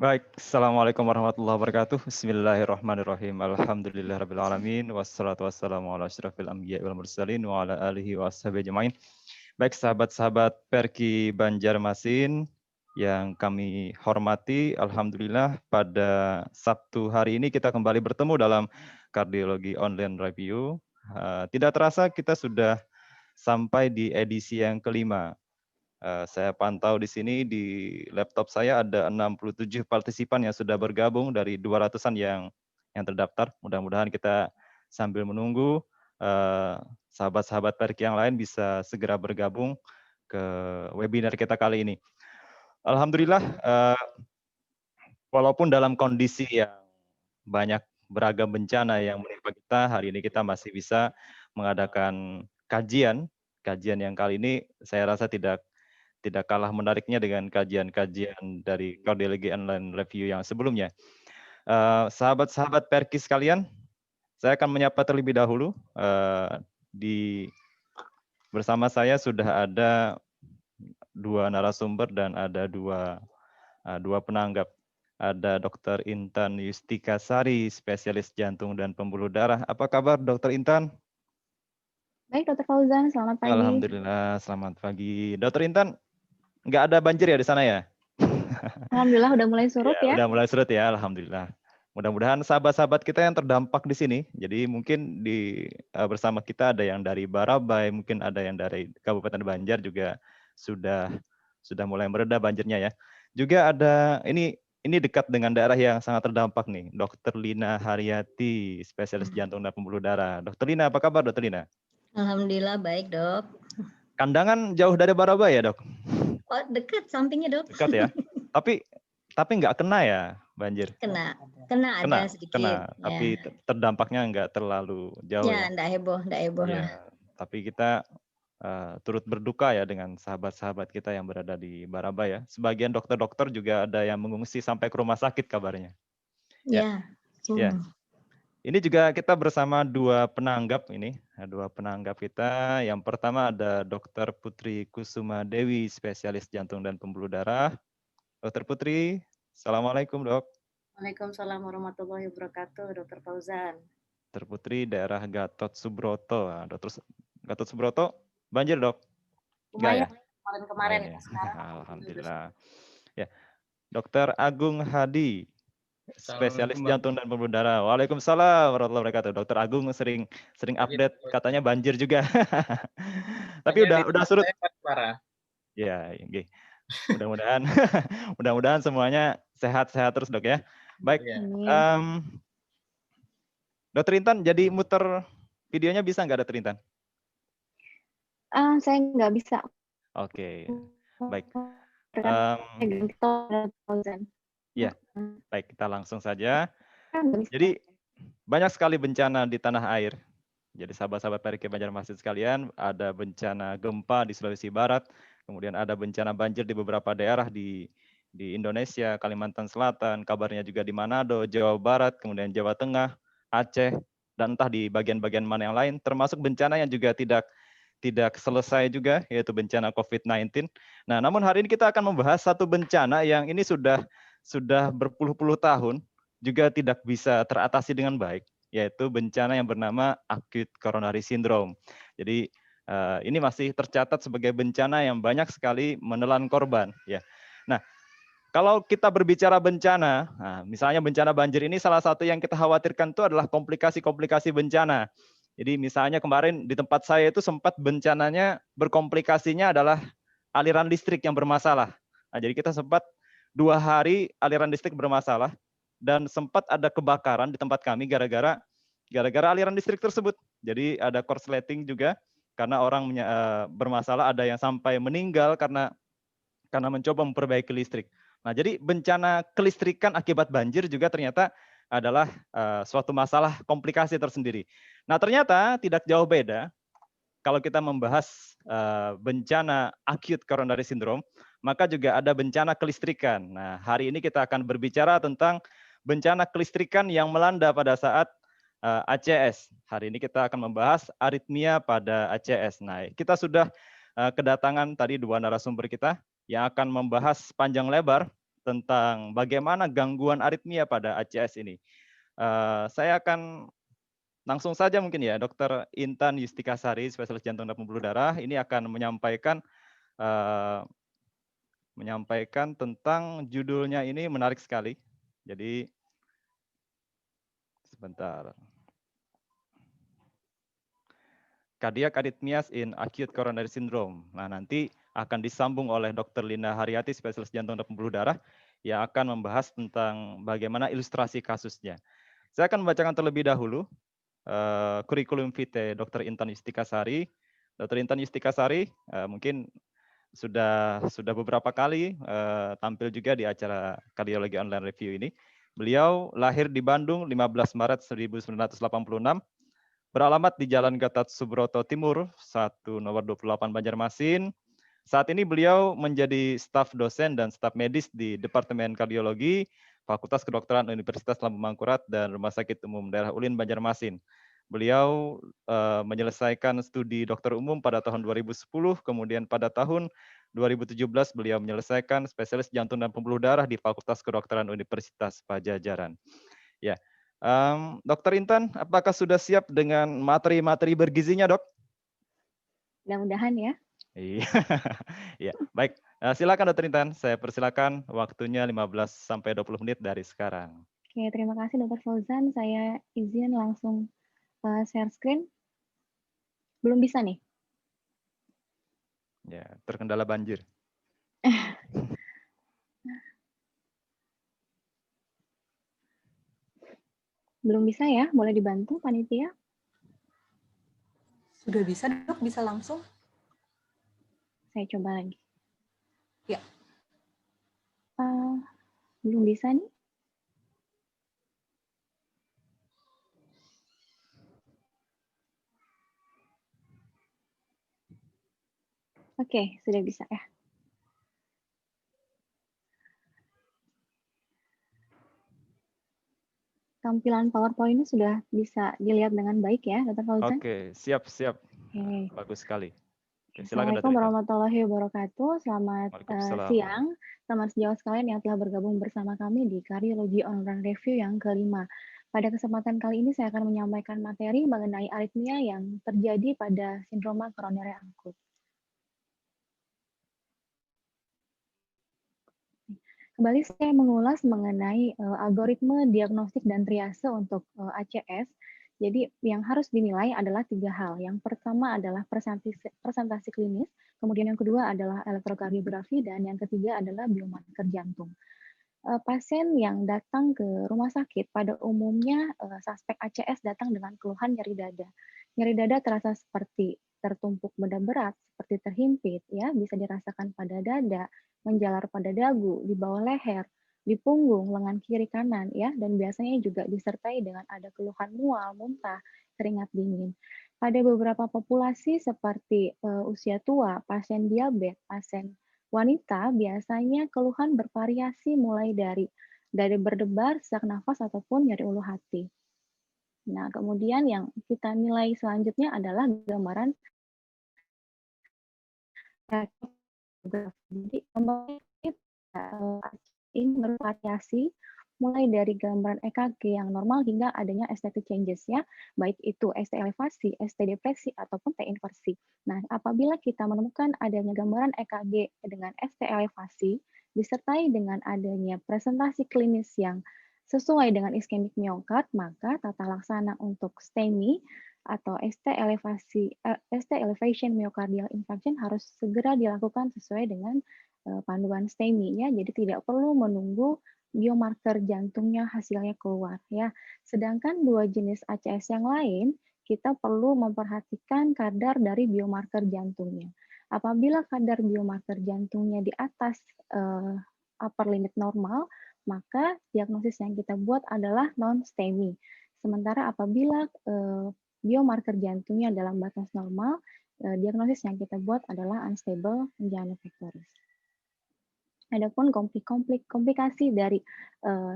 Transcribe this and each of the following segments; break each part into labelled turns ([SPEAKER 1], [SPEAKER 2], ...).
[SPEAKER 1] Baik, Assalamualaikum warahmatullahi wabarakatuh. Bismillahirrahmanirrahim. Alhamdulillahirabbil alamin wassalatu wassalamu ala asyrofil anbiya'i wal mursalin wa ala alihi wa ashabihi ajmain. Baik, sahabat-sahabat Perki Banjarmasin yang kami hormati, alhamdulillah pada Sabtu hari ini kita kembali bertemu dalam Kardiologi Online Review. Tidak terasa kita sudah sampai di edisi yang kelima. Saya pantau di sini di laptop saya ada 67 partisipan yang sudah bergabung dari 200-an yang terdaftar. Mudah-mudahan kita sambil menunggu sahabat-sahabat Perki yang lain bisa segera bergabung ke webinar kita kali ini. Alhamdulillah, walaupun dalam kondisi yang banyak beragam bencana yang menimpa kita, hari ini kita masih bisa mengadakan kajian. Kajian yang kali ini saya rasa tidak kalah menariknya dengan kajian-kajian dari Kardiologi Online Review yang sebelumnya. Sahabat-sahabat Perki sekalian, saya akan menyapa terlebih dahulu. Bersama saya sudah ada dua narasumber dan ada dua penanggap. Ada Dr. Intan Yustika Sari, spesialis jantung dan pembuluh darah. Apa kabar Dr. Intan?
[SPEAKER 2] Baik, Dokter Fauzan, selamat pagi.
[SPEAKER 1] Alhamdulillah, selamat pagi. Dr. Intan, nggak ada banjir ya di sana ya?
[SPEAKER 2] Alhamdulillah udah mulai
[SPEAKER 1] Ya,
[SPEAKER 2] surut ya.
[SPEAKER 1] udah mulai surut ya, alhamdulillah. Mudah-mudahan sahabat-sahabat kita yang terdampak di sini, jadi mungkin bersama kita ada yang dari Barabai, mungkin ada yang dari Kabupaten Banjar juga sudah mulai mereda banjirnya ya. Juga ada ini dekat dengan daerah yang sangat terdampak nih, Dr. Lina Haryati, spesialis jantung dan pembuluh darah. Dr. Lina, apa kabar Dr. Lina?
[SPEAKER 3] Alhamdulillah baik, Dok.
[SPEAKER 1] Kandangan jauh dari Barabai ya, Dok?
[SPEAKER 3] Oh, dekat sampingnya, Dok.
[SPEAKER 1] Dekat ya. Tapi nggak kena ya banjir?
[SPEAKER 3] Kena
[SPEAKER 1] Kena,
[SPEAKER 3] ada sedikit.
[SPEAKER 1] tapi
[SPEAKER 3] Ya,
[SPEAKER 1] terdampaknya nggak terlalu jauh
[SPEAKER 3] ya
[SPEAKER 1] ya.
[SPEAKER 3] enggak heboh lah.
[SPEAKER 1] Iya, tapi kita turut berduka ya dengan sahabat-sahabat kita yang berada di Barabai ya. Sebagian dokter-dokter juga ada yang mengungsi sampai ke rumah sakit kabarnya. Ya, ya. Ini juga kita bersama dua penanggap ini, dua penanggap kita. Yang pertama ada Dr. Putri Kusuma Dewi, spesialis jantung dan pembuluh darah. Dr. Putri, Assalamualaikum dok.
[SPEAKER 4] Waalaikumsalam warahmatullahi wabarakatuh, Dr. Fauzan.
[SPEAKER 1] Dr. Putri daerah Gatot Subroto. Dr. Gatot Subroto, banjir dok?
[SPEAKER 4] Lumayan
[SPEAKER 1] Enggak ya?
[SPEAKER 4] kemarin-kemarin
[SPEAKER 1] Ya.
[SPEAKER 4] sekarang.
[SPEAKER 1] Alhamdulillah. Ya, Dr. Agung Hadi, spesialis jantung dan pembuluh darah. Waalaikumsalam warahmatullahi wabarakatuh. Dr. Agung sering update katanya banjir juga. Tapi udah surut. Ya, okay. Mudah-mudahan mudah-mudahan semuanya sehat-sehat terus dok ya. Baik. Dokter Intan, jadi muter videonya bisa nggak Dokter Intan?
[SPEAKER 2] Saya nggak bisa.
[SPEAKER 1] Oke, baik. Ya, baik, kita langsung saja. Jadi banyak sekali bencana di tanah air. Jadi sahabat-sahabat Perki Banjarmasin sekalian, ada bencana gempa di Sulawesi Barat, kemudian ada bencana banjir di beberapa daerah di Indonesia, Kalimantan Selatan, kabarnya juga di Manado, Jawa Barat, kemudian Jawa Tengah, Aceh, dan entah di bagian-bagian mana yang lain, termasuk bencana yang juga tidak selesai juga, yaitu bencana COVID-19. Nah, namun hari ini kita akan membahas satu bencana yang ini sudah berpuluh-puluh tahun, juga tidak bisa teratasi dengan baik, yaitu bencana yang bernama acute coronary syndrome. Jadi ini masih tercatat sebagai bencana yang banyak sekali menelan korban. Ya. Nah, kalau kita berbicara bencana, misalnya bencana banjir ini salah satu yang kita khawatirkan itu adalah komplikasi-komplikasi bencana. Jadi misalnya kemarin di tempat saya itu sempat bencananya berkomplikasinya adalah aliran listrik yang bermasalah. Nah, jadi kita sempat 2 hari aliran listrik bermasalah dan sempat ada kebakaran di tempat kami gara-gara aliran listrik tersebut. Jadi ada korsleting juga karena orang bermasalah, ada yang sampai meninggal karena mencoba memperbaiki listrik. Nah, jadi bencana kelistrikan akibat banjir juga ternyata adalah suatu masalah komplikasi tersendiri. Nah, ternyata tidak jauh beda kalau kita membahas bencana acute coronary syndrome, maka juga ada bencana kelistrikan. Nah, hari ini kita akan berbicara tentang bencana kelistrikan yang melanda pada saat ACS. Hari ini kita akan membahas aritmia pada ACS. Nah, kita sudah kedatangan tadi dua narasumber kita yang akan membahas panjang lebar tentang bagaimana gangguan aritmia pada ACS ini. Saya akan langsung saja mungkin ya, Dr. Intan Yustikasari, spesialis jantung dan pembuluh darah, ini akan menyampaikan tentang judulnya ini menarik sekali. Jadi sebentar. Cardiac arrhythmias in acute coronary syndrome. Nah, nanti akan disambung oleh Dr. Lina Haryati, spesialis jantung dan pembuluh darah, yang akan membahas tentang bagaimana ilustrasi kasusnya. Saya akan membacakan terlebih dahulu kurikulum vitae Dr. Intan Yustikasari. Dr. Intan Yustikasari mungkin sudah beberapa kali tampil juga di acara Kardiologi Online Review ini. Beliau lahir di Bandung 15 Maret 1986, beralamat di Jalan Gatot Subroto Timur, 1 nomor 28 Banjarmasin. Saat ini beliau menjadi staf dosen dan staf medis di Departemen Kardiologi, Fakultas Kedokteran Universitas Lambung Mangkurat dan Rumah Sakit Umum Daerah Ulin Banjarmasin. Beliau menyelesaikan studi dokter umum pada tahun 2010, kemudian pada tahun 2017 beliau menyelesaikan spesialis jantung dan pembuluh darah di Fakultas Kedokteran Universitas Pajajaran. Ya, Dokter Intan, apakah sudah siap dengan materi-materi bergizinya, Dok?
[SPEAKER 2] Mudah-mudahan ya.
[SPEAKER 1] Iya, ya, baik. Silakan Dokter Intan, saya persilakan waktunya 15-20 menit dari sekarang.
[SPEAKER 2] Oke, terima kasih Dr. Fauzan. Saya izin langsung share screen. Belum bisa nih?
[SPEAKER 1] Ya, terkendala banjir.
[SPEAKER 2] Belum bisa ya? Boleh dibantu panitia?
[SPEAKER 5] Sudah bisa, Dok? Bisa langsung?
[SPEAKER 2] Saya coba lagi.
[SPEAKER 5] Ya.
[SPEAKER 2] Belum bisa nih? Oke, sudah bisa ya. Tampilan PowerPoint ini sudah bisa dilihat dengan baik ya, Dr. Fauzan?
[SPEAKER 1] Oke, siap.
[SPEAKER 2] Oke.
[SPEAKER 1] Bagus sekali. Oke, silakan,
[SPEAKER 2] Assalamualaikum
[SPEAKER 1] Dokter Intan.
[SPEAKER 2] warahmatullahi wabarakatuh. Selamat
[SPEAKER 1] Waalaikumsalam.
[SPEAKER 2] siang, teman sejawat sekalian yang telah bergabung bersama kami di Kardiologi Online Review yang kelima. Pada kesempatan kali ini saya akan menyampaikan materi mengenai aritmia yang terjadi pada sindroma koroneri akut. Kembali saya mengulas mengenai algoritma diagnostik dan triase untuk ACS. Jadi yang harus dinilai adalah 3 hal. Yang pertama adalah presentasi klinis, kemudian yang kedua adalah elektrokardiografi, dan yang ketiga adalah biomarker jantung. Pasien yang datang ke rumah sakit pada umumnya suspek ACS datang dengan keluhan nyeri dada. Nyeri dada terasa seperti tertumpuk benda berat, seperti terhimpit, ya, bisa dirasakan pada dada, menjalar pada dagu, di bawah leher, di punggung, lengan kiri kanan, ya, dan biasanya juga disertai dengan ada keluhan mual, muntah, keringat dingin. Pada beberapa populasi seperti usia tua, pasien diabetes, pasien wanita, biasanya keluhan bervariasi mulai dari berdebar, sesak nafas, ataupun nyeri ulu hati. Nah, kemudian yang kita nilai selanjutnya adalah gambaran jadi ini bervariasi mulai dari gambaran EKG yang normal hingga adanya ST changes ya, baik itu ST elevasi, ST depresi, ataupun T inversi. Nah, apabila kita menemukan adanya gambaran EKG dengan ST elevasi, disertai dengan adanya presentasi klinis yang sesuai dengan iskemik miokard, maka tata laksana untuk STEMI atau ST elevation myocardial infarction harus segera dilakukan sesuai dengan panduan STEMI ya. Jadi tidak perlu menunggu biomarker jantungnya hasilnya keluar ya. Sedangkan 2 jenis ACS yang lain kita perlu memperhatikan kadar dari biomarker jantungnya. Apabila kadar biomarker jantungnya di atas upper limit normal, maka diagnosis yang kita buat adalah non-STEMI. Sementara apabila biomarker jantungnya dalam batas normal, diagnosis yang kita buat adalah unstable angina pectoris. Adapun komplikasi dari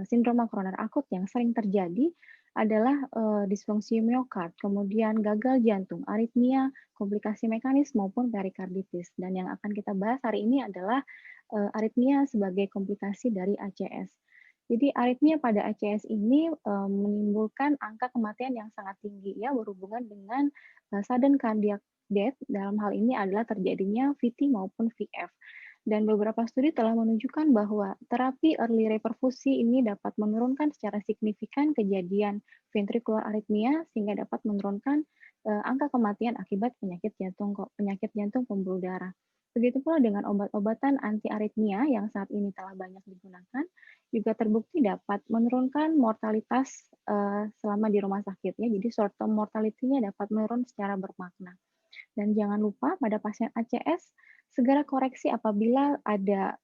[SPEAKER 2] sindroma koroner akut yang sering terjadi adalah disfungsi miokard, kemudian gagal jantung, aritmia, komplikasi mekanis maupun perikarditis. Dan yang akan kita bahas hari ini adalah aritmia sebagai komplikasi dari ACS. Jadi aritmia pada ACS ini menimbulkan angka kematian yang sangat tinggi ya, berhubungan dengan sudden cardiac death. Dalam hal ini adalah terjadinya VT maupun VF. Dan beberapa studi telah menunjukkan bahwa terapi early reperfusi ini dapat menurunkan secara signifikan kejadian ventricular arrhythmia sehingga dapat menurunkan angka kematian akibat penyakit jantung pembuluh darah. Begitu pula dengan obat-obatan anti aritmia yang saat ini telah banyak digunakan, juga terbukti dapat menurunkan mortalitas selama di rumah sakit ya. Jadi short term mortality-nya dapat menurun secara bermakna. Dan jangan lupa pada pasien ACS segera koreksi apabila ada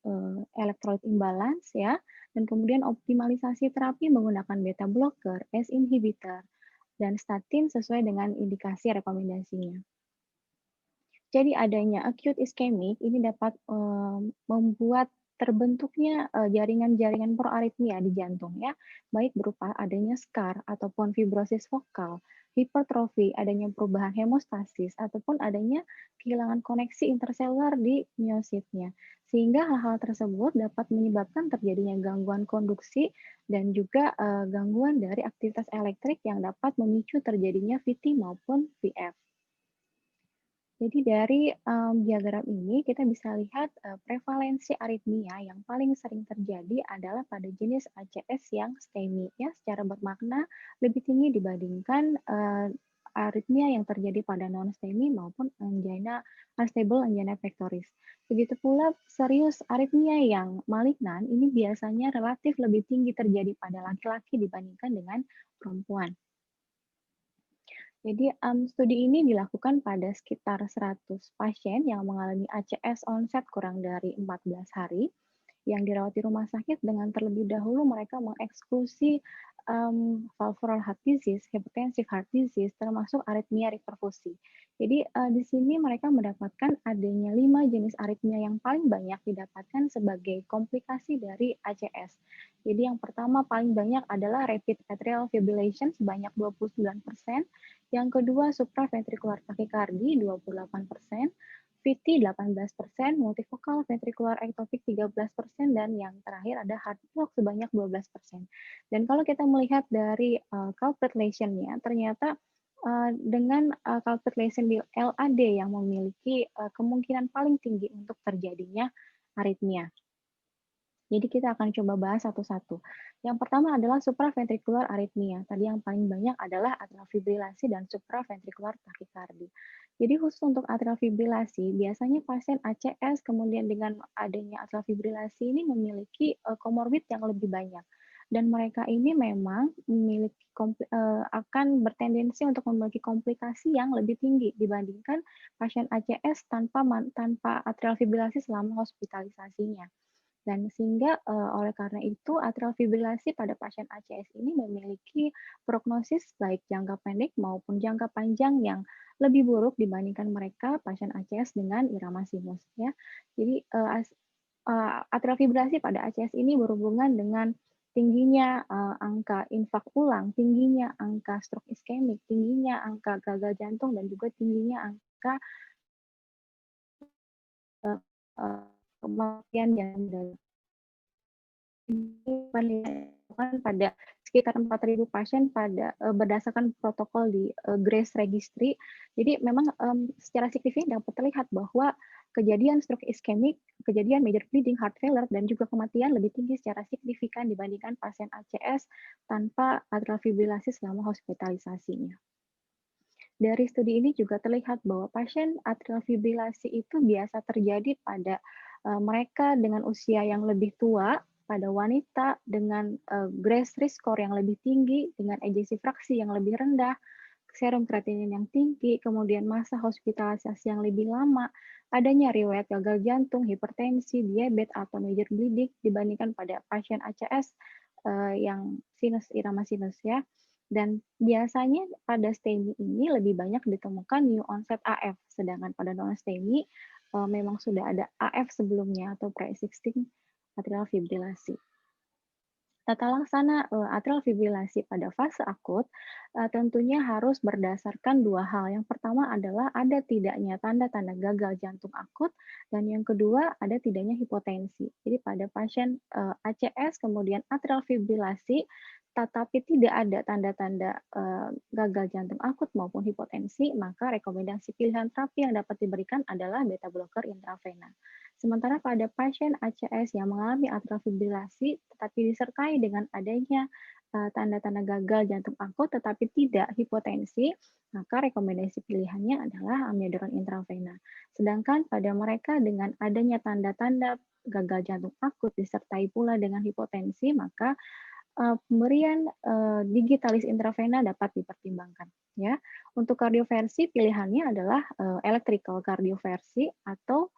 [SPEAKER 2] electrolyte imbalance ya, dan kemudian optimalisasi terapi menggunakan beta blocker, ACE inhibitor, dan statin sesuai dengan indikasi rekomendasinya. Jadi adanya acute ischemic ini dapat membuat terbentuknya jaringan-jaringan proaritmia di jantung ya, baik berupa adanya scar ataupun fibrosis vokal, hipertrofi, adanya perubahan hemostasis ataupun adanya kehilangan koneksi interselular di miositnya. Sehingga hal-hal tersebut dapat menyebabkan terjadinya gangguan konduksi dan juga gangguan dari aktivitas elektrik yang dapat memicu terjadinya VT maupun VF. Jadi dari diagram ini kita bisa lihat prevalensi aritmia yang paling sering terjadi adalah pada jenis ACS yang STEMI ya, secara bermakna lebih tinggi dibandingkan aritmia yang terjadi pada non-STEMI maupun angina unstable angina pectoris. Begitu pula serius aritmia yang malignan ini biasanya relatif lebih tinggi terjadi pada laki-laki dibandingkan dengan perempuan. Jadi studi ini dilakukan pada sekitar 100 pasien yang mengalami ACS onset kurang dari 14 hari yang dirawat di rumah sakit dengan terlebih dahulu mereka mengeksklusi valvular heart disease, hypertensive heart disease, termasuk aritmia reperfusi. Jadi di sini mereka mendapatkan adanya 5 jenis aritmia yang paling banyak didapatkan sebagai komplikasi dari ACS. Jadi yang pertama paling banyak adalah rapid atrial fibrillation sebanyak 29%, yang kedua supraventricular tachycardia 28%, VT 18%, multifocal ventricular ectopic 13%, dan yang terakhir ada heart block sebanyak 12%. Dan kalau kita melihat dari culprit lesion-nya, ternyata dengan culprit lesion di LAD yang memiliki kemungkinan paling tinggi untuk terjadinya aritmia. Jadi kita akan coba bahas satu-satu. Yang pertama adalah supraventricular arrhythmia. Tadi yang paling banyak adalah atrial fibrilasi dan supraventricular tachycardia. Jadi khusus untuk atrial fibrilasi, biasanya pasien ACS kemudian dengan adanya atrial fibrilasi ini memiliki komorbid yang lebih banyak. Dan mereka ini memang memiliki akan bertendensi untuk memiliki komplikasi yang lebih tinggi dibandingkan pasien ACS tanpa atrial fibrilasi selama hospitalisasinya. Dan sehingga oleh karena itu atrial fibrilasi pada pasien ACS ini memiliki prognosis baik jangka pendek maupun jangka panjang yang lebih buruk dibandingkan mereka pasien ACS dengan irama sinus ya. Jadi atrial fibrilasi pada ACS ini berhubungan dengan tingginya angka infak ulang, tingginya angka stroke iskemik, tingginya angka gagal jantung, dan juga tingginya angka kematian yang pada sekitar 4.000 pasien pada berdasarkan protokol di GRACE Registry. Jadi memang secara signifikan dapat terlihat bahwa kejadian stroke iskemik, kejadian major bleeding, heart failure, dan juga kematian lebih tinggi secara signifikan dibandingkan pasien ACS tanpa atrial fibrilasi selama hospitalisasinya. Dari studi ini juga terlihat bahwa pasien atrial fibrilasi itu biasa terjadi pada mereka dengan usia yang lebih tua, pada wanita dengan GRACE risk score yang lebih tinggi, dengan ejeksi fraksi yang lebih rendah, serum kreatinin yang tinggi, kemudian masa hospitalisasi yang lebih lama, adanya riwayat gagal jantung, hipertensi, diabetes, atau major bleeding dibandingkan pada pasien ACS yang sinus, irama sinus ya. Dan biasanya pada STEMI ini lebih banyak ditemukan new onset AF, sedangkan pada non-STEMI memang sudah ada AF sebelumnya atau pre-existing atrial fibrilasi. Tata laksana atrial fibrilasi pada fase akut tentunya harus berdasarkan dua hal. Yang pertama adalah ada tidaknya tanda-tanda gagal jantung akut, dan yang kedua ada tidaknya hipotensi. Jadi pada pasien ACS kemudian atrial fibrilasi, tetapi tidak ada tanda-tanda gagal jantung akut maupun hipotensi, maka rekomendasi pilihan terapi yang dapat diberikan adalah beta blocker intravena. Sementara pada pasien ACS yang mengalami atrial fibrilasi tetapi disertai dengan adanya tanda-tanda gagal jantung akut tetapi tidak hipotensi, maka rekomendasi pilihannya adalah amiodaron intravena. Sedangkan pada mereka dengan adanya tanda-tanda gagal jantung akut disertai pula dengan hipotensi, maka pemberian digitalis intravena dapat dipertimbangkan. Ya, untuk kardioversi pilihannya adalah electrical kardioversi atau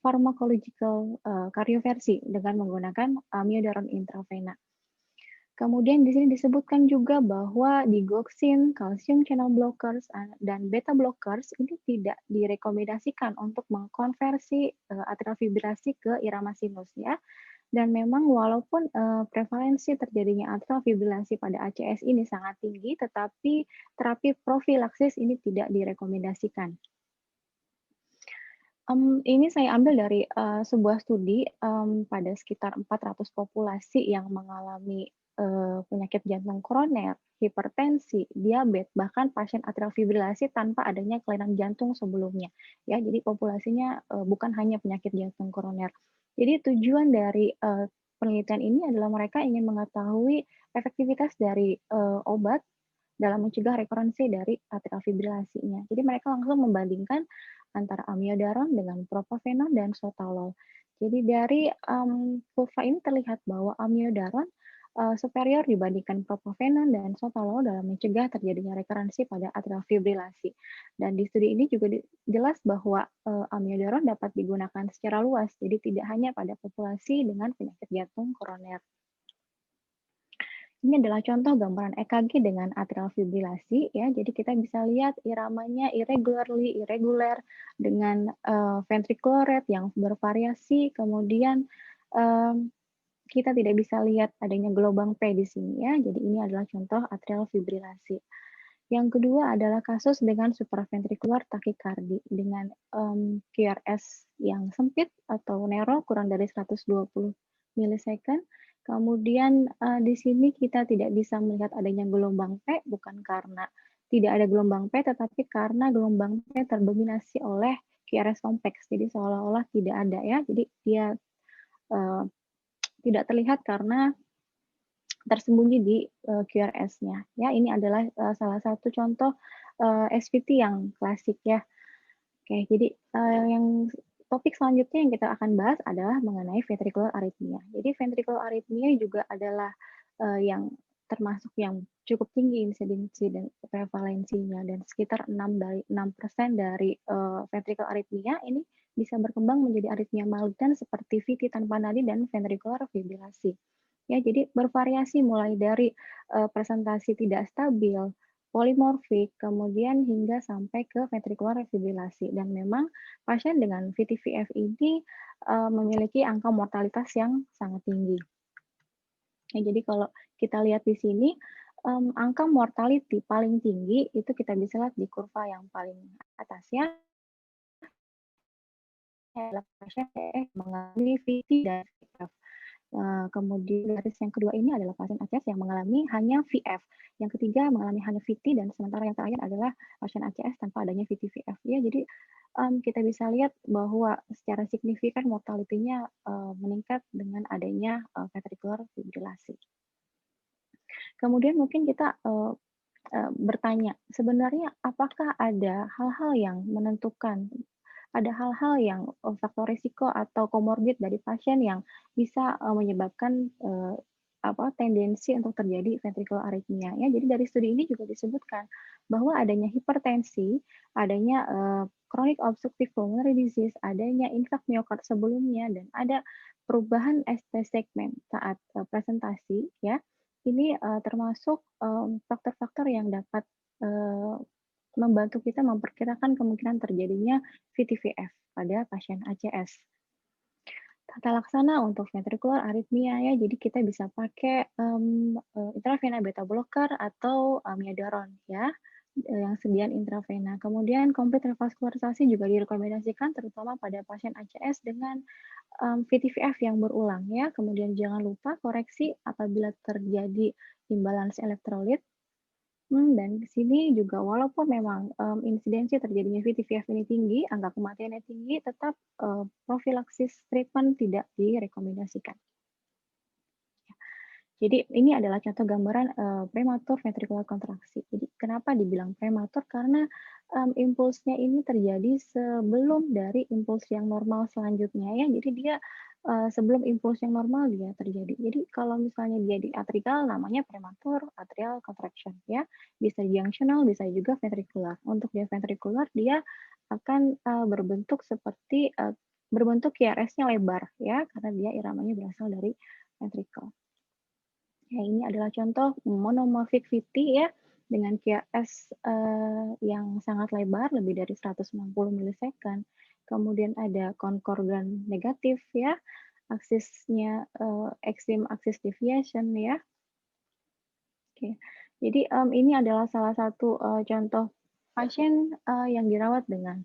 [SPEAKER 2] pharmacological kardioversi dengan menggunakan amiodaron intravena. Kemudian di sini disebutkan juga bahwa digoxin, calcium channel blockers, dan beta blockers ini tidak direkomendasikan untuk mengkonversi atrial fibrilasi ke irama sinus ya. Dan memang walaupun prevalensi terjadinya atrial fibrilasi pada ACS ini sangat tinggi, tetapi terapi profilaksis ini tidak direkomendasikan. Ini saya ambil dari sebuah studi pada sekitar 400 populasi yang mengalami penyakit jantung koroner, hipertensi, diabetes, bahkan pasien atrial fibrilasi tanpa adanya kelainan jantung sebelumnya. Ya, jadi populasinya bukan hanya penyakit jantung koroner. Jadi tujuan dari penelitian ini adalah mereka ingin mengetahui efektivitas dari obat dalam mencegah rekurensi dari atrial fibrilasinya. Jadi mereka langsung membandingkan antara amiodaron dengan propafenol dan sotalol. Jadi dari kurva ini terlihat bahwa amiodaron superior dibandingkan propafenol dan sotalol dalam mencegah terjadinya rekurensi pada atrial fibrilasi. Dan di studi ini juga jelas bahwa amiodaron dapat digunakan secara luas, jadi tidak hanya pada populasi dengan penyakit jantung koroner. Ini adalah contoh gambaran EKG dengan atrial fibrilasi ya. Jadi kita bisa lihat iramanya irregular dengan ventricular rate yang bervariasi. Kemudian kita tidak bisa lihat adanya gelombang P di sini ya. Jadi ini adalah contoh atrial fibrilasi. Yang kedua adalah kasus dengan supraventricular tachycardia dengan QRS yang sempit atau narrow kurang dari 120 milisecond. Kemudian di sini kita tidak bisa melihat adanya gelombang P bukan karena tidak ada gelombang P tetapi karena gelombang P terdominasi oleh QRS kompleks. Jadi seolah-olah tidak ada ya. Jadi dia tidak terlihat karena tersembunyi di QRS-nya. Ya, ini adalah salah satu contoh SVT yang klasik ya. Oke, jadi yang topik selanjutnya yang kita akan bahas adalah mengenai ventricular arrhythmia. Jadi ventricular arrhythmia juga adalah yang termasuk yang cukup tinggi insidensi dan prevalensinya, dan sekitar 6% dari ventricular arrhythmia ini bisa berkembang menjadi aritmia malignan seperti VT tanpa nadi dan ventricular fibrilasi. Ya, jadi bervariasi mulai dari presentasi tidak stabil, polimorfik, kemudian hingga sampai ke ventricular fibrilasi. Dan memang pasien dengan VT-VF ini memiliki angka mortalitas yang sangat tinggi. Ya, jadi kalau kita lihat di sini, angka mortality paling tinggi itu kita bisa lihat di kurva yang paling atas ya. Adalah pasien mengalami VT dan VF. Kemudian garis yang kedua ini adalah pasien ACS yang mengalami hanya VF. Yang ketiga mengalami hanya VT, dan sementara yang terakhir adalah pasien ACS tanpa adanya VT-VF. Ya, jadi kita bisa lihat bahwa secara signifikan mortality-nya meningkat dengan adanya ventricular fibrilasi. Kemudian mungkin kita bertanya, sebenarnya apakah ada hal-hal yang menentukan, ada hal-hal yang faktor risiko atau komorbid dari pasien yang bisa menyebabkan tendensi untuk terjadi ventricular arrhythmia ya. Jadi dari studi ini juga disebutkan bahwa adanya hipertensi, adanya chronic obstructive pulmonary disease, adanya infark miokard sebelumnya, dan ada perubahan ST segmen saat presentasi ya. Ini termasuk faktor-faktor yang dapat membantu kita memperkirakan kemungkinan terjadinya VT-VF pada pasien ACS. Tata laksana untuk ventricular arrhythmia ya, jadi kita bisa pakai intravena beta blocker atau amiodaron ya, yang sediaan intravena. Kemudian complete revaskularisasi juga direkomendasikan terutama pada pasien ACS dengan VTVF yang berulang ya. Kemudian jangan lupa koreksi apabila terjadi imbalance elektrolit. Dan di sini juga walaupun memang insidensi terjadinya VTVF ini tinggi, angka kematiannya tinggi, tetap profilaksis treatment tidak direkomendasikan. Jadi ini adalah contoh gambaran prematur ventricular kontraksi. Jadi kenapa dibilang prematur? Karena impulsnya ini terjadi sebelum dari impuls yang normal selanjutnya ya. Jadi dia sebelum impuls yang normal dia terjadi. Jadi kalau misalnya dia di atrial namanya prematur atrial contraction ya. Bisa junctional, bisa juga ventricular. Untuk dia ventricular dia akan berbentuk seperti berbentuk QRS-nya lebar ya karena dia iramanya berasal dari ventricle. Ya, ini adalah contoh monomorphic VT ya dengan QRS yang sangat lebar lebih dari 160 milisecond. Kemudian ada konkordan negatif ya, aksisnya extreme axis deviation ya. Oke. Jadi ini adalah salah satu contoh pasien yang dirawat dengan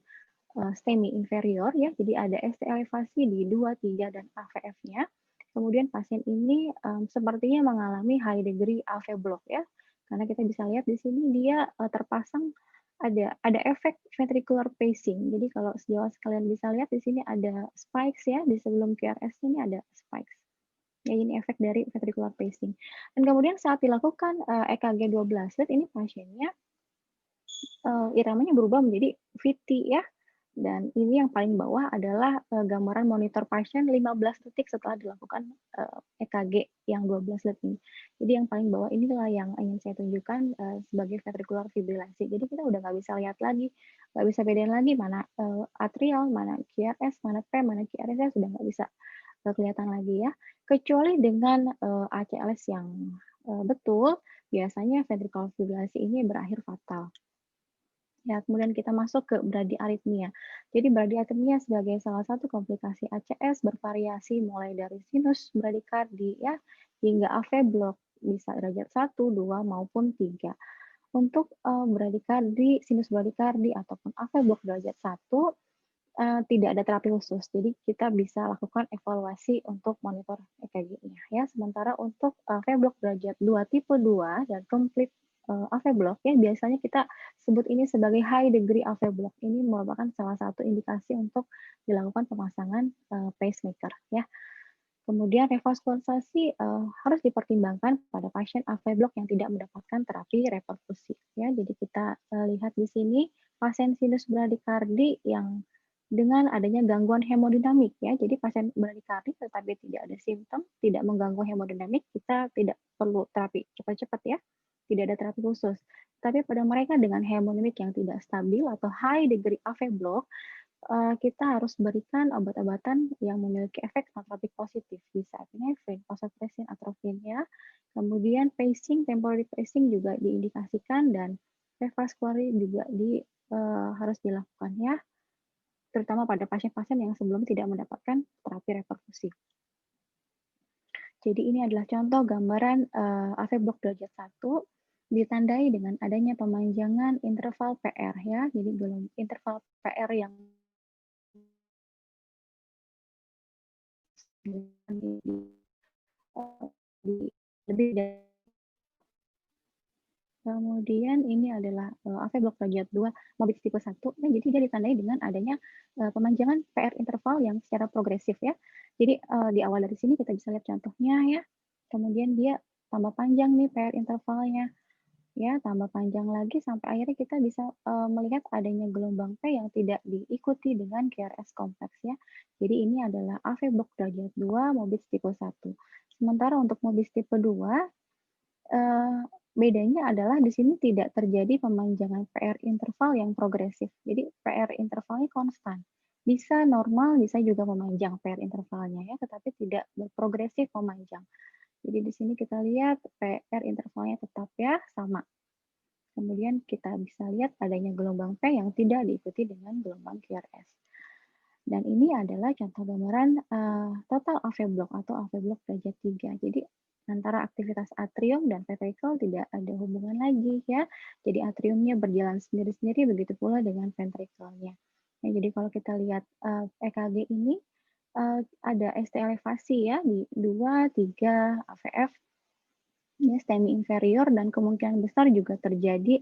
[SPEAKER 2] STEMI inferior ya. Jadi ada ST elevasi di 2, 3 dan AVF-nya. Kemudian pasien ini sepertinya mengalami high degree AV block ya. Karena kita bisa lihat di sini dia terpasang ada efek ventricular pacing. Jadi kalau sejauh kalian bisa lihat di sini ada spikes ya, di sebelum QRS ini ada spikes. Ya, ini efek dari ventricular pacing. Dan kemudian saat dilakukan EKG 12 lead ini pasiennya iramanya berubah menjadi VT ya. Dan ini yang paling bawah adalah gambaran monitor pasien 15 detik setelah dilakukan EKG yang 12 lead ini. Jadi yang paling bawah inilah yang ingin saya tunjukkan sebagai ventricular fibrilasi. Jadi kita udah nggak bisa lihat lagi, nggak bisa bedain lagi mana atrial, mana QRS, mana P, mana QRS, sudah nggak bisa kelihatan lagi ya. Kecuali dengan ACLS yang betul, biasanya ventricular fibrilasi ini berakhir fatal. Ya, kemudian kita masuk ke bradyarrhythmia. Jadi bradyarrhythmia sebagai salah satu komplikasi ACS bervariasi mulai dari sinus bradikardi ya hingga AV block bisa derajat 1, 2 maupun 3. Untuk bradikardi, sinus bradikardi ataupun AV block derajat 1 tidak ada terapi khusus. Jadi kita bisa lakukan evaluasi untuk monitor EKG-nya ya. Sementara untuk AV block derajat 2 tipe 2 dan complete AV block ya biasanya kita sebut ini sebagai high degree AV block. Ini merupakan salah satu indikasi untuk dilakukan pemasangan pacemaker ya. Kemudian revaskularisasi harus dipertimbangkan pada pasien AV block yang tidak mendapatkan terapi reperfusi ya. Jadi kita lihat di sini pasien sinus bradikardi yang dengan adanya gangguan hemodinamik ya. Jadi pasien bradikardi tetapi tidak ada simptom, tidak mengganggu hemodinamik, kita tidak perlu terapi cepat-cepat ya. Tidak ada terapi khusus. Tapi pada mereka dengan hemodinamik yang tidak stabil atau high degree AV block, kita harus berikan obat-obatan yang memiliki efek notropik positif, bisa epinefrin, vasopressin, atropin ya. Kemudian pacing, temporary pacing juga diindikasikan dan revaskulari juga harus dilakukan ya, terutama pada pasien-pasien yang sebelum tidak mendapatkan terapi reperfusi. Jadi ini adalah contoh gambaran AV block derajat 1 ditandai dengan adanya pemanjangan interval PR ya. Jadi interval PR yang lebih dari. Kemudian ini adalah AV block derajat 2 morbid tipe 1 ya, jadi dia ditandai dengan adanya pemanjangan PR interval yang secara progresif ya. Jadi di awal dari sini kita bisa lihat contohnya ya. Kemudian dia tambah panjang nih PR intervalnya. Ya, tambah panjang lagi sampai akhirnya kita bisa melihat adanya gelombang P yang tidak diikuti dengan QRS kompleks ya. Jadi ini adalah AV block derajat 2 morbid tipe 1. Sementara untuk morbid tipe 2 bedanya adalah di sini tidak terjadi pemanjangan PR interval yang progresif. Jadi PR intervalnya konstan. Bisa normal, bisa juga memanjang PR intervalnya ya, tetapi tidak berprogresif memanjang. Jadi di sini kita lihat PR intervalnya tetap ya sama. Kemudian kita bisa lihat adanya gelombang P yang tidak diikuti dengan gelombang QRS. Dan ini adalah contoh gambaran total AV block atau AV block derajat 3. Jadi antara aktivitas atrium dan ventricle tidak ada hubungan lagi ya. Jadi atriumnya berjalan sendiri-sendiri, begitu pula dengan ventricle-nya. Ya, jadi kalau kita lihat EKG ini ada ST elevasi ya di 2, 3 AVF ya, STEMI inferior, dan kemungkinan besar juga terjadi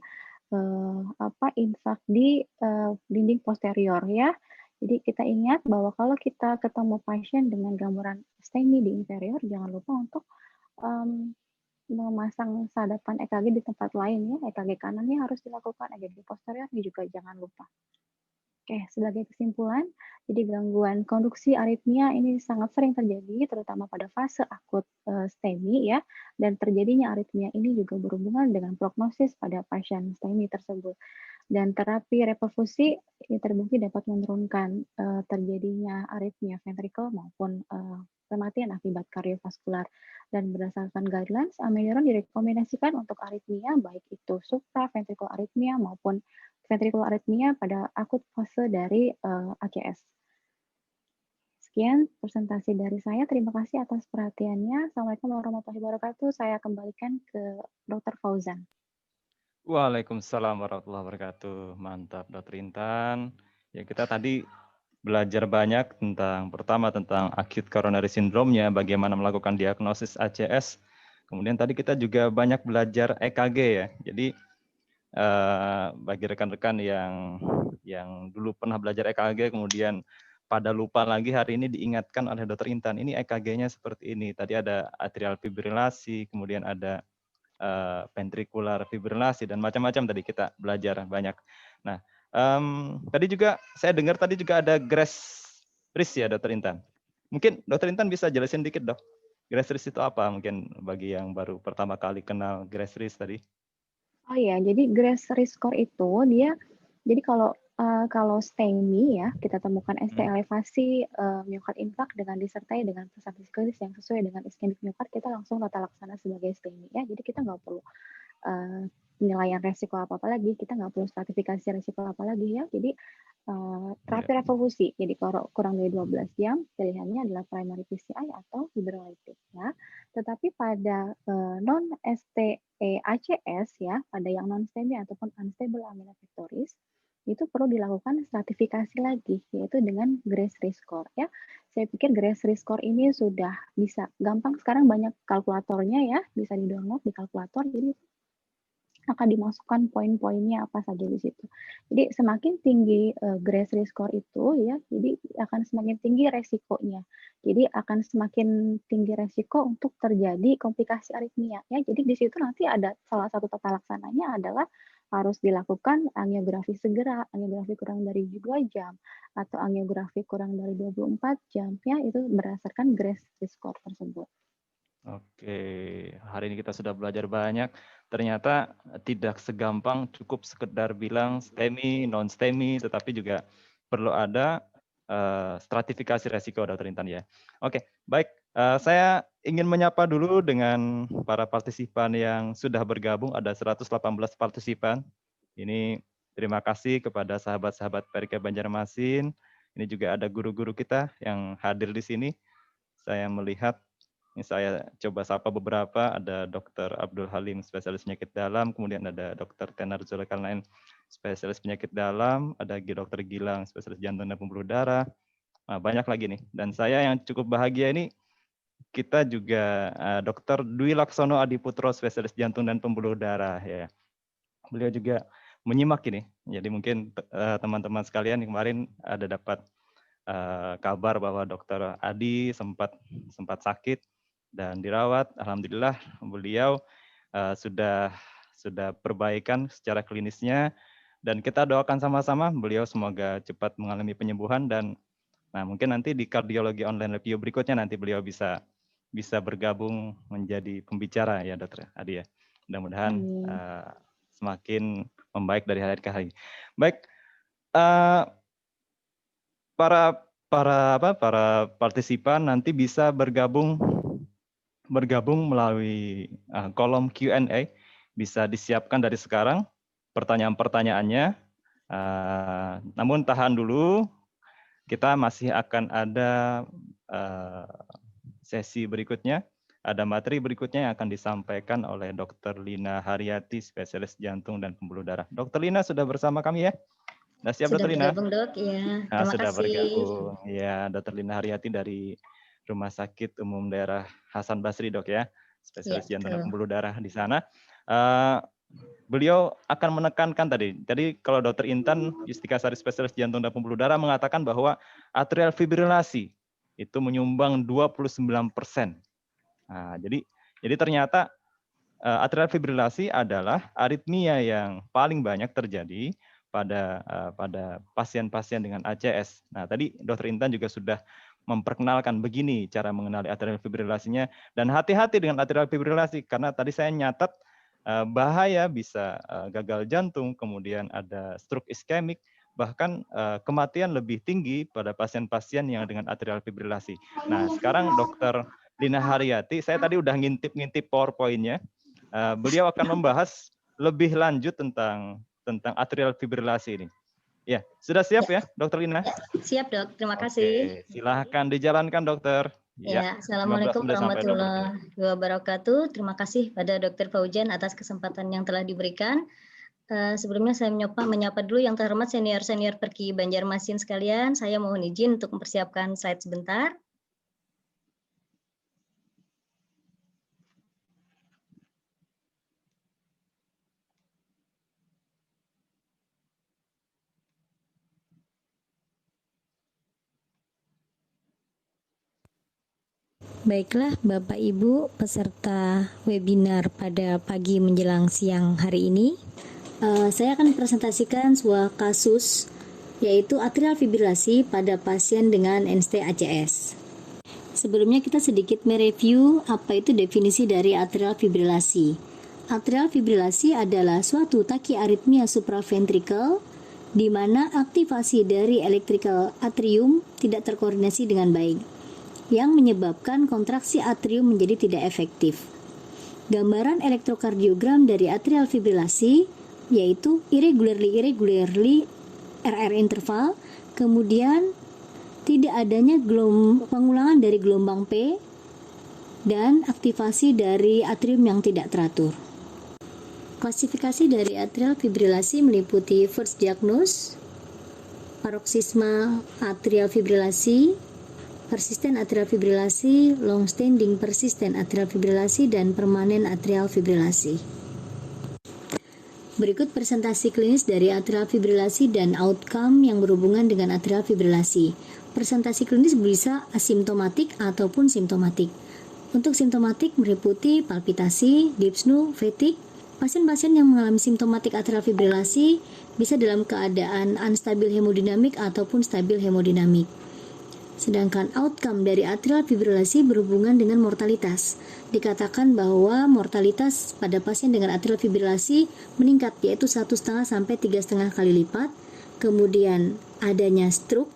[SPEAKER 2] infak di dinding posterior ya. Jadi kita ingat bahwa kalau kita ketemu pasien dengan gambaran STEMI di inferior, jangan lupa untuk memasang sadapan EKG di tempat lain ya. EKG kanannya harus dilakukan, EKG di posteriornya juga jangan lupa. Oke, sebagai kesimpulan, jadi gangguan konduksi aritmia ini sangat sering terjadi, terutama pada fase akut STEMI ya, dan terjadinya aritmia ini juga berhubungan dengan prognosis pada pasien STEMI tersebut. Dan terapi reperfusi ini terbukti dapat menurunkan terjadinya aritmia ventricle maupun kematian akibat kardiovaskular. Dan berdasarkan guidelines, amiodarone direkomendasikan untuk aritmia baik itu supraventricular aritmia maupun ventricular aritmia pada akut fase dari ACS. Sekian presentasi dari saya. Terima kasih atas perhatiannya. Assalamualaikum warahmatullahi wabarakatuh. Saya kembalikan ke Dr. Fauzan.
[SPEAKER 1] Waalaikumsalam warahmatullahi wabarakatuh. Mantap, Dr. Intan. Ya, kita tadi belajar banyak pertama tentang acute coronary syndrome-nya, bagaimana melakukan diagnosis ACS. Kemudian tadi kita juga banyak belajar EKG ya. Jadi bagi rekan-rekan yang dulu pernah belajar EKG kemudian pada lupa lagi, hari ini diingatkan oleh Dr. Intan, ini EKG-nya seperti ini. Tadi ada atrial fibrilasi, kemudian ada ventricular fibrilasi, dan macam-macam tadi kita belajar banyak. Nah, tadi juga saya dengar tadi juga ada grace risk ya, Dr. Intan. Mungkin Dr. Intan bisa jelasin dikit, Dok. Grace risk itu apa? Mungkin bagi yang baru pertama kali kenal grace risk tadi.
[SPEAKER 2] Oh ya, jadi grace risk score itu dia, jadi kalau STEMI ya, kita temukan ST elevasi myocard infarct dengan disertai dengan presentasi klinis yang sesuai dengan iskemik myocard, kita langsung tata laksana sebagai STEMI ya. Jadi kita nggak perlu penilaian resiko apa-apa lagi, kita nggak perlu stratifikasi resiko apa lagi ya. Jadi terapi reperfusi, jadi kalau kurang dari 12 jam, pilihannya adalah primary PCI atau fibrinolytic ya. Tetapi pada non-STE ACS ya, pada yang non-STEMI ataupun unstable aminofactories, itu perlu dilakukan stratifikasi lagi, yaitu dengan grace risk score ya. Saya pikir grace risk score ini sudah bisa gampang, sekarang banyak kalkulatornya ya, bisa di-download di kalkulator, jadi akan dimasukkan poin-poinnya apa saja di situ. Jadi semakin tinggi grace risk score itu ya, jadi akan semakin tinggi resikonya. Jadi akan semakin tinggi resiko untuk terjadi komplikasi aritmia ya. Jadi di situ nanti ada salah satu tata laksananya adalah harus dilakukan angiografi segera, angiografi kurang dari 2 jam atau angiografi kurang dari 24 jam ya, itu berdasarkan grace risk score tersebut.
[SPEAKER 1] Oke, hari ini kita sudah belajar banyak. Ternyata tidak segampang cukup sekedar bilang STEMI, non-STEMI, tetapi juga perlu ada stratifikasi resiko, Dr. Intan ya. Oke, baik. Saya ingin menyapa dulu dengan para partisipan yang sudah bergabung, ada 118 partisipan. Ini terima kasih kepada sahabat-sahabat Perike Banjarmasin. Ini juga ada guru-guru kita yang hadir di sini. Saya melihat, ini saya coba sapa beberapa, ada Dr. Abdul Halim, spesialis penyakit dalam, kemudian ada Dr. Tenar Zulkarnain, spesialis penyakit dalam, ada Dr. Gilang, spesialis jantung dan pembuluh darah, banyak lagi nih. Dan saya yang cukup bahagia ini, kita juga Dr. Dwi Laksono Adiputro, spesialis jantung dan pembuluh darah ya. Beliau juga menyimak ini. Jadi mungkin teman-teman sekalian yang kemarin ada dapat kabar bahwa Dr. Adi sempat sakit dan dirawat. Alhamdulillah beliau sudah perbaikan secara klinisnya, dan kita doakan sama-sama beliau semoga cepat mengalami penyembuhan. Dan nah, mungkin nanti di kardiologi online review berikutnya nanti beliau bisa bergabung menjadi pembicara ya, Dokter Adi ya. Mudah-mudahan semakin membaik dari hari ke hari. Baik, para partisipan nanti bisa bergabung melalui kolom Q&A, bisa disiapkan dari sekarang pertanyaan-pertanyaannya. Namun tahan dulu, kita masih akan ada sesi berikutnya, ada materi berikutnya yang akan disampaikan oleh Dr. Lina Haryati, spesialis jantung dan pembuluh darah. Dr. Lina sudah bersama kami ya? Sudah siap,
[SPEAKER 3] Sudah
[SPEAKER 1] Dr. Lina?
[SPEAKER 3] bergabung, Dok. Ya,
[SPEAKER 1] Nah,
[SPEAKER 3] terima
[SPEAKER 1] sudah
[SPEAKER 3] kasih.
[SPEAKER 1] bergabung. Ya, Dr. Lina Haryati dari Rumah Sakit Umum Daerah Hasan Basri, Dok ya, spesialis
[SPEAKER 3] Ya,
[SPEAKER 1] jantung dan
[SPEAKER 3] betul.
[SPEAKER 1] pembuluh darah di sana. Beliau akan menekankan tadi kalau Dr. Intan Yustika Sari, spesialis jantung dan pembuluh darah, mengatakan bahwa atrial fibrilasi itu menyumbang 29%. Nah, jadi ternyata atrial fibrilasi adalah aritmia yang paling banyak terjadi pada pasien-pasien dengan ACS. Nah, tadi Dr. Intan juga sudah memperkenalkan begini cara mengenali atrial fibrilasinya, dan hati-hati dengan atrial fibrilasi karena tadi saya nyatat bahaya bisa gagal jantung, kemudian ada stroke iskemik, bahkan kematian lebih tinggi pada pasien-pasien yang dengan atrial fibrilasi. Nah, sekarang Dr. Lina Haryati, saya tadi udah ngintip PowerPoint-nya. Beliau akan membahas lebih lanjut tentang atrial fibrilasi ini. Ya, sudah siap ya, Dr. Lina?
[SPEAKER 3] Ya, siap, Dok. Terima kasih.
[SPEAKER 1] Oke, silahkan dijalankan, Dokter.
[SPEAKER 3] Ya, Assalamualaikum
[SPEAKER 1] 15 menit sampai 20 menit.
[SPEAKER 3] warahmatullahi wabarakatuh. Terima kasih pada Dr. Fauzan atas kesempatan yang telah diberikan. Sebelumnya saya menyapa dulu yang terhormat senior-senior Perki Banjarmasin sekalian. Saya mohon izin untuk mempersiapkan slide sebentar. Baiklah Bapak Ibu peserta webinar pada pagi menjelang siang hari ini, saya akan presentasikan sebuah kasus yaitu atrial fibrilasi pada pasien dengan end-stage ACS. Sebelumnya kita sedikit mereview apa itu definisi dari atrial fibrilasi. Atrial fibrilasi adalah suatu tachyarrhythmia supraventricle di mana aktivasi dari electrical atrium tidak terkoordinasi dengan baik, yang menyebabkan kontraksi atrium menjadi tidak efektif. Gambaran elektrokardiogram dari atrial fibrilasi yaitu irregularly RR interval, kemudian tidak adanya pengulangan dari gelombang P, dan aktivasi dari atrium yang tidak teratur. Klasifikasi dari atrial fibrilasi meliputi first diagnosis, paroxysmal atrial fibrilasi, persisten atrial fibrilasi, long standing persisten atrial fibrilasi, dan permanen atrial fibrilasi. Berikut presentasi klinis dari atrial fibrilasi dan outcome yang berhubungan dengan atrial fibrilasi. Presentasi klinis bisa asimptomatik ataupun simptomatik. Untuk simptomatik meliputi palpitasi, dyspnea, fatigue. Pasien-pasien yang mengalami simptomatik atrial fibrilasi bisa dalam keadaan unstabil hemodinamik ataupun stabil hemodinamik. Sedangkan outcome dari atrial fibrilasi berhubungan dengan mortalitas. Dikatakan bahwa mortalitas pada pasien dengan atrial fibrilasi meningkat, yaitu 1,5 sampai 3,5 kali lipat. Kemudian adanya stroke,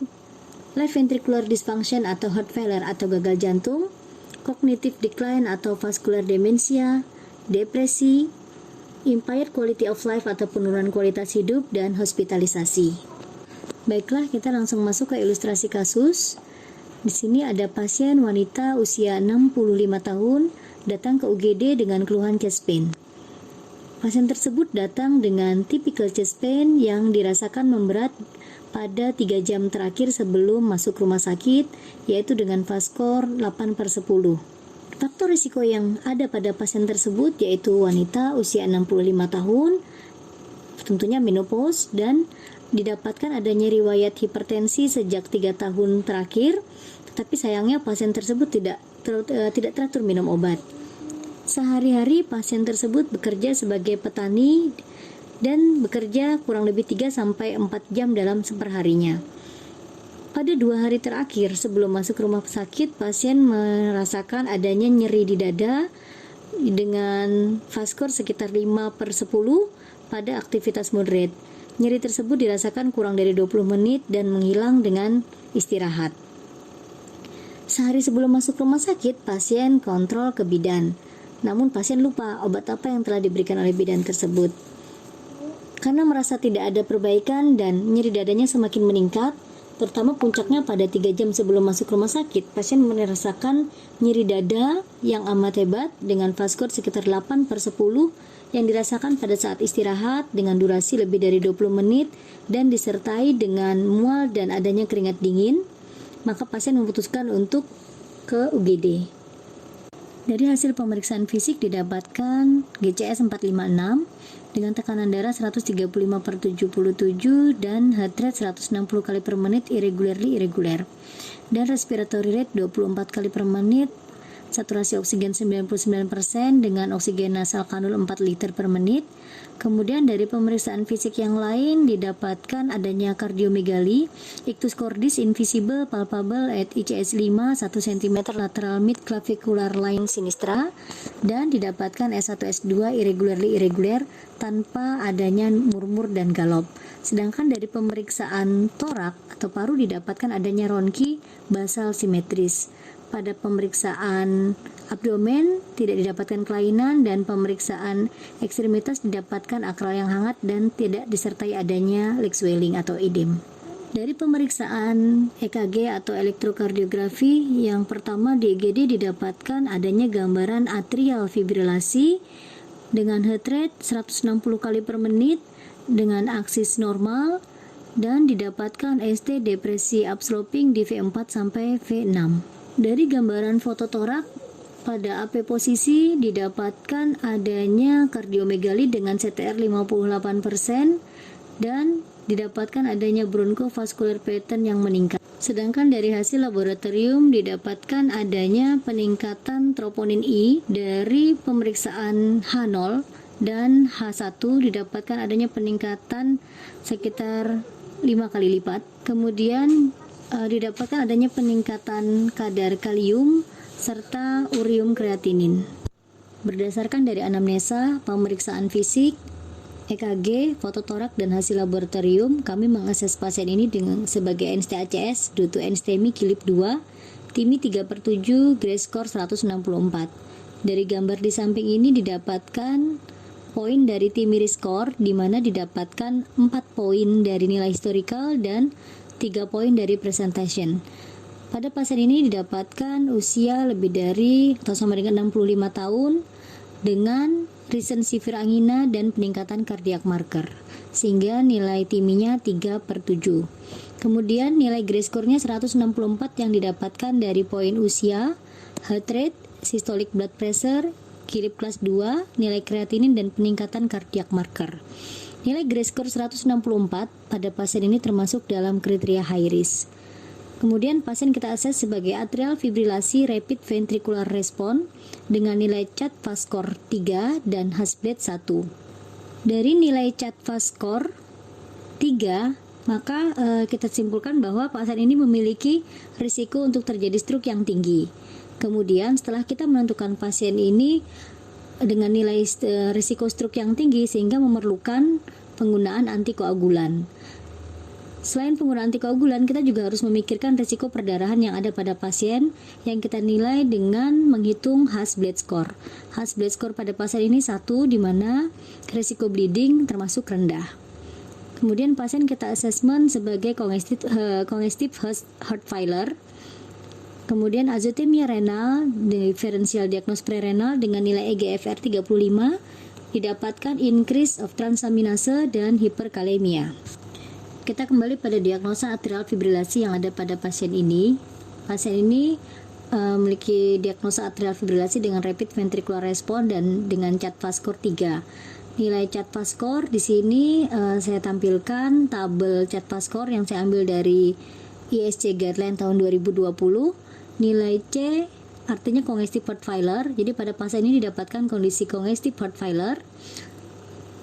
[SPEAKER 3] left ventricular dysfunction atau heart failure atau gagal jantung, cognitive decline atau vascular dementia, depresi, impaired quality of life atau penurunan kualitas hidup, dan hospitalisasi. Baiklah, kita langsung masuk ke ilustrasi kasus. Di sini ada pasien wanita usia 65 tahun datang ke UGD dengan keluhan chest pain. Pasien tersebut datang dengan typical chest pain yang dirasakan memberat pada 3 jam terakhir sebelum masuk rumah sakit, yaitu dengan VAS-skor 8/10. Faktor risiko yang ada pada pasien tersebut yaitu wanita usia 65 tahun, tentunya menopause, dan didapatkan adanya riwayat hipertensi sejak 3 tahun terakhir, tetapi sayangnya pasien tersebut tidak teratur minum obat. Sehari-hari pasien tersebut bekerja sebagai petani dan bekerja kurang lebih 3-4 jam dalam seperharinya. Pada 2 hari terakhir sebelum masuk rumah sakit, pasien merasakan adanya nyeri di dada dengan VAS-skor sekitar 5/10 pada aktivitas moderate. Nyeri tersebut dirasakan kurang dari 20 menit dan menghilang dengan istirahat. Sehari sebelum masuk rumah sakit, pasien kontrol ke bidan. Namun pasien lupa obat apa yang telah diberikan oleh bidan tersebut. Karena merasa tidak ada perbaikan dan nyeri dadanya semakin meningkat, terutama puncaknya pada 3 jam sebelum masuk rumah sakit. Pasien merasakan nyeri dada yang amat hebat dengan fast score sekitar 8/10 yang dirasakan pada saat istirahat dengan durasi lebih dari 20 menit dan disertai dengan mual dan adanya keringat dingin. Maka pasien memutuskan untuk ke UGD. Dari hasil pemeriksaan fisik didapatkan GCS 456 dengan tekanan darah 135/77 dan heart rate 160 kali per menit irregular dan respiratory rate 24 kali per menit, saturasi oksigen 99% dengan oksigen nasal kanul 4 liter per menit. Kemudian dari pemeriksaan fisik yang lain didapatkan adanya kardiomegali, ictus cordis invisible palpable at ICS 5 1 cm lateral mid clavicular line sinistra, dan didapatkan S1 S2 irregular tanpa adanya murmur dan galop. Sedangkan dari pemeriksaan torak atau paru didapatkan adanya ronki basal simetris. Pada pemeriksaan abdomen tidak didapatkan kelainan dan pemeriksaan ekstremitas didapatkan akral yang hangat dan tidak disertai adanya leg swelling atau edem. Dari pemeriksaan EKG atau elektrokardiografi, yang pertama di EGD didapatkan adanya gambaran atrial fibrilasi dengan heart rate 160 kali per menit dengan aksis normal dan didapatkan ST depresi upsloping di V4 sampai V6. Dari gambaran foto torak pada AP posisi didapatkan adanya kardiomegali dengan CTR 58% dan didapatkan adanya bronchovascular pattern yang meningkat. Sedangkan dari hasil laboratorium didapatkan adanya peningkatan troponin I dari pemeriksaan H0 dan H1 didapatkan adanya peningkatan sekitar 5 kali lipat. Kemudian didapatkan adanya peningkatan kadar kalium serta urium kreatinin. Berdasarkan dari anamnesa, pemeriksaan fisik, EKG, fototorak, dan hasil laboratorium, kami mengakses pasien ini dengan sebagai NST-ACS due to NSTEMI KILIP 2, TIMI 3/7, GRACE score 164. Dari gambar di samping ini didapatkan poin dari TIMI score, di mana didapatkan 4 poin dari nilai historical dan 3 poin dari presentation. Pada pasien ini didapatkan usia lebih dari atau sama dengan 65 tahun dengan recent severe angina dan peningkatan cardiac marker, sehingga nilai TIMI-nya 3/7. Kemudian nilai GRACE score-nya 164 yang didapatkan dari poin usia, heart rate, systolic blood pressure, KILIP kelas 2, nilai kreatinin, dan peningkatan cardiac marker. Nilai GRACE score 164 pada pasien ini termasuk dalam kriteria high risk. Kemudian pasien kita akses sebagai atrial fibrilasi rapid ventricular response dengan nilai CHAD fast score 3 dan Hasbled 1. Dari nilai CHAD fast score 3, maka kita simpulkan bahwa pasien ini memiliki risiko untuk terjadi stroke yang tinggi. Kemudian setelah kita menentukan pasien ini dengan nilai risiko stroke yang tinggi sehingga memerlukan penggunaan antikoagulan. Selain penggunaan antikoagulan, kita juga harus memikirkan risiko perdarahan yang ada pada pasien yang kita nilai dengan menghitung Hasbled score. Hasbled score pada pasien ini 1, di mana risiko bleeding termasuk rendah. Kemudian pasien kita assessment sebagai congestive heart failure. Kemudian azotemia renal, differential diagnosis prerenal dengan nilai EGFR 35, didapatkan increase of transaminase dan hiperkalemia. Kita kembali pada diagnosa atrial fibrilasi yang ada pada pasien ini. Pasien ini memiliki diagnosa atrial fibrilasi dengan rapid ventricular response dan dengan CHAD fast score 3. Nilai CHAD fast score di sini saya tampilkan tabel CHAD fast score yang saya ambil dari ISC guideline tahun 2020. Nilai C artinya congestive heart failure. Jadi pada pasien ini didapatkan kondisi congestive heart failure.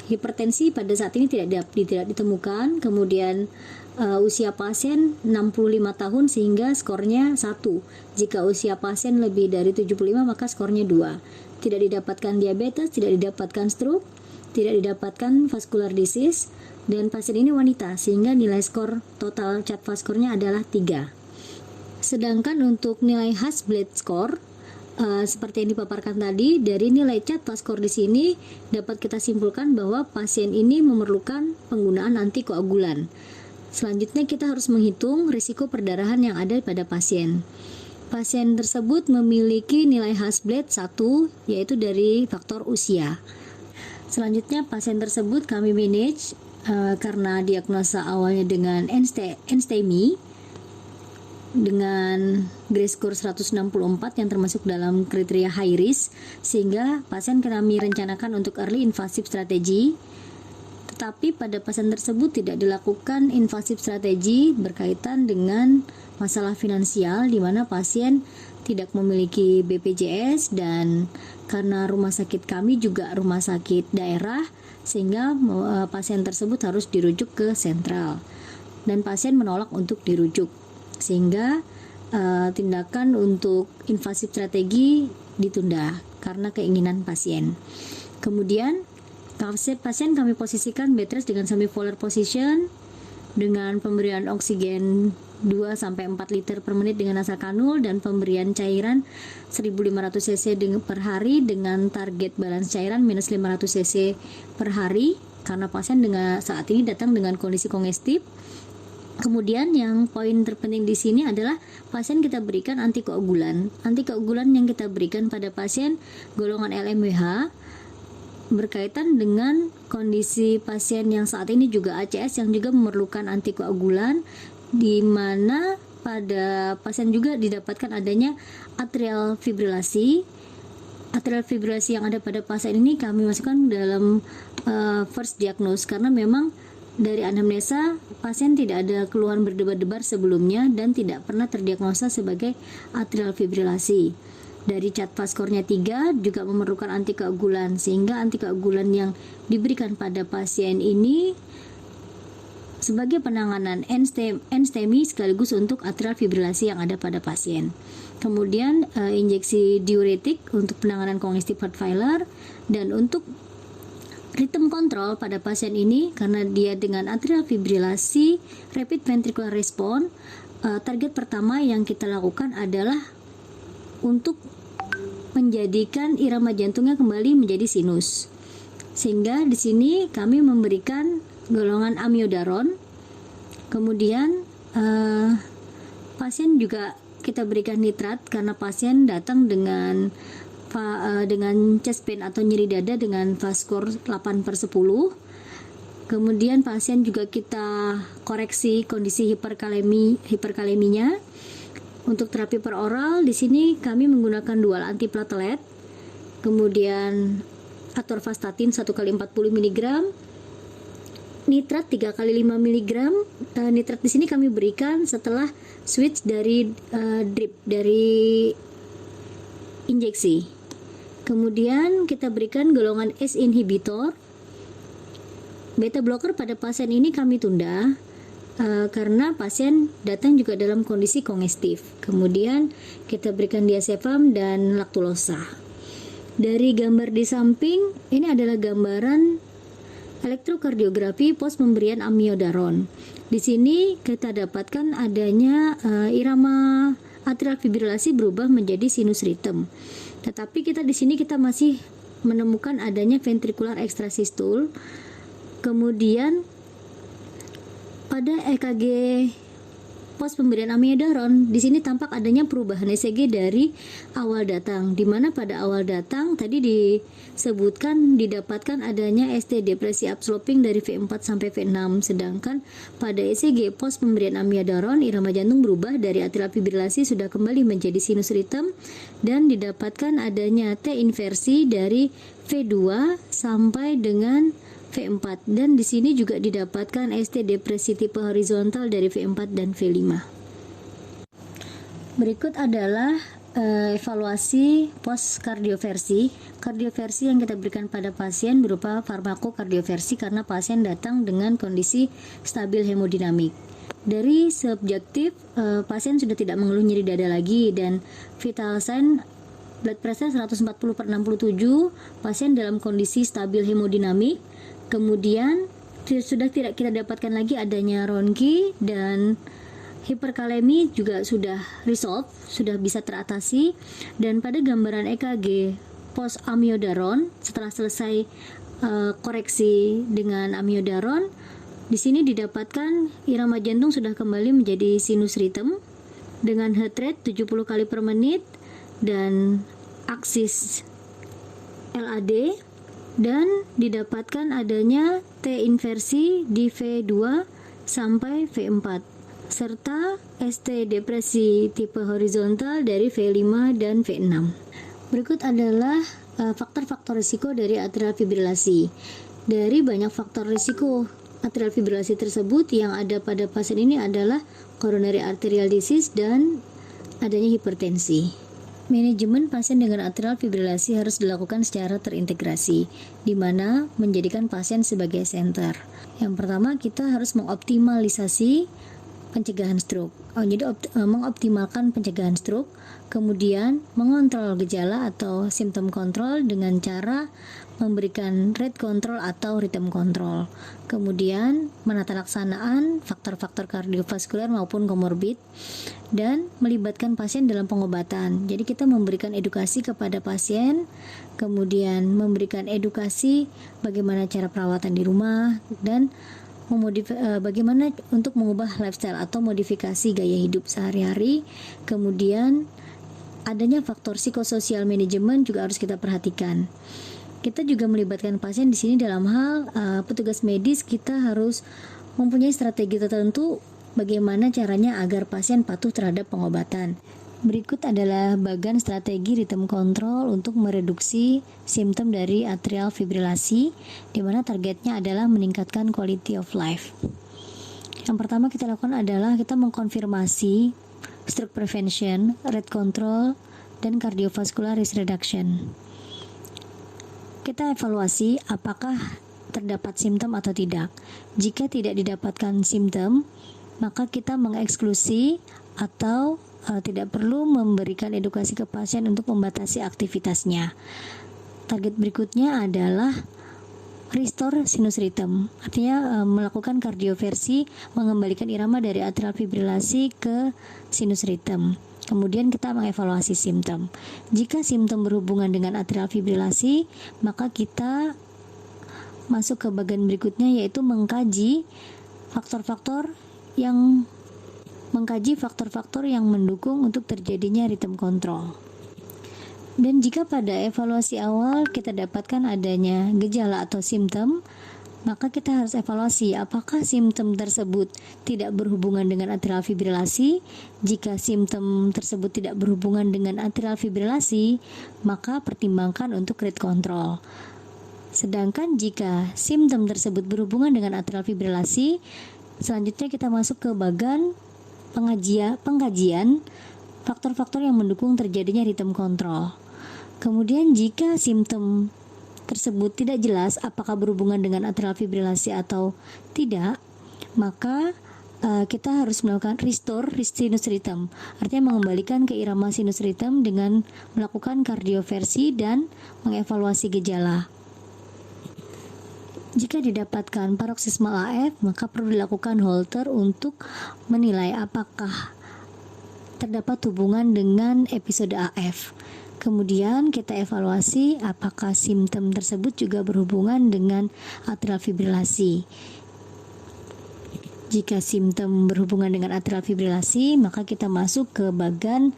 [SPEAKER 3] Hipertensi pada saat ini tidak ditemukan. Kemudian usia pasien 65 tahun sehingga skornya 1. Jika usia pasien lebih dari 75 maka skornya 2. Tidak didapatkan diabetes, tidak didapatkan stroke, tidak didapatkan vascular disease, dan pasien ini wanita sehingga nilai skor total CHAD fast score-nya adalah 3. Sedangkan untuk nilai Hasbled score seperti yang dipaparkan tadi, dari nilai CHAD fast score di sini dapat kita simpulkan bahwa pasien ini memerlukan penggunaan antikoagulan. Selanjutnya kita harus menghitung risiko perdarahan yang ada pada pasien. Pasien tersebut memiliki nilai Hasbled 1, yaitu dari faktor usia. Selanjutnya pasien tersebut kami manage karena diagnosa awalnya dengan NSTEMI dengan GRACE score 164 yang termasuk dalam kriteria high risk, sehingga pasien kami rencanakan untuk early invasive strategy. Tetapi pada pasien tersebut tidak dilakukan invasive strategi berkaitan dengan masalah finansial, di mana pasien tidak memiliki BPJS dan karena rumah sakit kami juga rumah sakit daerah, sehingga pasien tersebut harus dirujuk ke sentral dan pasien menolak untuk dirujuk, sehingga tindakan untuk invasive strategi ditunda karena keinginan pasien. Kemudian pasien kami posisikan bed rest dengan semi-polar position dengan pemberian oksigen 2-4 liter per menit dengan nasal kanul dan pemberian cairan 1500 cc per hari dengan target balance cairan minus 500 cc per hari karena pasien saat ini datang dengan kondisi kongestif. Kemudian yang poin terpenting di sini adalah pasien kita berikan antikoagulan. Antikoagulan yang kita berikan pada pasien golongan LMWH berkaitan dengan kondisi pasien yang saat ini juga ACS yang juga memerlukan antikoagulan, di mana pada pasien juga didapatkan adanya atrial fibrilasi. Atrial fibrilasi yang ada pada pasien ini kami masukkan dalam first diagnose karena memang dari anamnesa pasien tidak ada keluhan berdebar-debar sebelumnya dan tidak pernah terdiagnosa sebagai atrial fibrilasi. Dari CHA2 skornya 3 juga memerlukan antikoagulan, sehingga antikoagulan yang diberikan pada pasien ini sebagai penanganan NSTEMI sekaligus untuk atrial fibrilasi yang ada pada pasien. Kemudian injeksi diuretik untuk penanganan congestive heart failure, dan untuk rhythm control pada pasien ini karena dia dengan atrial fibrilasi rapid ventricular response, target pertama yang kita lakukan adalah untuk menjadikan irama jantungnya kembali menjadi sinus. Sehingga di sini kami memberikan golongan amiodaron. Kemudian pasien juga kita berikan nitrat karena pasien datang dengan chest pain atau nyeri dada dengan VAS score 8/10. Kemudian pasien juga kita koreksi kondisi hiperkaleminya. Untuk terapi per oral di sini kami menggunakan dual antiplatelet, kemudian atorvastatin 1x40 mg, nitrat 3x5 mg. Nitrat di sini kami berikan setelah switch dari drip, dari injeksi. Kemudian kita berikan golongan ACE inhibitor. Beta blocker pada pasien ini kami tunda karena pasien datang juga dalam kondisi kongestif. Kemudian kita berikan diazepam dan laktulosa. Dari gambar di samping ini adalah gambaran elektrokardiografi pos pemberian amiodaron. Di sini kita dapatkan adanya irama atrial fibrilasi berubah menjadi sinus rhythm. Tetapi di sini kita masih menemukan adanya ventricular extrasystole. Kemudian pada EKG pos pemberian amiodaron di sini tampak adanya perubahan ECG dari awal datang, di mana pada awal datang tadi disebutkan didapatkan adanya ST depresi upsloping dari V4 sampai V6, sedangkan pada ECG pos pemberian amiodaron irama jantung berubah dari atrial fibrilasi sudah kembali menjadi sinus rhythm dan didapatkan adanya T inversi dari V2 sampai dengan V4, dan di sini juga didapatkan ST depresi tipe horizontal dari V4 dan V5. Berikut adalah evaluasi post kardioversi. Kardioversi yang kita berikan pada pasien berupa farmakokardioversi karena pasien datang dengan kondisi stabil hemodinamik. Dari subjektif, pasien sudah tidak mengeluh nyeri dada lagi dan vital sign blood pressure 140/67, pasien dalam kondisi stabil hemodinamik. Kemudian sudah tidak kita dapatkan lagi adanya ronki dan hiperkalemi juga sudah resolve, sudah bisa teratasi. Dan pada gambaran EKG post amiodaron setelah selesai koreksi dengan amiodaron, Di sini didapatkan irama jantung sudah kembali menjadi sinus ritem dengan heart rate 70 kali per menit dan aksis LAD, dan didapatkan adanya T inversi di V2 sampai V4 serta ST depresi tipe horizontal dari V5 dan V6. Berikut adalah faktor-faktor risiko dari atrial fibrilasi. Dari banyak faktor risiko atrial fibrilasi tersebut, yang ada pada pasien ini adalah coronary arterial disease dan adanya hipertensi. Manajemen pasien dengan atrial fibrilasi harus dilakukan secara terintegrasi, di mana menjadikan pasien sebagai center. Yang pertama, kita harus mengoptimalisasi pencegahan stroke. Mengoptimalkan pencegahan stroke, kemudian mengontrol gejala atau symptom control dengan cara memberikan rate control atau rhythm control. Kemudian menata laksanaan faktor-faktor kardiovaskuler maupun komorbid dan melibatkan pasien dalam pengobatan. Jadi kita memberikan edukasi kepada pasien, kemudian memberikan edukasi bagaimana cara perawatan di rumah dan bagaimana untuk mengubah lifestyle atau modifikasi gaya hidup sehari-hari. Kemudian adanya faktor psikososial manajemen juga harus kita perhatikan. Kita juga melibatkan pasien di sini dalam hal petugas medis. Kita harus mempunyai strategi tertentu bagaimana caranya agar pasien patuh terhadap pengobatan. Berikut adalah bagian strategi rhythm control untuk mereduksi simptom dari atrial fibrilasi, di mana targetnya adalah meningkatkan quality of life. Yang pertama kita lakukan adalah kita mengkonfirmasi stroke prevention, rate control, dan cardiovascular risk reduction. Kita evaluasi apakah terdapat simptom atau tidak. Jika tidak didapatkan simptom, maka kita mengeksklusi atau tidak perlu memberikan edukasi ke pasien untuk membatasi aktivitasnya. Target berikutnya adalah restore sinus rhythm, artinya melakukan kardioversi, mengembalikan irama dari atrial fibrilasi ke sinus rhythm. Kemudian kita mengevaluasi simptom. Jika simptom berhubungan dengan atrial fibrilasi, maka kita masuk ke bagian berikutnya, yaitu mengkaji faktor-faktor yang mendukung untuk terjadinya rhythm control. Dan jika pada evaluasi awal kita dapatkan adanya gejala atau simptom, maka kita harus evaluasi apakah simptom tersebut tidak berhubungan dengan atrial fibrilasi. Jika simptom tersebut tidak berhubungan dengan atrial fibrilasi, maka pertimbangkan untuk rate control. Sedangkan jika simptom tersebut berhubungan dengan atrial fibrilasi, selanjutnya kita masuk ke bagian pengkajian faktor-faktor yang mendukung terjadinya rhythm control. Kemudian jika simptom tersebut tidak jelas apakah berhubungan dengan atrial fibrilasi atau tidak, maka kita harus melakukan restore sinus rhythm, artinya mengembalikan ke irama sinus rhythm dengan melakukan kardioversi dan mengevaluasi gejala. Jika didapatkan paroxysmal AF, maka perlu dilakukan Holter untuk menilai apakah terdapat hubungan dengan episode AF. Kemudian kita evaluasi apakah simptom tersebut juga berhubungan dengan atrial fibrilasi. Jika simptom berhubungan dengan atrial fibrilasi, maka kita masuk ke bagian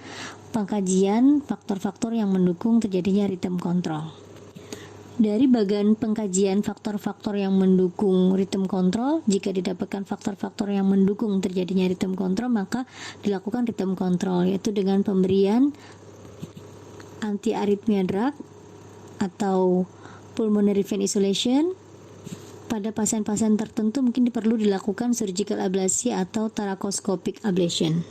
[SPEAKER 3] pengkajian faktor-faktor yang mendukung terjadinya rhythm control. Dari bagian pengkajian faktor-faktor yang mendukung rhythm control, jika didapatkan faktor-faktor yang mendukung terjadinya rhythm control, maka dilakukan rhythm control, yaitu dengan pemberian anti-arrhythmia drug atau pulmonary vein isolation. Pada pasien-pasien tertentu mungkin perlu dilakukan surgical ablasi atau thoracoscopic ablation.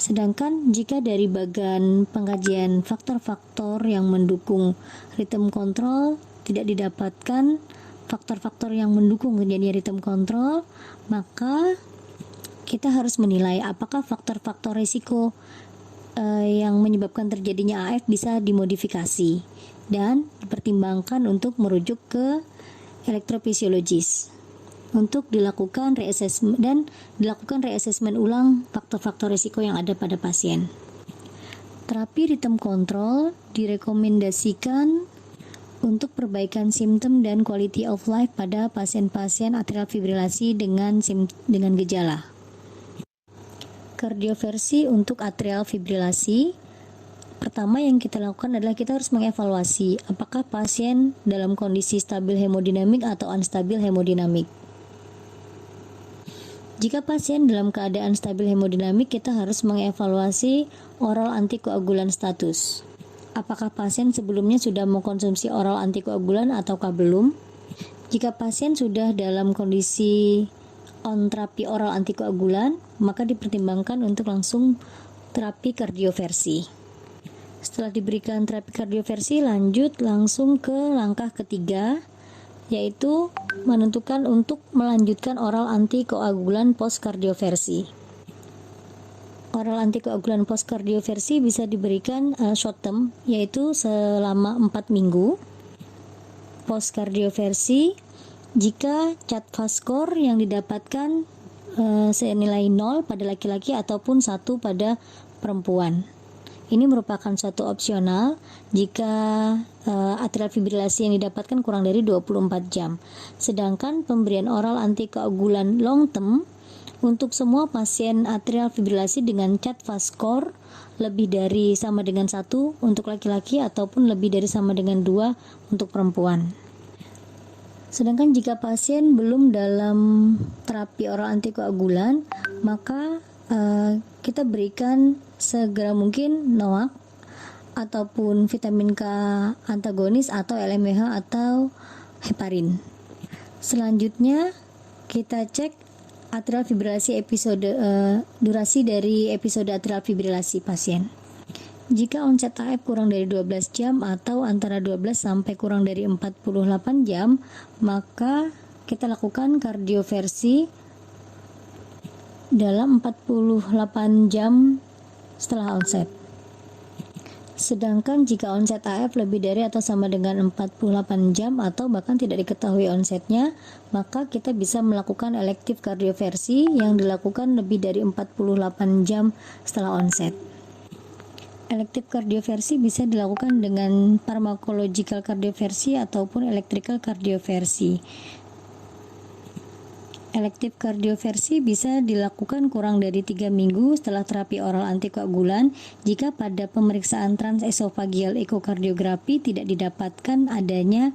[SPEAKER 3] Sedangkan jika dari bagian pengkajian faktor-faktor yang mendukung rhythm control tidak didapatkan faktor-faktor yang mendukung terjadinya rhythm control, maka kita harus menilai apakah faktor-faktor risiko yang menyebabkan terjadinya AF bisa dimodifikasi dan dipertimbangkan untuk merujuk ke elektrofisiologis untuk dilakukan reassessment dan dilakukan reassessment ulang faktor-faktor risiko yang ada pada pasien. Terapi rhythm control direkomendasikan untuk perbaikan simptom dan quality of life pada pasien-pasien atrial fibrilasi dengan gejala. Kardioversi untuk atrial fibrilasi. Pertama yang kita lakukan adalah kita harus mengevaluasi apakah pasien dalam kondisi stabil hemodinamik atau unstabil hemodinamik. Jika pasien dalam keadaan stabil hemodinamik, kita harus mengevaluasi oral antikoagulan status. Apakah pasien sebelumnya sudah mengkonsumsi oral antikoagulan ataukah belum? Jika pasien sudah dalam kondisi on terapi oral antikoagulan, maka dipertimbangkan untuk langsung terapi kardioversi. Setelah diberikan terapi kardioversi, lanjut langsung ke langkah ketiga, yaitu menentukan untuk melanjutkan oral antikoagulan post kardioversi. Oral antikoagulan post kardioversi bisa diberikan short term, yaitu selama 4 minggu. Post kardioversi jika CHA2DS score yang didapatkan senilai 0 pada laki-laki ataupun 1 pada perempuan. Ini merupakan suatu opsional jika atrial fibrilasi yang didapatkan kurang dari 24 jam. Sedangkan pemberian oral antikoagulan long term untuk semua pasien atrial fibrilasi dengan CHA2DS score lebih dari sama dengan 1 untuk laki-laki ataupun lebih dari sama dengan 2 untuk perempuan. Sedangkan jika pasien belum dalam terapi oral antikoagulan, maka kita berikan segera mungkin NOAC ataupun vitamin K antagonis atau LMH atau heparin. Selanjutnya kita cek atrial fibrilasi durasi dari episode atrial fibrilasi pasien. Jika onset AF kurang dari 12 jam atau antara 12 sampai kurang dari 48 jam, maka kita lakukan kardioversi dalam 48 jam setelah onset. Sedangkan jika onset AF lebih dari atau sama dengan 48 jam atau bahkan tidak diketahui onsetnya, maka kita bisa melakukan elektif kardioversi yang dilakukan lebih dari 48 jam setelah onset. Elektif kardioversi bisa dilakukan dengan pharmacological kardioversi ataupun electrical kardioversi. Elektif kardioversi bisa dilakukan kurang dari 3 minggu setelah terapi oral antikoagulan jika pada pemeriksaan transesofageal ekokardiografi tidak didapatkan adanya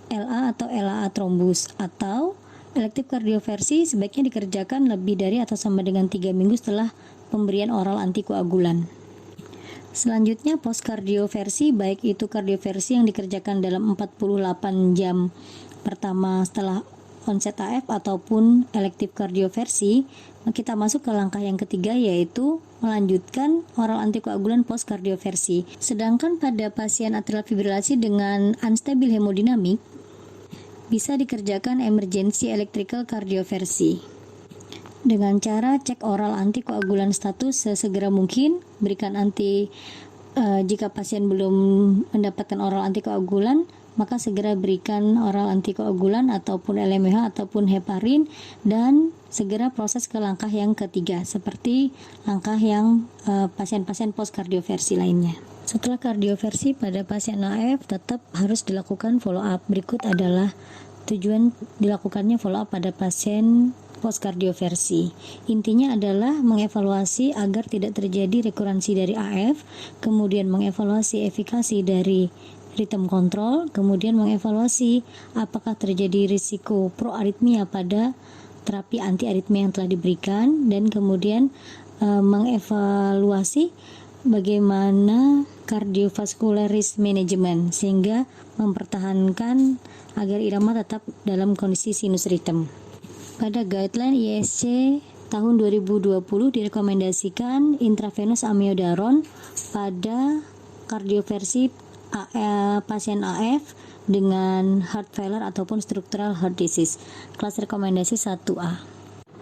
[SPEAKER 3] LA atau LAA trombus, atau elektif kardioversi sebaiknya dikerjakan lebih dari atau sama dengan 3 minggu setelah pemberian oral antikoagulan. Selanjutnya post kardioversi, baik itu kardioversi yang dikerjakan dalam 48 jam pertama setelah onset AF ataupun elektif kardioversi, kita masuk ke langkah yang ketiga, yaitu melanjutkan oral antikoagulan post kardioversi. Sedangkan pada pasien atrial fibrilasi dengan unstabil hemodinamik bisa dikerjakan emergency electrical kardioversi dengan cara cek oral antikoagulan status sesegera mungkin, berikan jika pasien belum mendapatkan oral antikoagulan, maka segera berikan oral antikoagulan ataupun LMH ataupun heparin, dan segera proses ke langkah yang ketiga seperti langkah yang pasien-pasien post kardioversi lainnya. Setelah kardioversi pada pasien AF tetap harus dilakukan follow up. Berikut adalah tujuan dilakukannya follow up pada pasien post kardioversi. Intinya adalah mengevaluasi agar tidak terjadi rekurensi dari AF, kemudian mengevaluasi efikasi dari rhythm control, kemudian mengevaluasi apakah terjadi risiko proaritmia pada terapi antiaritmia yang telah diberikan, dan kemudian mengevaluasi bagaimana cardiovascular risk management sehingga mempertahankan agar irama tetap dalam kondisi sinus rhythm. Pada guideline ISC tahun 2020 direkomendasikan intravenous amiodaron pada kardioversi pasien AF dengan heart failure ataupun structural heart disease. Kelas rekomendasi 1A.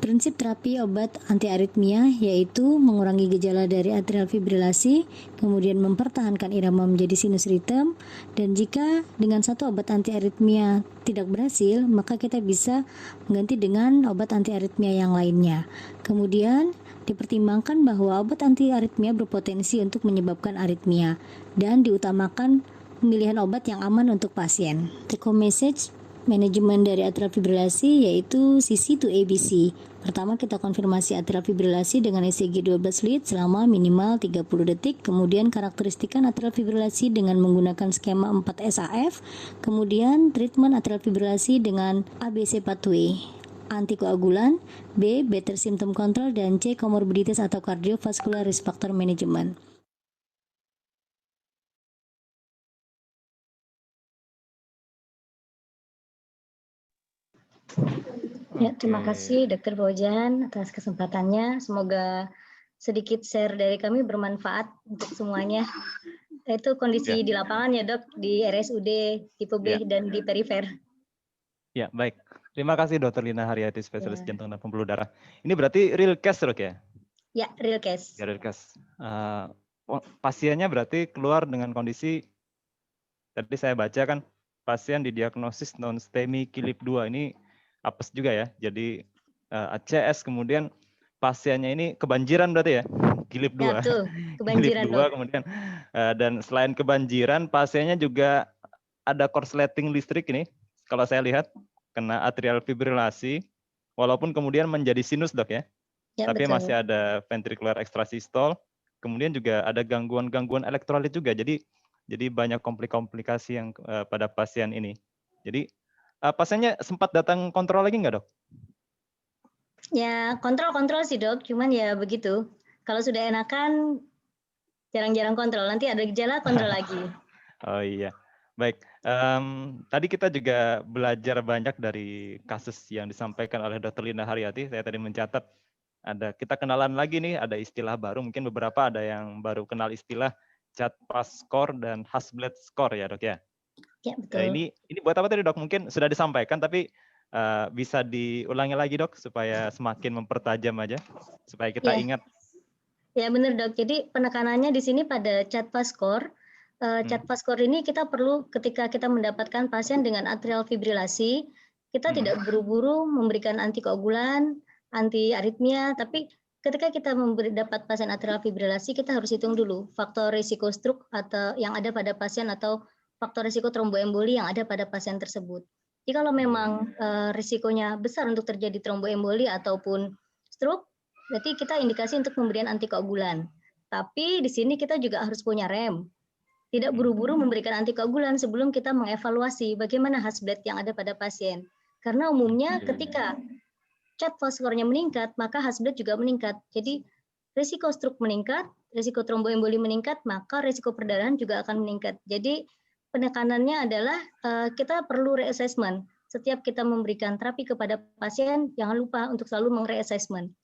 [SPEAKER 3] Prinsip terapi obat antiaritmia yaitu mengurangi gejala dari atrial fibrilasi, kemudian mempertahankan irama menjadi sinus rhythm, dan jika dengan satu obat antiaritmia tidak berhasil, maka kita bisa mengganti dengan obat antiaritmia yang lainnya. Kemudian dipertimbangkan bahwa obat antiaritmia berpotensi untuk menyebabkan aritmia dan diutamakan pemilihan obat yang aman untuk pasien. Take home message manajemen dari atrial fibrilasi yaitu CC to ABC. Pertama kita konfirmasi atrial fibrilasi dengan ECG 12 lead selama minimal 30 detik. Kemudian karakteristikan atrial fibrilasi dengan menggunakan skema 4 SAF. Kemudian treatment atrial fibrilasi dengan ABC pathway. Antikoagulan, B. Better symptom control, dan C. Comorbidities atau cardiovascular risk factor management.
[SPEAKER 6] Ya, terima
[SPEAKER 1] Oke.
[SPEAKER 6] kasih Dr. Fauzan atas kesempatannya. Semoga sedikit share dari kami bermanfaat untuk semuanya. Itu kondisi di lapangan ya dok, di RSUD tipe B
[SPEAKER 1] Ya.
[SPEAKER 6] dan di perifer.
[SPEAKER 1] Ya, baik. Terima kasih Dr. Lina Haryati, spesialis
[SPEAKER 6] Ya.
[SPEAKER 1] jantung dan pembuluh darah. Ini berarti real case dok ya?
[SPEAKER 6] Ya, real case.
[SPEAKER 1] Ya, real case. Pasiennya berarti keluar dengan kondisi, tadi saya baca kan, pasien didiagnosis non-STEMI KILIP 2. Ini apes juga ya. Jadi ACS, kemudian pasiennya ini kebanjiran berarti ya? KILIP 2.
[SPEAKER 6] Ya, tuh, kebanjiran
[SPEAKER 1] KILIP 2,
[SPEAKER 6] dok.
[SPEAKER 1] kemudian dan selain kebanjiran, pasiennya juga ada korsleting listrik ini. Kalau saya lihat, kena atrial fibrilasi, walaupun kemudian menjadi sinus dok ya.
[SPEAKER 6] Ya,
[SPEAKER 1] Tapi
[SPEAKER 6] betul.
[SPEAKER 1] masih ada ventricular extrasystole, kemudian juga ada gangguan-gangguan elektrolit juga. Jadi banyak komplikasi yang pada pasien ini. Jadi pasiennya sempat datang kontrol lagi nggak dok?
[SPEAKER 6] Ya, kontrol sih dok, cuman ya begitu. Kalau sudah enakan, jarang-jarang kontrol. Nanti ada gejala, kontrol lagi.
[SPEAKER 1] Oh iya, baik. Tadi kita juga belajar banyak dari kasus yang disampaikan oleh Dr. Lina Haryati. Saya tadi mencatat, kita kenalan lagi nih, ada istilah baru. Mungkin beberapa ada yang baru kenal istilah CHAD-PAS score dan Hasbled score ya dok ya.
[SPEAKER 6] Ya, betul.
[SPEAKER 1] Ini buat apa tadi dok? Mungkin sudah disampaikan, tapi bisa diulangi lagi dok supaya semakin mempertajam aja, supaya kita
[SPEAKER 6] Ya.
[SPEAKER 1] ingat.
[SPEAKER 6] Ya benar dok. Jadi penekanannya di sini pada CHAD-PAS score. CHAD-PAS score ini kita perlu ketika kita mendapatkan pasien dengan atrial fibrilasi, kita tidak buru-buru memberikan antikoagulan, anti aritmia, tapi ketika kita dapat pasien atrial fibrilasi, kita harus hitung dulu faktor risiko stroke atau yang ada pada pasien atau faktor risiko tromboemboli yang ada pada pasien tersebut. Jadi kalau memang risikonya besar untuk terjadi tromboemboli ataupun stroke, berarti kita indikasi untuk pemberian antikoagulan. Tapi di sini kita juga harus punya rem. Tidak buru-buru memberikan antikoagulan sebelum kita mengevaluasi bagaimana Hasbled yang ada pada pasien. Karena umumnya ketika CHAD-PAS score-nya meningkat, maka Hasbled juga meningkat. Jadi risiko stroke meningkat, risiko tromboemboli meningkat, maka risiko perdarahan juga akan meningkat. Jadi penekanannya adalah kita perlu reassessment. Setiap kita memberikan terapi kepada pasien, jangan lupa untuk selalu mengreassessment.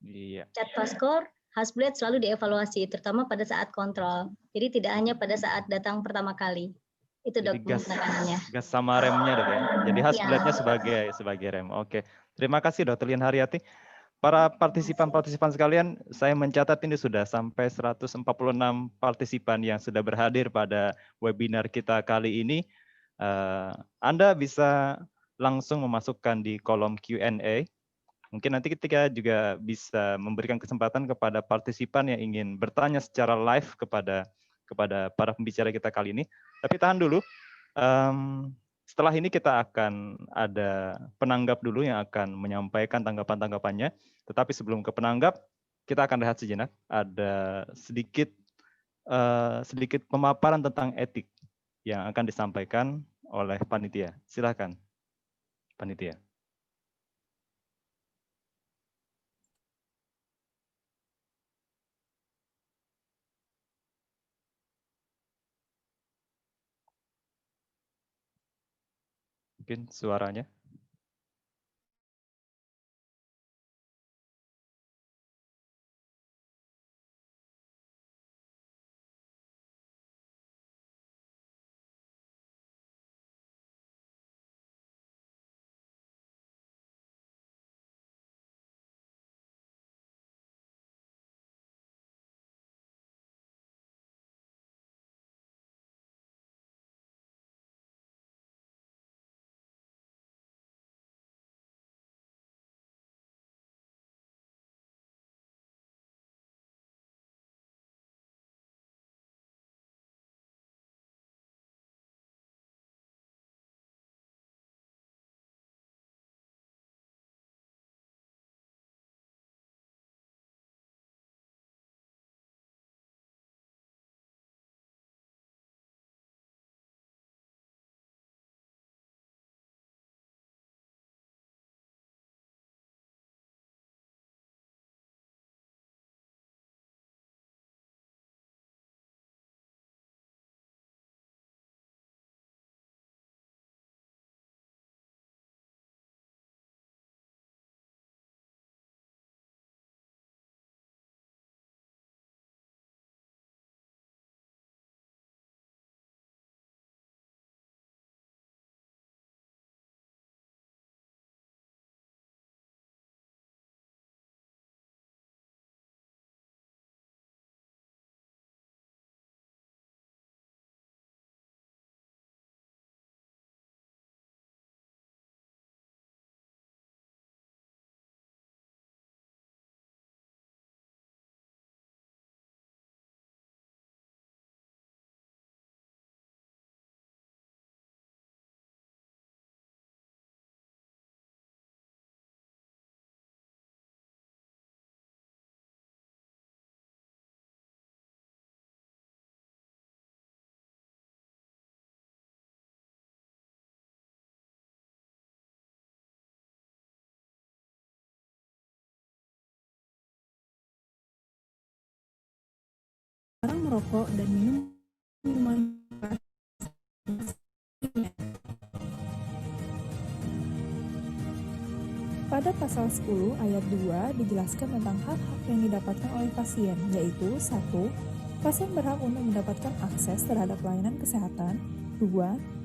[SPEAKER 1] Iya.
[SPEAKER 6] CHAD-PAS score, Hasbled selalu dievaluasi, terutama pada saat kontrol. Jadi tidak hanya pada saat datang pertama kali. Itu
[SPEAKER 1] Jadi
[SPEAKER 6] dok penekanannya.
[SPEAKER 1] gas sama remnya dok ya. Jadi Hasblednya sebagai rem. Oke. Terima kasih Dr. Lina Haryati. Para partisipan sekalian, saya mencatat ini sudah sampai 146 partisipan yang sudah berhadir pada webinar kita kali ini. Anda bisa langsung memasukkan di kolom Q&A. Mungkin nanti kita juga bisa memberikan kesempatan kepada partisipan yang ingin bertanya secara live kepada para pembicara kita kali ini. Tapi tahan dulu. Setelah ini kita akan ada penanggap dulu yang akan menyampaikan tanggapan-tanggapannya. Tetapi sebelum ke penanggap, kita akan rehat sejenak. Ada sedikit pemaparan tentang etik yang akan disampaikan oleh panitia. Silakan, panitia. Mungkin suaranya.
[SPEAKER 7] merokok dan minum minuman keras. Pada pasal 10 ayat 2 dijelaskan tentang hak-hak yang didapatkan oleh pasien, yaitu 1. Pasien berhak untuk mendapatkan akses terhadap pelayanan kesehatan. 2.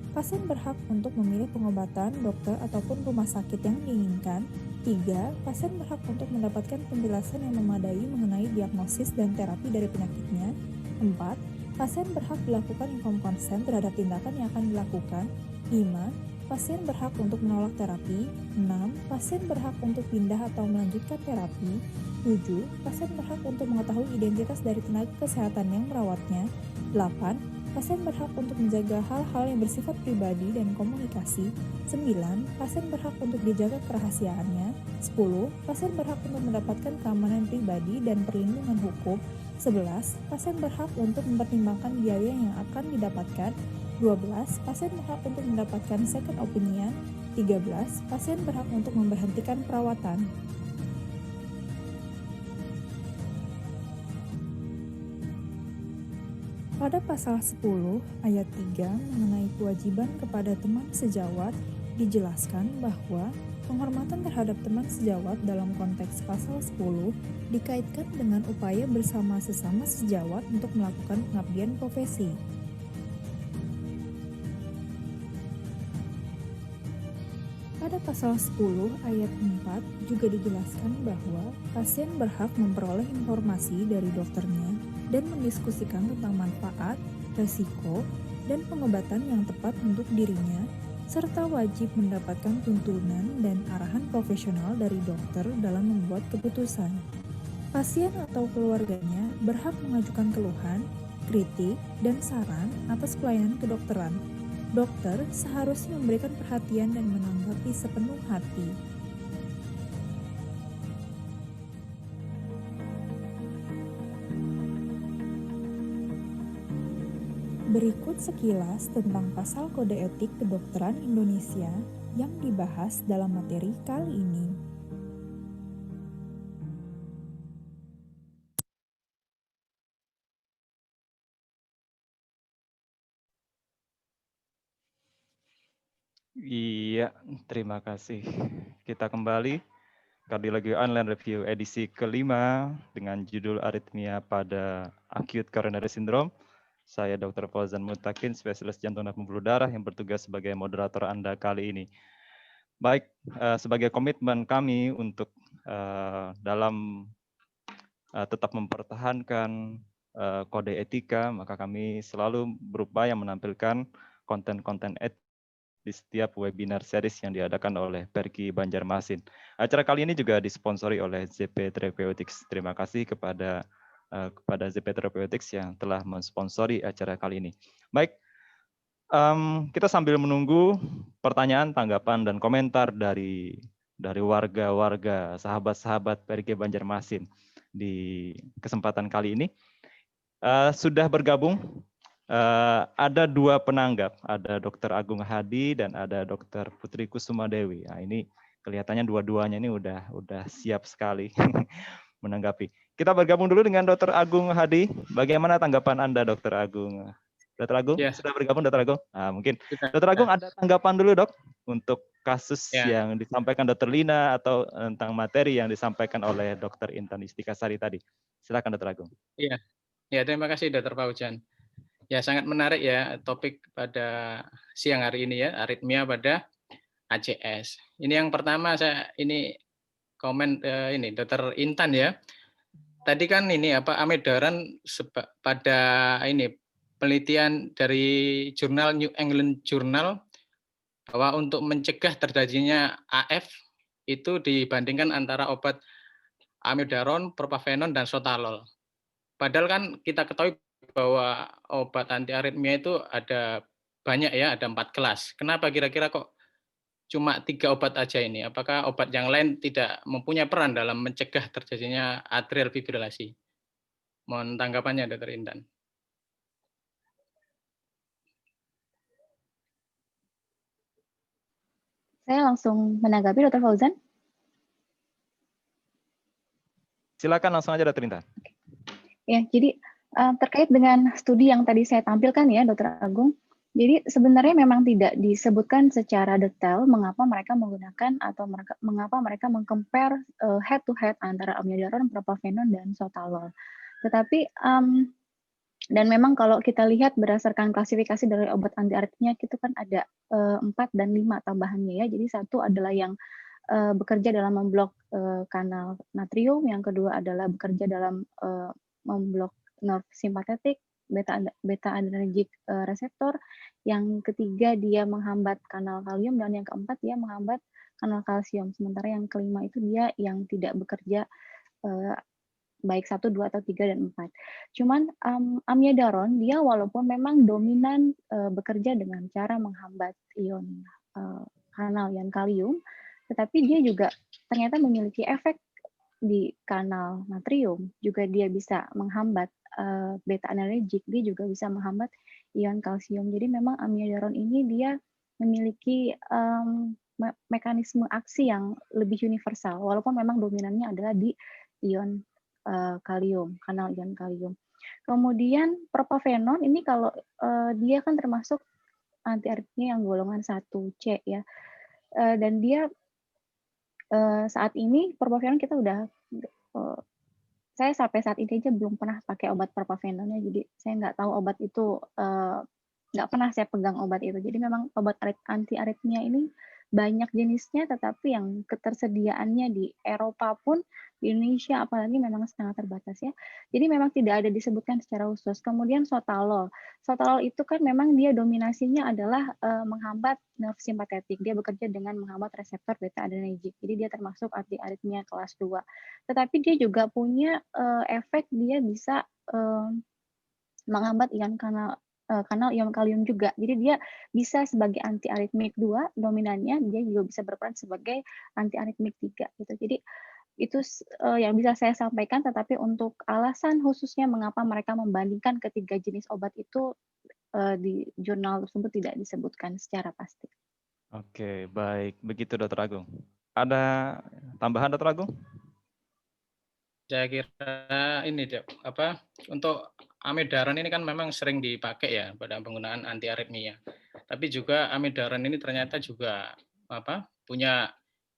[SPEAKER 7] Pasien berhak untuk memilih pengobatan, dokter, ataupun rumah sakit yang diinginkan. 3. Pasien berhak untuk mendapatkan penjelasan yang memadai mengenai diagnosis dan terapi dari penyakitnya. 4. Pasien berhak dilakukan informed consent terhadap tindakan yang akan dilakukan. 5. Pasien berhak untuk menolak terapi. 6. Pasien berhak untuk pindah atau melanjutkan terapi. 7. Pasien berhak untuk mengetahui identitas dari tenaga kesehatan yang merawatnya. 8. Pasien berhak untuk menjaga hal-hal yang bersifat pribadi dan komunikasi. 9. Pasien berhak untuk dijaga kerahasiaannya. 10. Pasien berhak untuk mendapatkan keamanan pribadi dan perlindungan hukum. 11. Pasien berhak untuk mempertimbangkan biaya yang akan didapatkan. 12. Pasien berhak untuk mendapatkan second opinion. 13. Pasien berhak untuk memberhentikan perawatan. Pada pasal 10 ayat 3 mengenai kewajiban kepada teman sejawat dijelaskan bahwa penghormatan terhadap teman sejawat dalam konteks pasal 10 dikaitkan dengan upaya bersama sesama sejawat untuk melakukan pengabdian profesi. Pada pasal 10 ayat 4 juga dijelaskan bahwa pasien berhak memperoleh informasi dari dokternya dan mendiskusikan tentang manfaat, resiko, dan pengobatan yang tepat untuk dirinya, serta wajib mendapatkan tuntunan dan arahan profesional dari dokter dalam membuat keputusan. Pasien atau keluarganya berhak mengajukan keluhan, kritik, dan saran atas pelayanan kedokteran. Dokter seharusnya memberikan perhatian dan menanggapi sepenuh hati. Berikut sekilas tentang pasal kode etik kedokteran Indonesia yang dibahas dalam materi kali ini.
[SPEAKER 1] Iya, terima kasih. Kita kembali kardiologi online review edisi kelima dengan judul aritmia pada acute coronary syndrome. Saya Dr. Fauzan Mutakin, spesialis jantung dan pembuluh darah yang bertugas sebagai moderator Anda kali ini. Baik, sebagai komitmen kami untuk dalam tetap mempertahankan kode etika, maka kami selalu berupaya menampilkan konten-konten etik di setiap webinar series yang diadakan oleh Perki Banjarmasin. Acara kali ini juga disponsori oleh ZP Therapeutics. Terima kasih kepada ZP Therapeutics yang telah mensponsori acara kali ini. Baik, kita sambil menunggu pertanyaan, tanggapan, dan komentar dari warga-warga, sahabat-sahabat Perki Banjarmasin di kesempatan kali ini. Sudah bergabung ada dua penanggap, ada Dr. Agung Hadi dan ada Dr. Putri Kusuma Dewi. Nah, ini kelihatannya dua-duanya ini udah siap sekali menanggapi. Kita bergabung dulu dengan Dr. Agung Hadi. Bagaimana tanggapan Anda, Dr. Agung? Dr. Agung, ya. Sudah bergabung, Dr. Agung? Nah, mungkin Dr. Agung ada tanggapan dulu, Dok, untuk kasus yang disampaikan Dr. Lina atau tentang materi yang disampaikan oleh Dr. Intan Istikasari tadi. Silakan, Dr. Agung.
[SPEAKER 8] Iya, terima kasih, Dr. Fauzan. Ya, sangat menarik ya topik pada siang hari ini ya, aritmia pada ACS. Ini yang pertama saya ini komen ini Dr. Intan ya. Tadi kan ini amiodaran pada ini penelitian dari jurnal New England Journal bahwa untuk mencegah terjadinya AF itu dibandingkan antara obat amiodaron, propafenon, dan sotalol. Padahal kan kita ketahui bahwa obat anti aritmia itu ada banyak ya, ada 4 kelas. Kenapa kira-kira kok cuma 3 obat aja ini? Apakah obat yang lain tidak mempunyai peran dalam mencegah terjadinya atrial fibrilasi? Mohon tanggapannya, Dr. Intan.
[SPEAKER 2] Saya langsung menanggapi, Dr. Fauzan.
[SPEAKER 1] Silakan langsung aja, Dr. Intan.
[SPEAKER 2] Ya, jadi Terkait dengan studi yang tadi saya tampilkan ya, Dr. Agung. Jadi sebenarnya memang tidak disebutkan secara detail mengapa mereka menggunakan atau mengapa mereka meng-compare head to head antara amiodaron, propafenon, dan sotalol. Tetapi dan memang kalau kita lihat berdasarkan klasifikasi dari obat anti aritmia itu kan ada 4 dan 5 tambahannya ya. Jadi satu adalah yang bekerja dalam memblok kanal natrium, yang kedua adalah bekerja dalam memblok nerve simpatetik, beta adrenergic reseptor, yang ketiga dia menghambat kanal kalium, dan yang keempat dia menghambat kanal kalsium. Sementara yang kelima itu dia yang tidak bekerja baik 1, 2, atau 3, dan 4. Cuman amiodaron dia walaupun memang dominan bekerja dengan cara menghambat ion kanal ion kalium, tetapi dia juga ternyata memiliki efek di kanal natrium, juga dia bisa menghambat beta adrenergic, dia juga bisa menghambat ion kalsium. Jadi memang amiodaron ini dia memiliki mekanisme aksi yang lebih universal, walaupun memang dominannya adalah di ion kalium, kanal ion kalium. Kemudian propafenon ini kalau dia kan termasuk anti aritmia yang golongan 1C ya, dan dia saat ini propafenon kita udah saya sampai saat ini aja belum pernah pakai obat propafenonnya, jadi saya nggak tahu obat itu nggak pernah saya pegang obat itu. Jadi memang obat anti aritmia ini banyak jenisnya, tetapi yang ketersediaannya di Eropa pun, di Indonesia apalagi memang sangat terbatas ya. Jadi memang tidak ada disebutkan secara khusus. Kemudian sotalol. Sotalol itu kan memang dia dominasinya adalah menghambat nerve simpatetik. Dia bekerja dengan menghambat reseptor beta adrenergic. Jadi dia termasuk anti aritmia kelas 2. Tetapi dia juga punya efek, dia bisa menghambat ion kanal ion kalium juga. Jadi dia bisa sebagai anti aritmik 2 dominannya, dia juga bisa berperan sebagai anti aritmik 3 gitu. Jadi itu yang bisa saya sampaikan, tetapi untuk alasan khususnya mengapa mereka membandingkan ketiga jenis obat itu di jurnal tersebut tidak disebutkan secara pasti.
[SPEAKER 1] Oke, baik. Begitu Dr. Agung. Ada tambahan Dr. Agung?
[SPEAKER 8] Saya kira ini untuk amiodaron ini kan memang sering dipakai ya pada penggunaan anti aritmia. Tapi juga amiodaron ini ternyata juga punya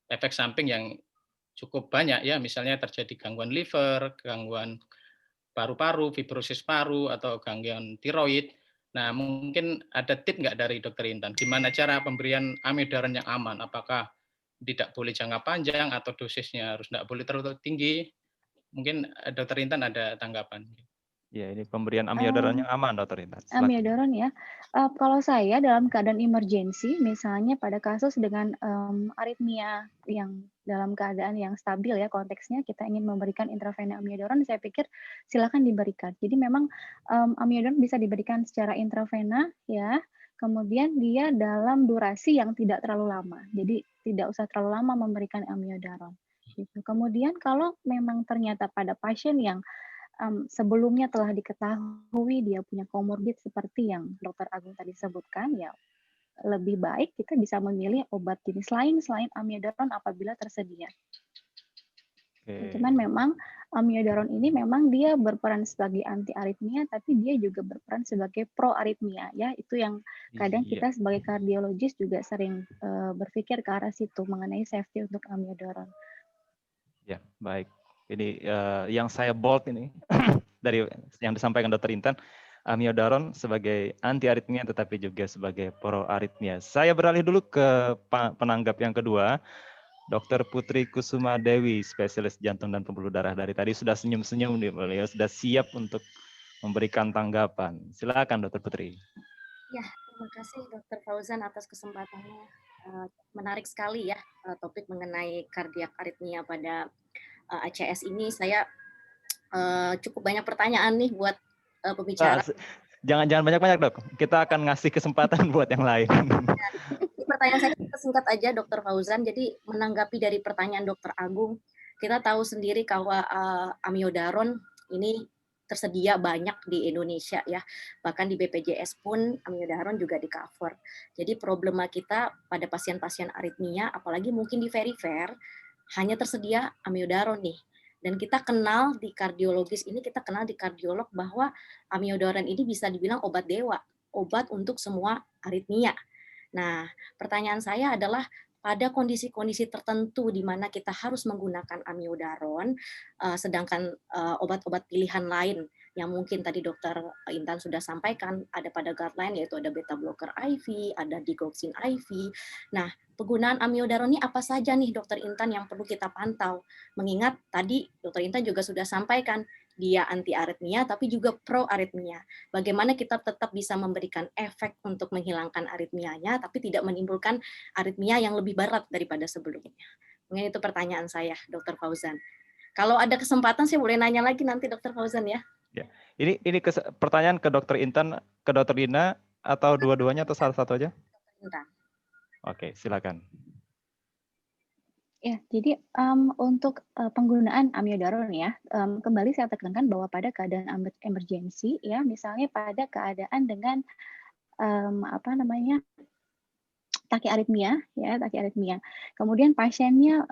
[SPEAKER 8] efek samping yang cukup banyak ya, misalnya terjadi gangguan liver, gangguan paru-paru, fibrosis paru, atau gangguan tiroid. Nah, mungkin ada tip nggak dari Dokter Intan? Gimana cara pemberian amiodaron yang aman? Apakah tidak boleh jangka panjang atau dosisnya harus tidak boleh terlalu tinggi? Mungkin Dokter Intan ada tanggapan.
[SPEAKER 1] Ya, ini pemberian amiodaron yang aman, Dr. Intan.
[SPEAKER 2] Amiodaron ya. Kalau saya dalam keadaan emergensi, misalnya pada kasus dengan aritmia yang dalam keadaan yang stabil ya konteksnya, kita ingin memberikan intravena amiodaron, saya pikir silakan diberikan. Jadi memang amiodaron bisa diberikan secara intravena ya. Kemudian dia dalam durasi yang tidak terlalu lama. Jadi tidak usah terlalu lama memberikan amiodaron. Gitu. Kemudian kalau memang ternyata pada pasien yang sebelumnya telah diketahui dia punya komorbid seperti yang Dr. Agung tadi sebutkan, ya lebih baik kita bisa memilih obat jenis lain selain amiodaron apabila tersedia. Cuman memang amiodaron ini memang dia berperan sebagai anti aritmia, tapi dia juga berperan sebagai pro aritmia ya. Itu yang kadang kita sebagai kardiologis juga sering berpikir ke arah situ mengenai safety untuk amiodaron.
[SPEAKER 1] Ya, baik. Ini yang saya bold ini dari yang disampaikan Dr. Intan, amiodaron sebagai anti aritmia tetapi juga sebagai pro aritmia. Saya beralih dulu ke penanggap yang kedua, Dr. Putri Kusuma Dewi, spesialis jantung dan pembuluh darah. Dari tadi sudah senyum-senyum nih, beliau sudah siap untuk memberikan tanggapan. Silakan Dr. Putri.
[SPEAKER 4] Ya, terima kasih Dr. Fauzan atas kesempatannya. Menarik sekali ya topik mengenai kardiak aritmia pada ACS ini. Saya cukup banyak pertanyaan nih buat pembicara.
[SPEAKER 1] Jangan banyak-banyak dok. Kita akan ngasih kesempatan buat yang lain.
[SPEAKER 4] Pertanyaan saya singkat aja Dr. Fauzan. Jadi menanggapi dari pertanyaan Dr. Agung, kita tahu sendiri bahwa amiodaron ini tersedia banyak di Indonesia ya. Bahkan di BPJS pun amiodaron juga di-cover. Jadi problema kita pada pasien-pasien aritmia, apalagi mungkin di perifer, hanya tersedia amiodaron nih. Dan kita kenal di kardiologis ini, kita kenal di kardiolog bahwa amiodaron ini bisa dibilang obat dewa, obat untuk semua aritmia. Nah, pertanyaan saya adalah pada kondisi-kondisi tertentu di mana kita harus menggunakan amiodaron, sedangkan obat-obat pilihan lain yang mungkin tadi Dokter Intan sudah sampaikan, ada pada guideline yaitu ada beta blocker IV, ada digoxin IV. Nah, penggunaan amiodaron ini apa saja nih Dokter Intan yang perlu kita pantau? Mengingat tadi Dokter Intan juga sudah sampaikan, dia anti aritmia tapi juga pro aritmia. Bagaimana kita tetap bisa memberikan efek untuk menghilangkan aritmianya tapi tidak menimbulkan aritmia yang lebih berat daripada sebelumnya. Mungkin itu pertanyaan saya, Dokter Fauzan. Kalau ada kesempatan saya boleh nanya lagi nanti Dokter Fauzan ya.
[SPEAKER 1] Ya. Ini pertanyaan ke Dokter Intan, ke Dokter Dina, atau dua-duanya atau salah satu aja?
[SPEAKER 4] Intan.
[SPEAKER 1] Oke, silakan.
[SPEAKER 2] Ya, jadi untuk penggunaan amiodaron ya, kembali saya tekankan bahwa pada keadaan emergensi ya, misalnya pada keadaan dengan takiaritmia ya, takiaritmia. Kemudian pasiennya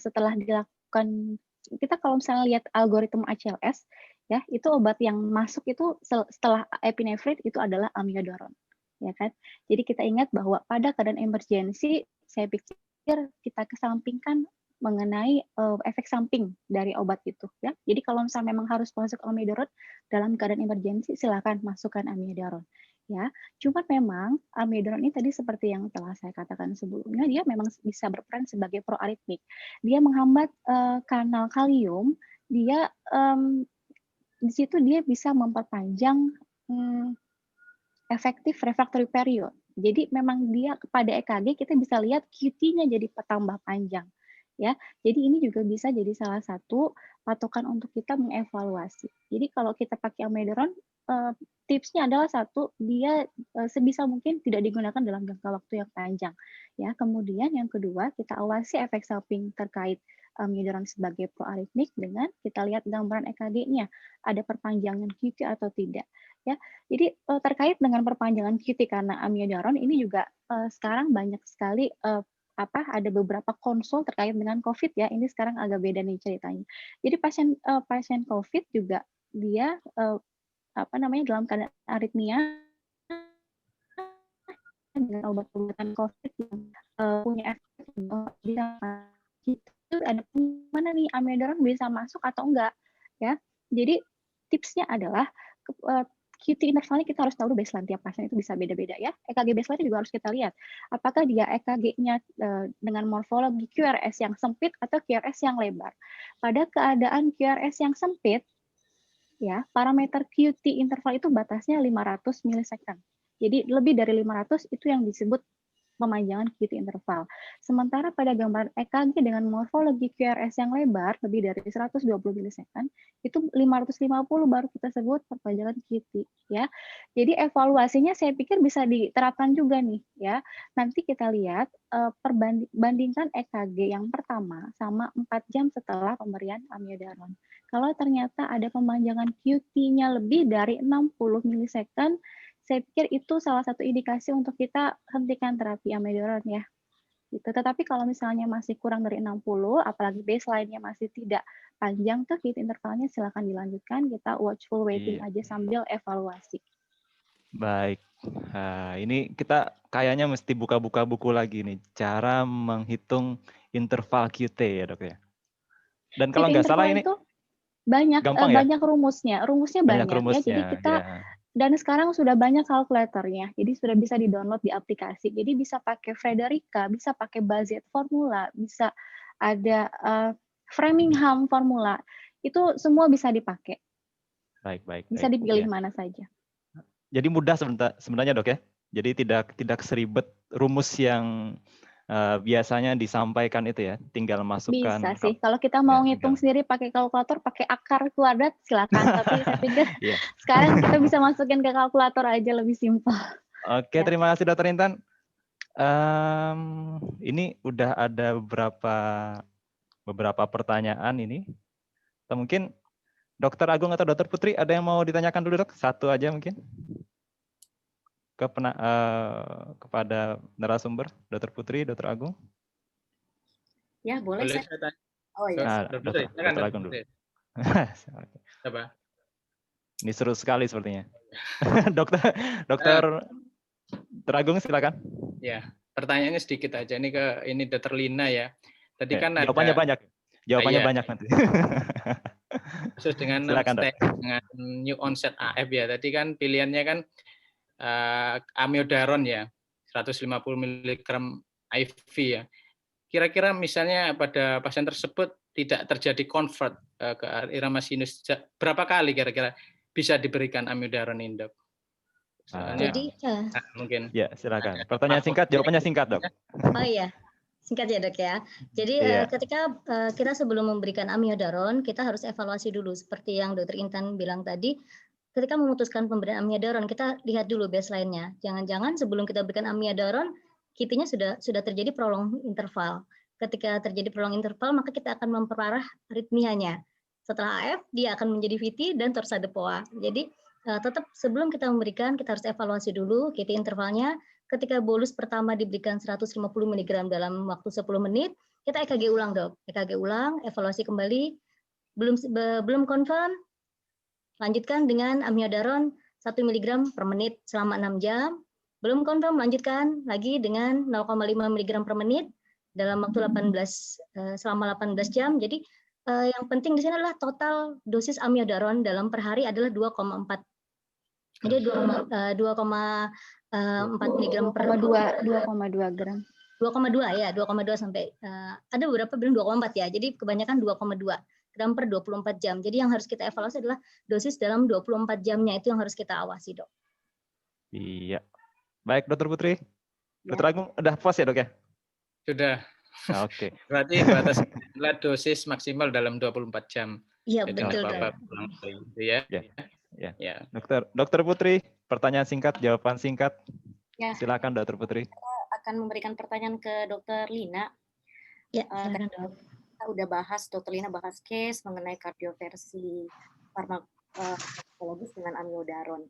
[SPEAKER 2] setelah dilakukan, kita kalau misalnya lihat algoritma ACLS ya, itu obat yang masuk itu setelah epinephrine itu adalah amiodaron, ya kan? Jadi kita ingat bahwa pada keadaan emergensi, saya pikir kita kesampingkan mengenai efek samping dari obat itu ya. Jadi kalau misalnya memang harus masuk amiodaron dalam keadaan emergensi, silakan masukkan amiodaron ya. Cuma memang amiodaron ini tadi seperti yang telah saya katakan sebelumnya, dia memang bisa berperan sebagai proaritmik. Dia menghambat kanal kalium, dia di situ dia bisa memperpanjang efektif refractory period. Jadi memang dia pada EKG kita bisa lihat QT-nya jadi tambah panjang ya. Jadi ini juga bisa jadi salah satu patokan untuk kita mengevaluasi. Jadi kalau kita pakai amiodaron, tipsnya adalah satu, dia sebisa mungkin tidak digunakan dalam jangka waktu yang panjang ya. Kemudian yang kedua, kita awasi efek samping terkait amiodaron sebagai proaritmik dengan kita lihat gambaran EKG-nya, ada perpanjangan QT atau tidak ya. Jadi terkait dengan perpanjangan QT karena amiodaron ini juga sekarang banyak sekali ada beberapa konsul terkait dengan COVID ya. Ini sekarang agak beda nih ceritanya. Jadi pasien COVID juga dia dalam keadaan aritmia dengan obat-obatan COVID yang punya efek itu ada mana nih amiodaron bisa masuk atau enggak ya. Jadi tipsnya adalah QT intervalnya kita harus tahu baseline tiap pasien itu bisa beda-beda ya. EKG baseline juga harus kita lihat. Apakah dia EKG-nya dengan morfologi QRS yang sempit atau QRS yang lebar. Pada keadaan QRS yang sempit, ya parameter QT interval itu batasnya 500 milisecond. Jadi lebih dari 500 itu yang disebut pemanjangan QT interval. Sementara pada gambaran EKG dengan morfologi QRS yang lebar, lebih dari 120 milisecond, itu 550 baru kita sebut perpanjangan QT. Ya. Jadi evaluasinya saya pikir bisa diterapkan juga nih. Ya. Nanti kita lihat, bandingkan EKG yang pertama sama 4 jam setelah pemberian amiodaron. Kalau ternyata ada pemanjangan QT-nya lebih dari 60 milisecond, saya pikir itu salah satu indikasi untuk kita hentikan terapi amiodaron ya. Gitu. Tetapi kalau misalnya masih kurang dari 60, apalagi baseline-nya masih tidak panjang tuh QT intervalnya silakan dilanjutkan, kita watchful waiting aja sambil evaluasi.
[SPEAKER 1] Baik. Nah, ini kita kayaknya mesti buka-buka buku lagi nih, cara menghitung interval QT ya dok ya. Dan kalau nggak salah ini
[SPEAKER 2] banyak
[SPEAKER 1] gampang ya?
[SPEAKER 2] Banyak rumusnya banyak
[SPEAKER 1] rumusnya,
[SPEAKER 2] ya. Jadi kita dan sekarang sudah banyak kalkulatornya, jadi sudah bisa di-download di aplikasi. Jadi bisa pakai Frederica, bisa pakai Bazet formula, bisa ada Framingham formula. Itu semua bisa dipakai.
[SPEAKER 1] Baik.
[SPEAKER 2] Bisa dipilih mana saja.
[SPEAKER 1] Jadi mudah sebenarnya dok ya. Jadi tidak seribet rumus yang biasanya disampaikan itu ya, tinggal masukkan.
[SPEAKER 2] Bisa sih, kalau kita mau ngitung sendiri pakai kalkulator, pakai akar kuadrat silakan. Tapi saya pikir sekarang kita bisa masukin ke kalkulator aja lebih simpel.
[SPEAKER 1] Oke, terima kasih Dokter Intan. Ini udah ada beberapa pertanyaan ini. Atau mungkin Dokter Agung atau Dokter Putri ada yang mau ditanyakan dulu dok? Satu aja mungkin. Kepada narasumber, Dokter Putri, Dokter Agung.
[SPEAKER 4] Ya, boleh saya. Oh ya.
[SPEAKER 1] Nah,
[SPEAKER 8] Dokter, silakan,
[SPEAKER 1] Dr. Agung dulu.
[SPEAKER 8] Putri. Coba.
[SPEAKER 1] Ini seru sekali sepertinya. Dokter Agung silakan.
[SPEAKER 8] Ya, pertanyaannya sedikit aja ini ke Dr. Lina ya. Tadi kan
[SPEAKER 1] jawabannya
[SPEAKER 8] ada
[SPEAKER 1] banyak. Jawabannya
[SPEAKER 8] iya.
[SPEAKER 1] banyak nanti.
[SPEAKER 8] Khusus dengan
[SPEAKER 1] Silakan, Dok.
[SPEAKER 8] dengan new onset AF ya. Tadi kan pilihannya kan amiodaron ya, 150 mg IV ya. Kira-kira misalnya pada pasien tersebut tidak terjadi convert ke irama sinus, berapa kali kira-kira bisa diberikan amiodaron ini, Dok?
[SPEAKER 6] Jadi
[SPEAKER 8] mungkin.
[SPEAKER 1] Ya, silakan. Pertanyaan singkat, jawabannya singkat, Dok.
[SPEAKER 6] Oh iya. Singkat ya, Dok ya. Jadi ketika kita sebelum memberikan amiodaron, kita harus evaluasi dulu seperti yang Dr. Intan bilang tadi. Ketika memutuskan pemberian amiodaron, kita lihat dulu baseline-nya. Jangan-jangan sebelum kita berikan amiodaron, QT-nya sudah terjadi prolong interval. Ketika terjadi prolong interval, maka kita akan memperparah aritmianya. Setelah AF, dia akan menjadi VT dan torsade POA. Jadi tetap sebelum kita memberikan, kita harus evaluasi dulu QT intervalnya. Ketika bolus pertama diberikan 150 mg dalam waktu 10 menit, kita EKG ulang, Dok. EKG ulang, evaluasi kembali. Belum confirm, lanjutkan dengan amiodaron 1 mg per menit selama 6 jam. Belum confirm, lanjutkan lagi dengan 0,5 mg per menit dalam waktu selama 18 jam. Jadi yang penting di sini adalah total dosis amiodaron dalam per hari adalah 2,4. Jadi 2,4 mg per
[SPEAKER 2] 2,2 gram.
[SPEAKER 6] 2,2 ya, 2,2 sampai ada beberapa bilang 2,4 ya. Jadi kebanyakan 2,2 gram per 24 jam. Jadi yang harus kita evaluasi adalah dosis dalam 24 jamnya, itu yang harus kita awasi, Dok.
[SPEAKER 1] Iya. Baik, Dokter Putri. Dokter Agung, udah puas ya, Dok ya?
[SPEAKER 8] Sudah.
[SPEAKER 1] Oke.
[SPEAKER 8] Berarti batas adalah dosis maksimal dalam 24 jam.
[SPEAKER 6] Iya,
[SPEAKER 8] jadi
[SPEAKER 6] betul,
[SPEAKER 8] Dok. Ya.
[SPEAKER 1] Ya. Dokter Putri, pertanyaan singkat, jawaban singkat.
[SPEAKER 4] Ya.
[SPEAKER 1] Silakan, Dokter Putri.
[SPEAKER 4] Kita akan memberikan pertanyaan ke Dokter Lina.
[SPEAKER 6] Ya, silakan, Dok.
[SPEAKER 4] Kita udah bahas, Dokter Lina bahas case mengenai kardioversi farmakologis dengan amiodaron.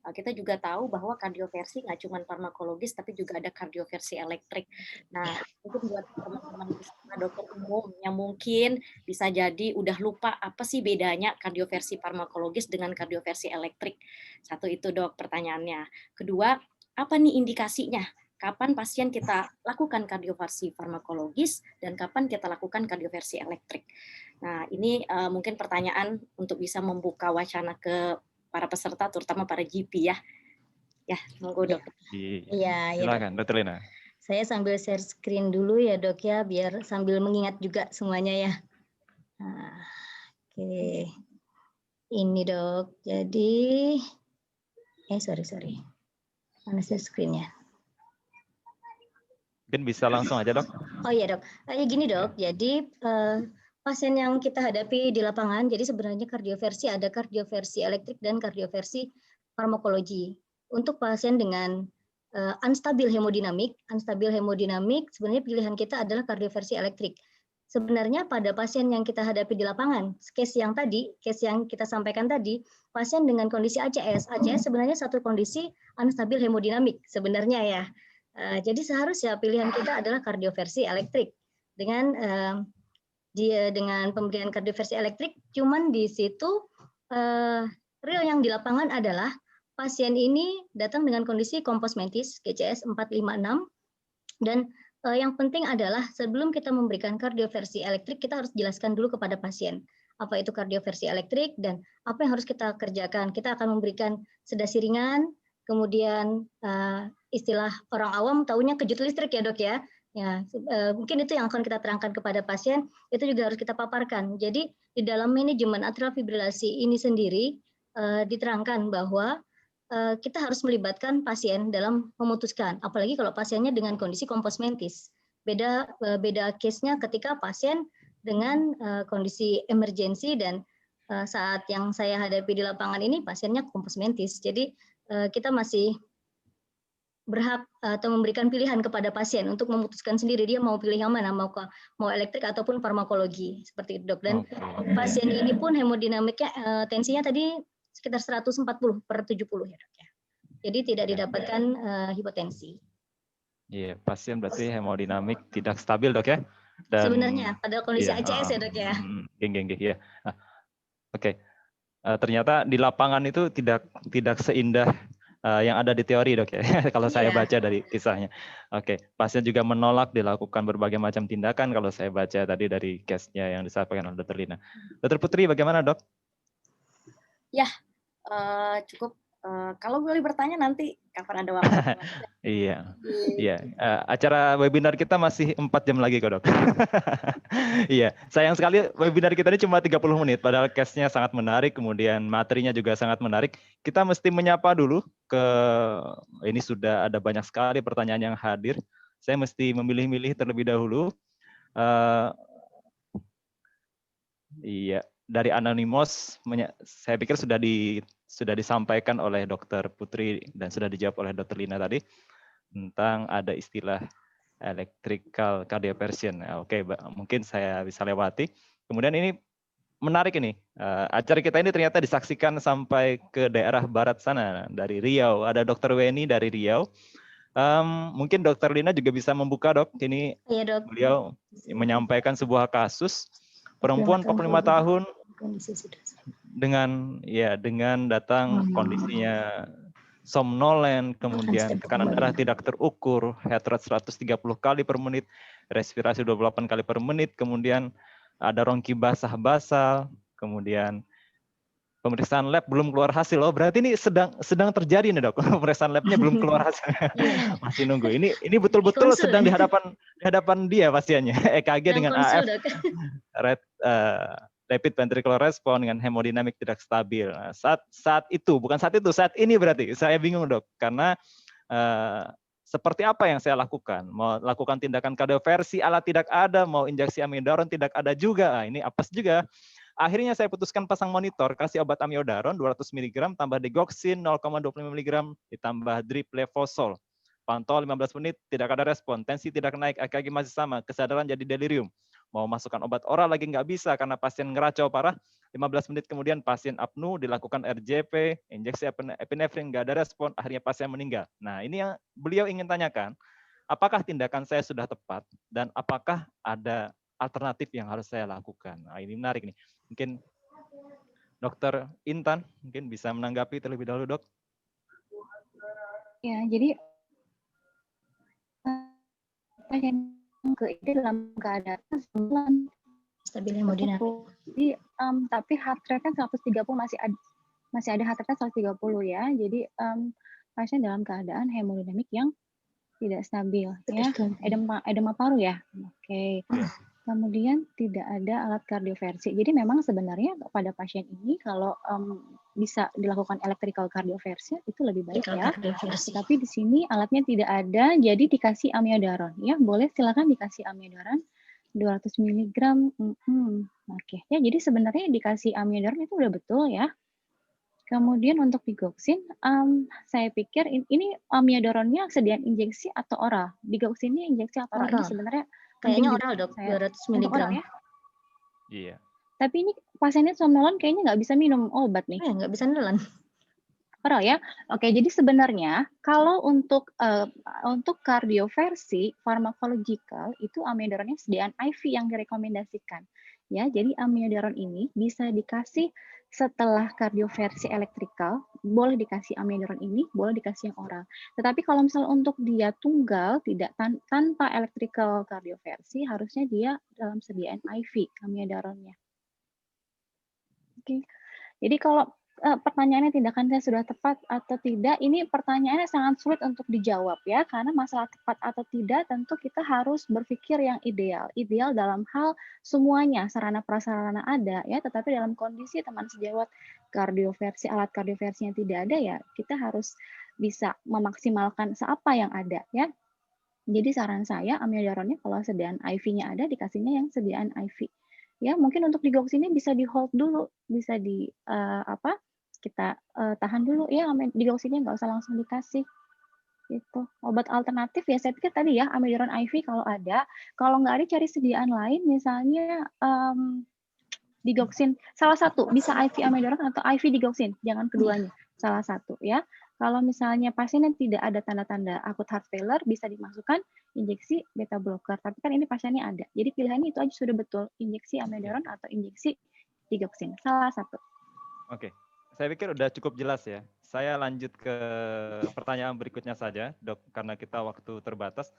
[SPEAKER 4] Kita juga tahu bahwa kardioversi nggak cuma farmakologis, tapi juga ada kardioversi elektrik. Nah, mungkin buat teman-teman dokter umum yang mungkin bisa jadi udah lupa apa sih bedanya kardioversi farmakologis dengan kardioversi elektrik. Satu itu, Dok, pertanyaannya. Kedua, apa nih indikasinya? Kapan pasien kita lakukan kardioversi farmakologis dan kapan kita lakukan kardioversi elektrik. Nah, ini mungkin pertanyaan untuk bisa membuka wacana ke para peserta, terutama para GP ya. Ya, monggo, Dok.
[SPEAKER 6] Iya,
[SPEAKER 1] silakan, Dokter Lina.
[SPEAKER 6] Saya sambil share screen dulu ya, Dok ya, biar sambil mengingat juga semuanya ya. Nah, oke. Ini, Dok. Jadi sorry. Mana share screen-nya?
[SPEAKER 1] Mungkin bisa langsung aja, Dok.
[SPEAKER 6] Oh iya, Dok. Gini, Dok. Jadi pasien yang kita hadapi di lapangan, jadi sebenarnya kardioversi ada kardioversi elektrik dan kardioversi farmakologi. Untuk pasien dengan unstabil hemodinamik sebenarnya pilihan kita adalah kardioversi elektrik. Sebenarnya pada pasien yang kita hadapi di lapangan, case yang kita sampaikan tadi, pasien dengan kondisi ACS sebenarnya satu kondisi unstabil hemodinamik sebenarnya ya. Jadi seharusnya pilihan kita adalah kardioversi elektrik dengan pemberian kardioversi elektrik. Cuman di situ real yang di lapangan adalah pasien ini datang dengan kondisi kompos mentis GCS 456 dan yang penting adalah sebelum kita memberikan kardioversi elektrik kita harus jelaskan dulu kepada pasien apa itu kardioversi elektrik dan apa yang harus kita kerjakan. Kita akan memberikan sedasi ringan. Kemudian istilah orang awam taunya kejut listrik ya, Dok ya. Mungkin itu yang akan kita terangkan kepada pasien, itu juga harus kita paparkan. Jadi di dalam manajemen atrial fibrilasi ini sendiri diterangkan bahwa kita harus melibatkan pasien dalam memutuskan, apalagi kalau pasiennya dengan kondisi kompos mentis. Beda case-nya ketika pasien dengan kondisi emergensi dan saat yang saya hadapi di lapangan ini pasiennya kompos mentis. Jadi kita masih berhak atau memberikan pilihan kepada pasien untuk memutuskan sendiri dia mau pilih yang mana, mau elektrik ataupun farmakologi seperti itu, Dok. Dan pasien ini pun hemodinamiknya tensinya tadi sekitar 140/70 ya, Dok ya. Jadi tidak didapatkan hipotensi.
[SPEAKER 1] Iya, pasien berarti hemodinamik tidak stabil, Dok ya. Dan
[SPEAKER 6] Sebenarnya pada kondisi
[SPEAKER 1] iya,
[SPEAKER 6] ACS ya dok ya.
[SPEAKER 1] geng ya. Nah, oke. Ternyata di lapangan itu tidak seindah yang ada di teori dok ya. Kalau saya
[SPEAKER 6] Iya.
[SPEAKER 1] baca dari kisahnya. Oke, pasien juga menolak dilakukan berbagai macam tindakan kalau saya baca tadi dari case-nya yang disampaikan oleh Dr. Lina. Dr. Putri bagaimana dok?
[SPEAKER 4] Ya, cukup. Kalau boleh bertanya nanti kapan ada waktu.
[SPEAKER 1] Iya. Acara webinar kita masih 4 jam lagi kok dok. Iya, sayang sekali webinar kita ini cuma 30 menit, padahal case-nya sangat menarik, kemudian materinya juga sangat menarik. Kita mesti menyapa dulu ini sudah ada banyak sekali pertanyaan yang hadir. Saya mesti memilih-milih terlebih dahulu. Iya, dari Anonymous, saya pikir sudah disampaikan oleh Dr. Putri dan sudah dijawab oleh Dr. Lina tadi tentang ada istilah electrical cardioversion. Oke, mungkin saya bisa lewati. Kemudian ini menarik ini, acara kita ini ternyata disaksikan sampai ke daerah barat sana, dari Riau. Ada Dr. Weni dari Riau. Mungkin Dr. Lina juga bisa membuka dok. Ini
[SPEAKER 6] Iya, dok.
[SPEAKER 1] Beliau menyampaikan sebuah kasus perempuan 45 tahun dengan datang kondisinya somnolen, kemudian tekanan darah tidak terukur, heart rate 130 kali per menit, respirasi 28 kali per menit, kemudian ada rongki basah-basah, kemudian pemeriksaan lab belum keluar hasil. Oh, berarti ini sedang terjadi nih dok. Pemeriksaan labnya belum keluar hasil. Masih nunggu. Ini betul-betul sedang di hadapan dia pasiennya. EKG dengan AF, rapid ventricular response dengan hemodinamik tidak stabil. Nah, saat ini berarti saya bingung dok, karena seperti apa yang saya lakukan? Mau lakukan tindakan kardioversi, alat tidak ada, mau injeksi amiodaron tidak ada juga. Nah, ini apes juga. Akhirnya saya putuskan pasang monitor, kasih obat amiodaron 200 mg, tambah digoxin 0,25 mg, ditambah drip levosol. Pantau 15 menit, tidak ada respon, tensi tidak naik, EKG masih sama, kesadaran jadi delirium. Mau masukkan obat oral lagi nggak bisa karena pasien ngeracau parah. 15 menit kemudian pasien apnu, dilakukan RJP, injeksi epinefrin, nggak ada respon, akhirnya pasien meninggal. Nah, ini yang beliau ingin tanyakan, apakah tindakan saya sudah tepat dan apakah ada alternatif yang harus saya lakukan? Nah, ini menarik nih. Mungkin Dr. Intan mungkin bisa menanggapi terlebih dahulu, dok.
[SPEAKER 2] Ya, jadi pasien dalam keadaan
[SPEAKER 6] stabil hemodinamik.
[SPEAKER 2] Jadi, tapi heart rate-nya 130 masih ada heart rate 130 ya. Jadi pasien dalam keadaan hemodinamik yang tidak stabil ya. Edema paru ya. Oke. Kemudian tidak ada alat kardioversi. Jadi memang sebenarnya pada pasien ini kalau bisa dilakukan electrical cardioversi itu lebih baik ya. Tapi di sini alatnya tidak ada, jadi dikasih amiodaron ya. Boleh silakan dikasih amiodaron 200 mg. Oke. Ya, jadi sebenarnya dikasih amiodaron itu udah betul ya. Kemudian untuk digoxin, saya pikir ini amiodaronnya sediaan injeksi atau oral? Digoxinnya injeksi atau oral? Ini sebenarnya
[SPEAKER 6] kayaknya oral dok, 200 mg.
[SPEAKER 2] Ya?
[SPEAKER 1] Iya.
[SPEAKER 2] Tapi ini pasiennya somnolen kayaknya nggak bisa minum obat nih.
[SPEAKER 6] Nggak bisa nelan.
[SPEAKER 2] Oral ya. Oke, jadi sebenarnya kalau untuk kardioversi farmakological itu amiodaronnya sediaan IV yang direkomendasikan. Ya, jadi amiodaron ini bisa dikasih setelah kardioversi elektrikal, boleh dikasih amiodaron ini, boleh dikasih yang oral. Tetapi kalau misalnya untuk dia tunggal, tidak tanpa electrical kardioversi, harusnya dia dalam sediaan IV amiodaronnya. Oke. Jadi kalau pertanyaannya tindakan saya sudah tepat atau tidak, ini pertanyaannya sangat sulit untuk dijawab ya, karena masalah tepat atau tidak tentu kita harus berpikir yang ideal. Ideal dalam hal semuanya, sarana prasarana ada ya, tetapi dalam kondisi teman sejawat kardioversi, alat kardioversi yang tidak ada ya, kita harus bisa memaksimalkan seapa yang ada ya. Jadi saran saya amiodaronnya kalau sediaan IV-nya ada, dikasihnya yang sediaan IV. Ya, mungkin untuk digoxinnya bisa di hold dulu, bisa kita tahan dulu ya, digoxinnya nggak usah langsung dikasih. Gitu. Obat alternatif ya saya pikir tadi ya amiodaron IV kalau ada, kalau nggak ada cari sediaan lain, misalnya digoxin salah satu bisa IV amiodaron atau IV digoxin, jangan keduanya, salah satu ya. Kalau misalnya pasiennya tidak ada tanda-tanda akut heart failure, bisa dimasukkan injeksi beta blocker. Tapi kan ini pasiennya ada. Jadi pilihannya itu aja sudah betul, injeksi amiodaron atau injeksi digoxin. Salah satu.
[SPEAKER 1] Oke, saya pikir udah cukup jelas ya. Saya lanjut ke pertanyaan berikutnya saja, Dok, karena kita waktu terbatas.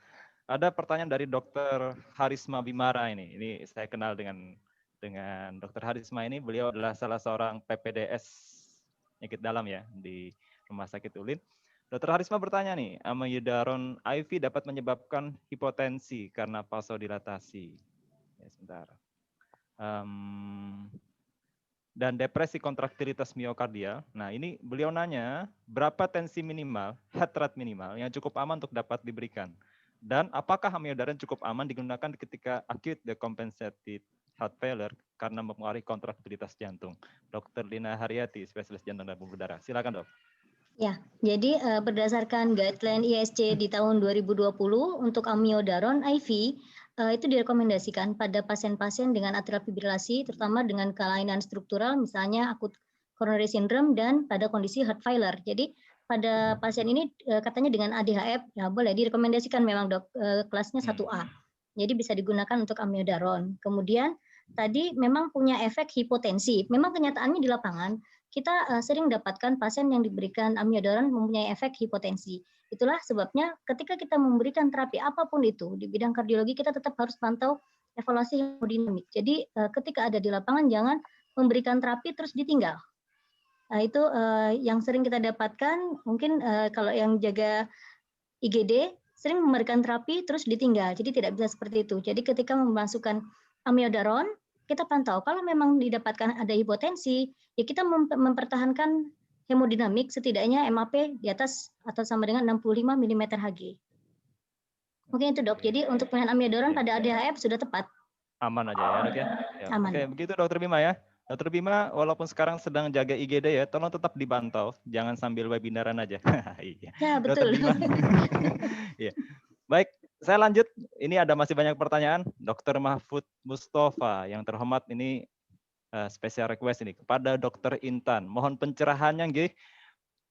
[SPEAKER 1] Ada pertanyaan dari Dr. Harisma Bimara ini. Ini saya kenal dengan Dr. Harisma ini. Beliau adalah salah seorang PPDS penyakit dalam ya di Rumah Sakit Ulin. Dr. Harisma bertanya nih, amiodaron IV dapat menyebabkan hipotensi karena vasodilatasi. Ya, sebentar. Dan depresi kontraktilitas miokardial. Nah, ini beliau nanya, berapa tensi minimal, heart rate minimal yang cukup aman untuk dapat diberikan? Dan apakah amiodaron cukup aman digunakan ketika acute decompensated heart failure karena mempengaruhi kontraktilitas jantung? Dr. Lina Haryati, spesialis jantung dan pembuluh darah. Silakan, Dok.
[SPEAKER 6] Ya, jadi berdasarkan guideline ISC di tahun 2020 untuk amiodaron IV itu direkomendasikan pada pasien-pasien dengan atrial fibrilasi, terutama dengan kelainan struktural, misalnya akut coronary syndrome dan pada kondisi heart failure. Jadi pada pasien ini katanya dengan ADHF, ya boleh direkomendasikan memang dok, kelasnya 1A. Jadi bisa digunakan untuk amiodaron. Kemudian tadi memang punya efek hipotensi. Memang kenyataannya di lapangan kita sering dapatkan pasien yang diberikan amiodaron mempunyai efek hipotensi. Itulah sebabnya ketika kita memberikan terapi apapun itu di bidang kardiologi kita tetap harus pantau evaluasi hemodinamik. Jadi ketika ada di lapangan jangan memberikan terapi terus ditinggal. Nah, itu yang sering kita dapatkan, mungkin kalau yang jaga IGD sering memberikan terapi terus ditinggal. Jadi tidak bisa seperti itu. Jadi ketika memasukkan amiodaron kita pantau kalau memang didapatkan ada hipotensi, ya kita mempertahankan hemodinamik setidaknya MAP di atas atau sama dengan 65 mm Hg. Mungkin itu dok. Jadi untuk pilihan amiodaron pada ADHF sudah tepat.
[SPEAKER 1] Aman aja ya dok ya.
[SPEAKER 6] Aman.
[SPEAKER 1] Oke, begitu Dokter Bima ya. Dokter Bima, walaupun sekarang sedang jaga IGD ya, tolong tetap dipantau, jangan sambil webinaran aja. Iya.
[SPEAKER 6] Ya betul.
[SPEAKER 1] Dokter Bima. Iya. Baik, saya lanjut. Ini ada masih banyak pertanyaan. Dr. Mahfud Mustafa yang terhormat ini special request ini kepada Dr. Intan. Mohon pencerahannya nggih.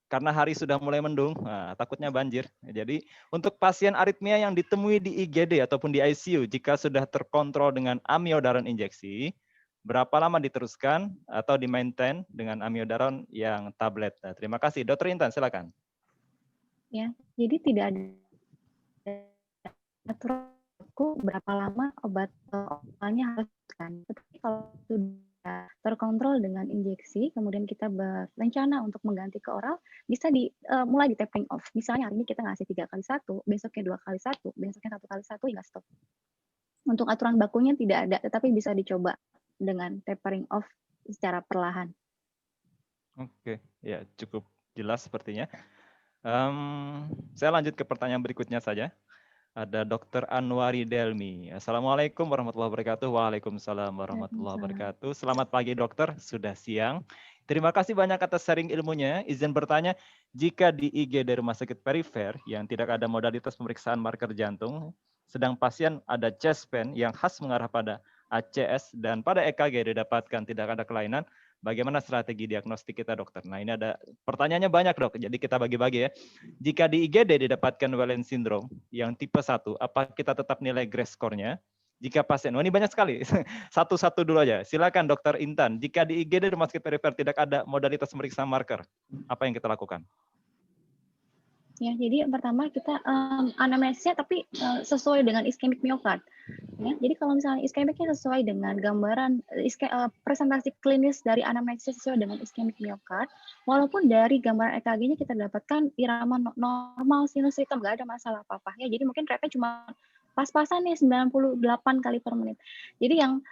[SPEAKER 1] Karena hari sudah mulai mendung, takutnya banjir. Jadi untuk pasien aritmia yang ditemui di IGD ataupun di ICU jika sudah terkontrol dengan amiodaron injeksi, berapa lama diteruskan atau di-maintain dengan amiodaron yang tablet? Nah, terima kasih. Dr. Intan, silakan.
[SPEAKER 2] Ya, jadi tidak ada aturan berapa lama obatnya harus kan. Tetapi kalau sudah terkontrol dengan injeksi, kemudian kita berencana untuk mengganti ke oral, bisa mulai di tapering off. Misalnya hari ini kita ngasih 3x1, besoknya 2x1, besoknya 1x1 hingga stop. Untuk aturan bakunya tidak ada, tetapi bisa dicoba dengan tapering off secara perlahan.
[SPEAKER 1] Oke, ya cukup jelas sepertinya. Saya lanjut ke pertanyaan berikutnya saja. Ada Dr. Anwari Delmi. Assalamualaikum warahmatullahi wabarakatuh. Waalaikumsalam warahmatullahi wabarakatuh. Selamat pagi dokter, sudah siang. Terima kasih banyak atas sharing ilmunya. Izin bertanya, jika di IGD Rumah Sakit Perifer yang tidak ada modalitas pemeriksaan marker jantung, sedang pasien ada chest pain yang khas mengarah pada ACS dan pada EKG didapatkan tidak ada kelainan, bagaimana strategi diagnostik kita dokter? Nah ini ada pertanyaannya banyak dok, jadi kita bagi-bagi ya. Jika di IGD didapatkan Wellen syndrome yang tipe 1, apa kita tetap nilai GRACE score-nya? Jika pasien, ini banyak sekali, satu-satu dulu aja. Silakan dokter Intan, jika di IGD Rumah Sakit Perifer tidak ada modalitas pemeriksaan marker, apa yang kita lakukan?
[SPEAKER 2] Ya, jadi yang pertama kita anamnesisnya tapi sesuai dengan iskemik miokard. Ya, jadi kalau misalnya iskemiknya sesuai dengan gambaran presentasi klinis dari anamnesis sesuai dengan iskemik miokard, walaupun dari gambaran EKG-nya kita dapatkan irama normal sinus ritem, nggak ada masalah apa-apa. Ya, jadi mungkin rate-nya cuma pas-pasan nih 98 kali per menit. Jadi yang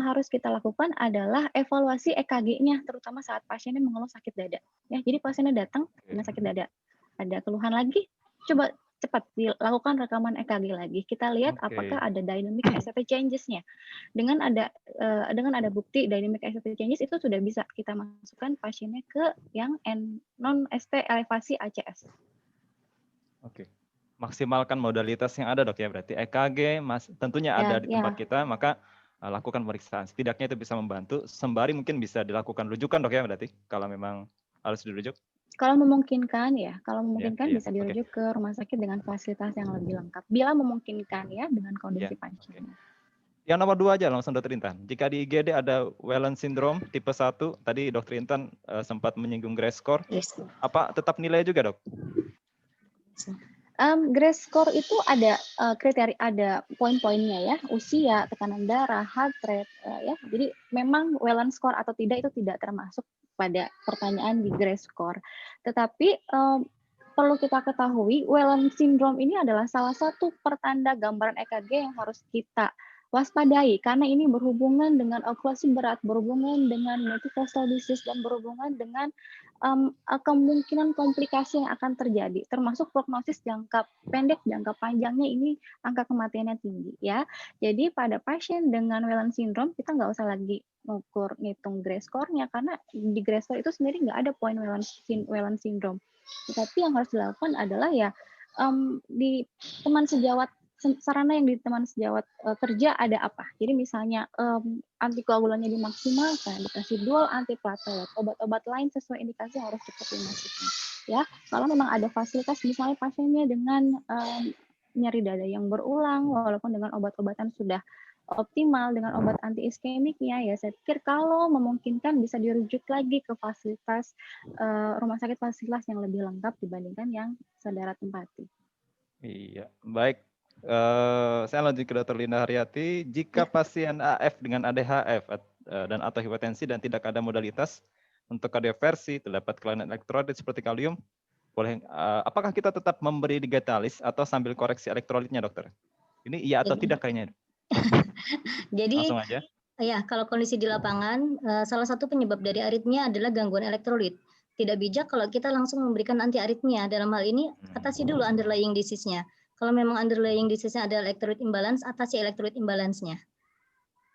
[SPEAKER 2] harus kita lakukan adalah evaluasi EKG-nya, terutama saat pasiennya mengeluh sakit dada. Ya, jadi pasiennya datang dengan sakit dada. Ada keluhan lagi, coba cepat dilakukan rekaman EKG lagi. Kita lihat apakah ada dynamic ST changes-nya. Dengan ada bukti dynamic ST changes itu sudah bisa kita masukkan pasiennya ke yang non ST elevasi ACS.
[SPEAKER 1] Oke. Maksimalkan modalitas yang ada dok ya, berarti EKG tentunya ada di tempat kita, maka lakukan pemeriksaan. Setidaknya itu bisa membantu, sembari mungkin bisa dilakukan rujukan dok ya berarti, kalau memang harus dirujuk.
[SPEAKER 2] Kalau memungkinkan ya, kalau
[SPEAKER 1] Iya,
[SPEAKER 2] memungkinkan
[SPEAKER 1] iya,
[SPEAKER 2] bisa
[SPEAKER 1] oke.
[SPEAKER 2] dirujuk ke rumah sakit dengan fasilitas yang lebih lengkap. Bila memungkinkan ya dengan
[SPEAKER 1] Iya,
[SPEAKER 2] kondisi
[SPEAKER 1] oke.
[SPEAKER 2] pasiennya.
[SPEAKER 1] Yang nomor 2 aja langsung Dokter Intan. Jika di IGD ada Whelan syndrome tipe 1, tadi Dokter Intan sempat menyinggung GRACE score,
[SPEAKER 6] Yes.
[SPEAKER 1] apa tetap nilai juga, Dok?
[SPEAKER 2] GRACE score itu ada kriteria, ada poin-poinnya ya, usia, tekanan darah, heart rate, ya. Jadi memang Whelan score atau tidak itu tidak termasuk pada pertanyaan di GRACE score. Tetapi perlu kita ketahui, Whelan syndrome ini adalah salah satu pertanda gambaran EKG yang harus kita waspadai karena ini berhubungan dengan okulasi berat, berhubungan dengan multivessel disease, dan berhubungan dengan kemungkinan komplikasi yang akan terjadi, termasuk prognosis jangka pendek, jangka panjangnya ini angka kematiannya tinggi ya. Jadi pada pasien dengan Whelan syndrome kita nggak usah lagi ngukur ngitung GRACE score-nya karena di GRACE score itu sendiri nggak ada poin Whelan syndrome. Tetapi yang harus dilakukan adalah ya di teman sejawat, sarana yang di teman sejawat kerja ada apa. Jadi misalnya antikoagulannya dimaksimalkan, dikasih dual antiplatelet, obat-obat lain sesuai indikasi yang harus cepat dimasukin. Ya, kalau memang ada fasilitas misalnya pasiennya dengan nyeri dada yang berulang, walaupun dengan obat-obatan sudah optimal dengan obat anti iskemiknya, ya saya pikir kalau memungkinkan bisa dirujuk lagi ke fasilitas rumah sakit fasilitas yang lebih lengkap dibandingkan yang saudara tempati.
[SPEAKER 1] Iya, baik. Saya lanjut ke Dr. Linda Haryati. Jika pasien AF dengan ADHF dan atau hipertensi dan tidak ada modalitas untuk kardioversi, terdapat kelainan elektrolit seperti kalium, boleh apakah kita tetap memberi digitalis atau sambil koreksi elektrolitnya, dokter? Ini iya atau tidak kayaknya?
[SPEAKER 6] Jadi
[SPEAKER 1] Langsung aja.
[SPEAKER 6] ya, kalau kondisi di lapangan, salah satu penyebab dari aritmia adalah gangguan elektrolit. Tidak bijak kalau kita langsung memberikan anti aritmia. Dalam hal ini, atasi dulu underlying disease-nya. Kalau memang underlying disease-nya ada electrolyte imbalance, atasi electrolyte imbalance-nya.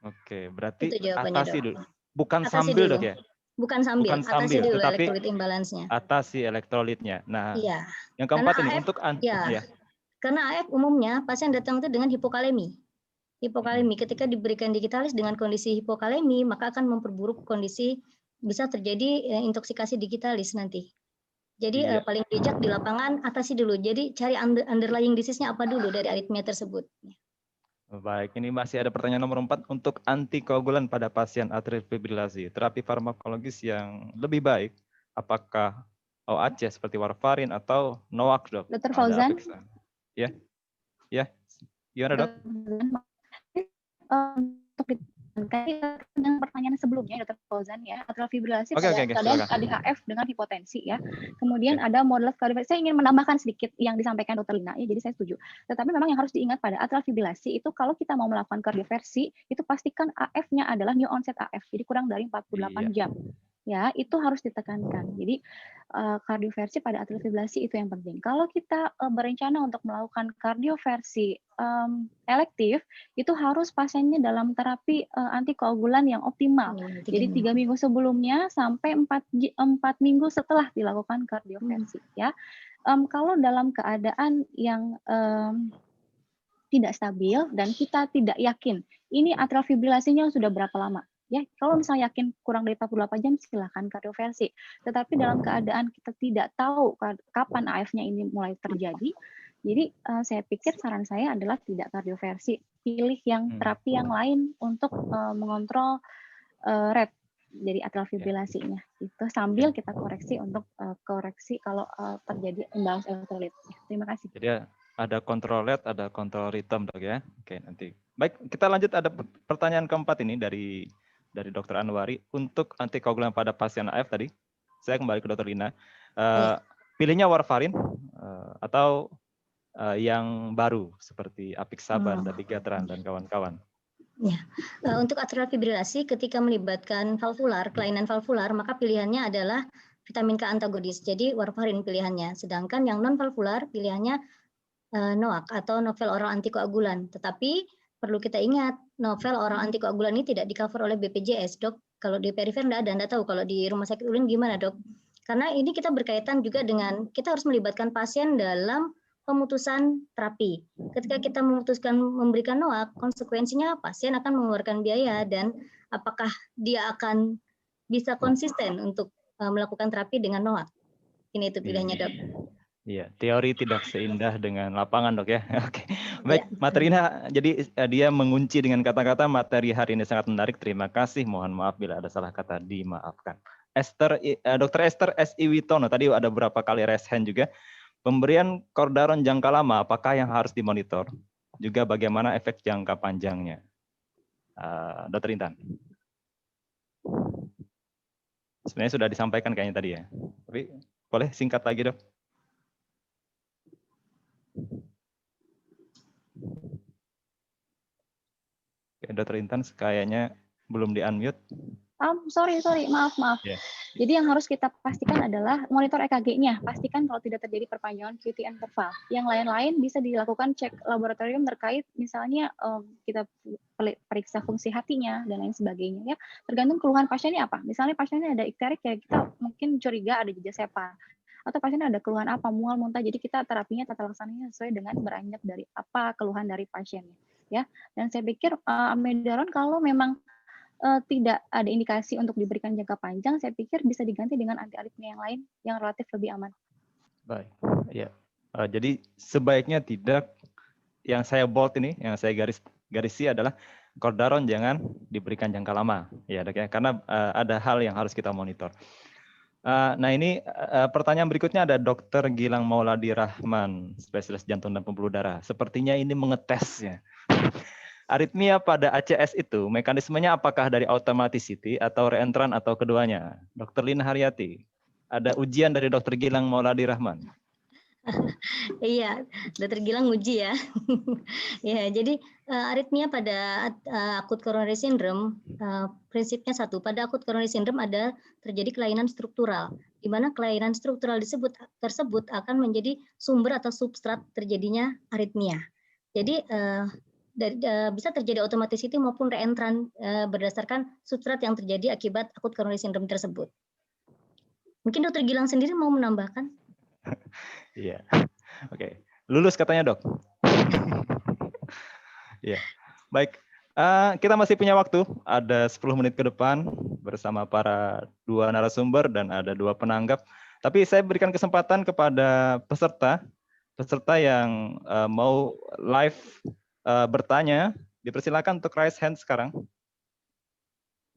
[SPEAKER 1] Oke, berarti
[SPEAKER 6] Itu jawabannya,
[SPEAKER 1] atasi
[SPEAKER 6] Dok.
[SPEAKER 1] dulu. Bukan
[SPEAKER 6] Atasi
[SPEAKER 1] sambil,
[SPEAKER 6] dulu.
[SPEAKER 1] Dok ya?
[SPEAKER 6] Bukan sambil,
[SPEAKER 1] Bukan
[SPEAKER 6] atasi
[SPEAKER 1] sambil,
[SPEAKER 6] dulu
[SPEAKER 1] tetapi
[SPEAKER 6] electrolyte imbalance-nya.
[SPEAKER 1] atasi elektrolitnya. Nah,
[SPEAKER 6] Iya.
[SPEAKER 1] yang keempat
[SPEAKER 6] Karena
[SPEAKER 1] ini
[SPEAKER 6] AF,
[SPEAKER 1] untuk
[SPEAKER 6] ya. Karena AF umumnya pasien datang itu dengan hipokalemi. Hipokalemi ketika diberikan digitalis dengan kondisi hipokalemi, maka akan memperburuk kondisi, bisa terjadi intoksikasi digitalis nanti. Jadi paling bijak di lapangan atasi dulu. Jadi cari underlying disease-nya apa dulu dari aritmia tersebut.
[SPEAKER 1] Baik, ini masih ada pertanyaan nomor 4 untuk antikoagulan pada pasien atrial fibrilasi. Terapi farmakologis yang lebih baik, apakah OAC seperti warfarin atau NOAC, Dok?
[SPEAKER 2] Dr. Fauzan?
[SPEAKER 1] Ya, ya, gimana, Dok?
[SPEAKER 2] Untuk dengan pertanyaan sebelumnya, Dr. Fauzan ya, atrial fibrilasi
[SPEAKER 1] Oke,
[SPEAKER 2] pada keadaan
[SPEAKER 1] silakan.
[SPEAKER 2] ADHF dengan hipotensi ya. Kemudian ada modulas kardioversi. Saya ingin menambahkan sedikit yang disampaikan Dr. Lina ya, jadi saya setuju. Tetapi memang yang harus diingat pada atrial fibrilasi itu kalau kita mau melakukan kardioversi, itu pastikan AF-nya adalah new onset AF, jadi kurang dari 48 jam. Ya, itu harus ditekankan. Jadi kardioversi pada atrial fibrilasi itu yang penting. Kalau kita berencana untuk melakukan kardioversi elektif, itu harus pasiennya dalam terapi antikoagulan yang optimal. Jadi 3 minggu sebelumnya sampai 4 minggu setelah dilakukan kardioversi. Ya, kalau dalam keadaan yang tidak stabil dan kita tidak yakin ini atrial fibrilasinya sudah berapa lama. Ya, kalau misalnya yakin kurang dari 48 jam silakan kardioversi. Tetapi dalam keadaan kita tidak tahu kapan AF-nya ini mulai terjadi, jadi saya pikir saran saya adalah tidak kardioversi, pilih yang terapi yang lain untuk mengontrol rate dari atrial fibrilasinya. Itu sambil kita koreksi untuk koreksi kalau terjadi imbalance elektrolit. Terima kasih.
[SPEAKER 1] Jadi ada kontrol rate, ada kontrol rhythm, Dok ya. Oke, nanti. Baik, kita lanjut, ada pertanyaan keempat ini dari Dr. Anwari untuk antikoagulan pada pasien AF tadi. Saya kembali ke Dr. Lina. Pilihnya warfarin atau yang baru seperti apixaban, dabigatran dan kawan-kawan.
[SPEAKER 6] Ya, untuk atrial fibrilasi ketika melibatkan valvular, kelainan valvular, maka pilihannya adalah vitamin K antagonis. Jadi warfarin pilihannya. Sedangkan yang non valvular pilihannya NOAC atau novel oral antikoagulan. Tetapi perlu kita ingat, novel oral antikoagulan ini tidak di-cover oleh BPJS, Dok. Kalau di perifer Anda tahu, kalau di rumah sakit ulin gimana, Dok? Karena ini kita berkaitan juga dengan, kita harus melibatkan pasien dalam pemutusan terapi. Ketika kita memutuskan memberikan NOAC, konsekuensinya pasien akan mengeluarkan biaya dan apakah dia akan bisa konsisten untuk melakukan terapi dengan NOAC. Ini itu pilihannya, Dok.
[SPEAKER 1] Iya, teori tidak seindah dengan lapangan, Dok ya. Oke. Baik,
[SPEAKER 6] betul.
[SPEAKER 1] materinya jadi dia mengunci dengan kata-kata materi hari ini sangat menarik. Terima kasih. Mohon maaf bila ada salah kata, dimaafkan. Dr. Esther S.I. Witono, tadi ada beberapa kali raise hand juga. Pemberian kordaron jangka lama, apakah yang harus dimonitor? Juga bagaimana efek jangka panjangnya? Dr. Intan. Sebenarnya sudah disampaikan kayaknya tadi ya. Tapi boleh singkat lagi, Dok. Oke, Dr. Intan kayaknya belum di-unmute.
[SPEAKER 2] Sorry, maaf.
[SPEAKER 1] Yeah.
[SPEAKER 2] Jadi yang harus kita pastikan adalah monitor EKG-nya. Pastikan kalau tidak terjadi perpanjangan QT interval. Yang lain-lain bisa dilakukan cek laboratorium terkait misalnya kita periksa fungsi hatinya dan lain sebagainya ya. Tergantung keluhan pasiennya apa. Misalnya pasiennya ada ikterik ya kita mungkin curiga ada jejak sepal. Atau pasiennya ada keluhan apa, mual, muntah. Jadi kita terapinya tata laksananya sesuai dengan beranjak dari apa keluhan dari pasiennya ya. Dan saya pikir amiodaron kalau memang tidak ada indikasi untuk diberikan jangka panjang, saya pikir bisa diganti dengan anti-aritmia yang lain yang relatif lebih aman.
[SPEAKER 1] Baik, ya. Jadi sebaiknya tidak, yang saya bold ini, yang saya garisi adalah kordaron jangan diberikan jangka lama, ya Dok ya, karena ada hal yang harus kita monitor. Nah ini pertanyaan berikutnya ada Dr. Gilang Mauladi Rahman, spesialis jantung dan pembuluh darah. Sepertinya ini mengetesnya. Aritmia pada ACS itu mekanismenya apakah dari automaticity atau reentrant atau keduanya? Dr. Lina Haryati, ada ujian dari Dr. Gilang Mauladi Rahman.
[SPEAKER 6] Iya, Dr. Gilang uji ya. Ya, jadi aritmia pada akut coronary syndrome prinsipnya satu. Pada akut coronary syndrome ada terjadi kelainan struktural, di mana kelainan struktural tersebut akan menjadi sumber atau substrat terjadinya aritmia. Jadi bisa terjadi automaticity maupun reentrant berdasarkan substrat yang terjadi akibat akut coronary syndrome tersebut. Mungkin Dr. Gilang sendiri mau menambahkan?
[SPEAKER 1] Iya, oke. Lulus katanya, Dok. Iya, baik. Kita masih punya waktu, ada 10 menit ke depan bersama para dua narasumber dan ada dua penanggap. Tapi saya berikan kesempatan kepada peserta yang mau live bertanya, dipersilakan untuk raise hand sekarang.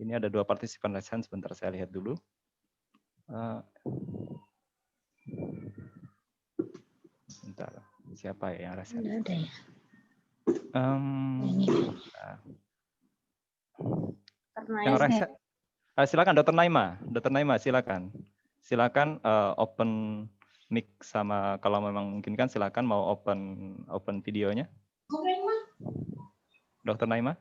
[SPEAKER 1] Ini ada dua partisipan raise hand, sebentar saya lihat dulu. Bentar, siapa ya yang raise hand?
[SPEAKER 6] Ada ya.
[SPEAKER 1] Yang raise hand. Silakan Dr. Naima. Dr. Naima, silakan. Silakan open mic sama kalau memang memungkinkan silakan mau open videonya. Dr. Naima?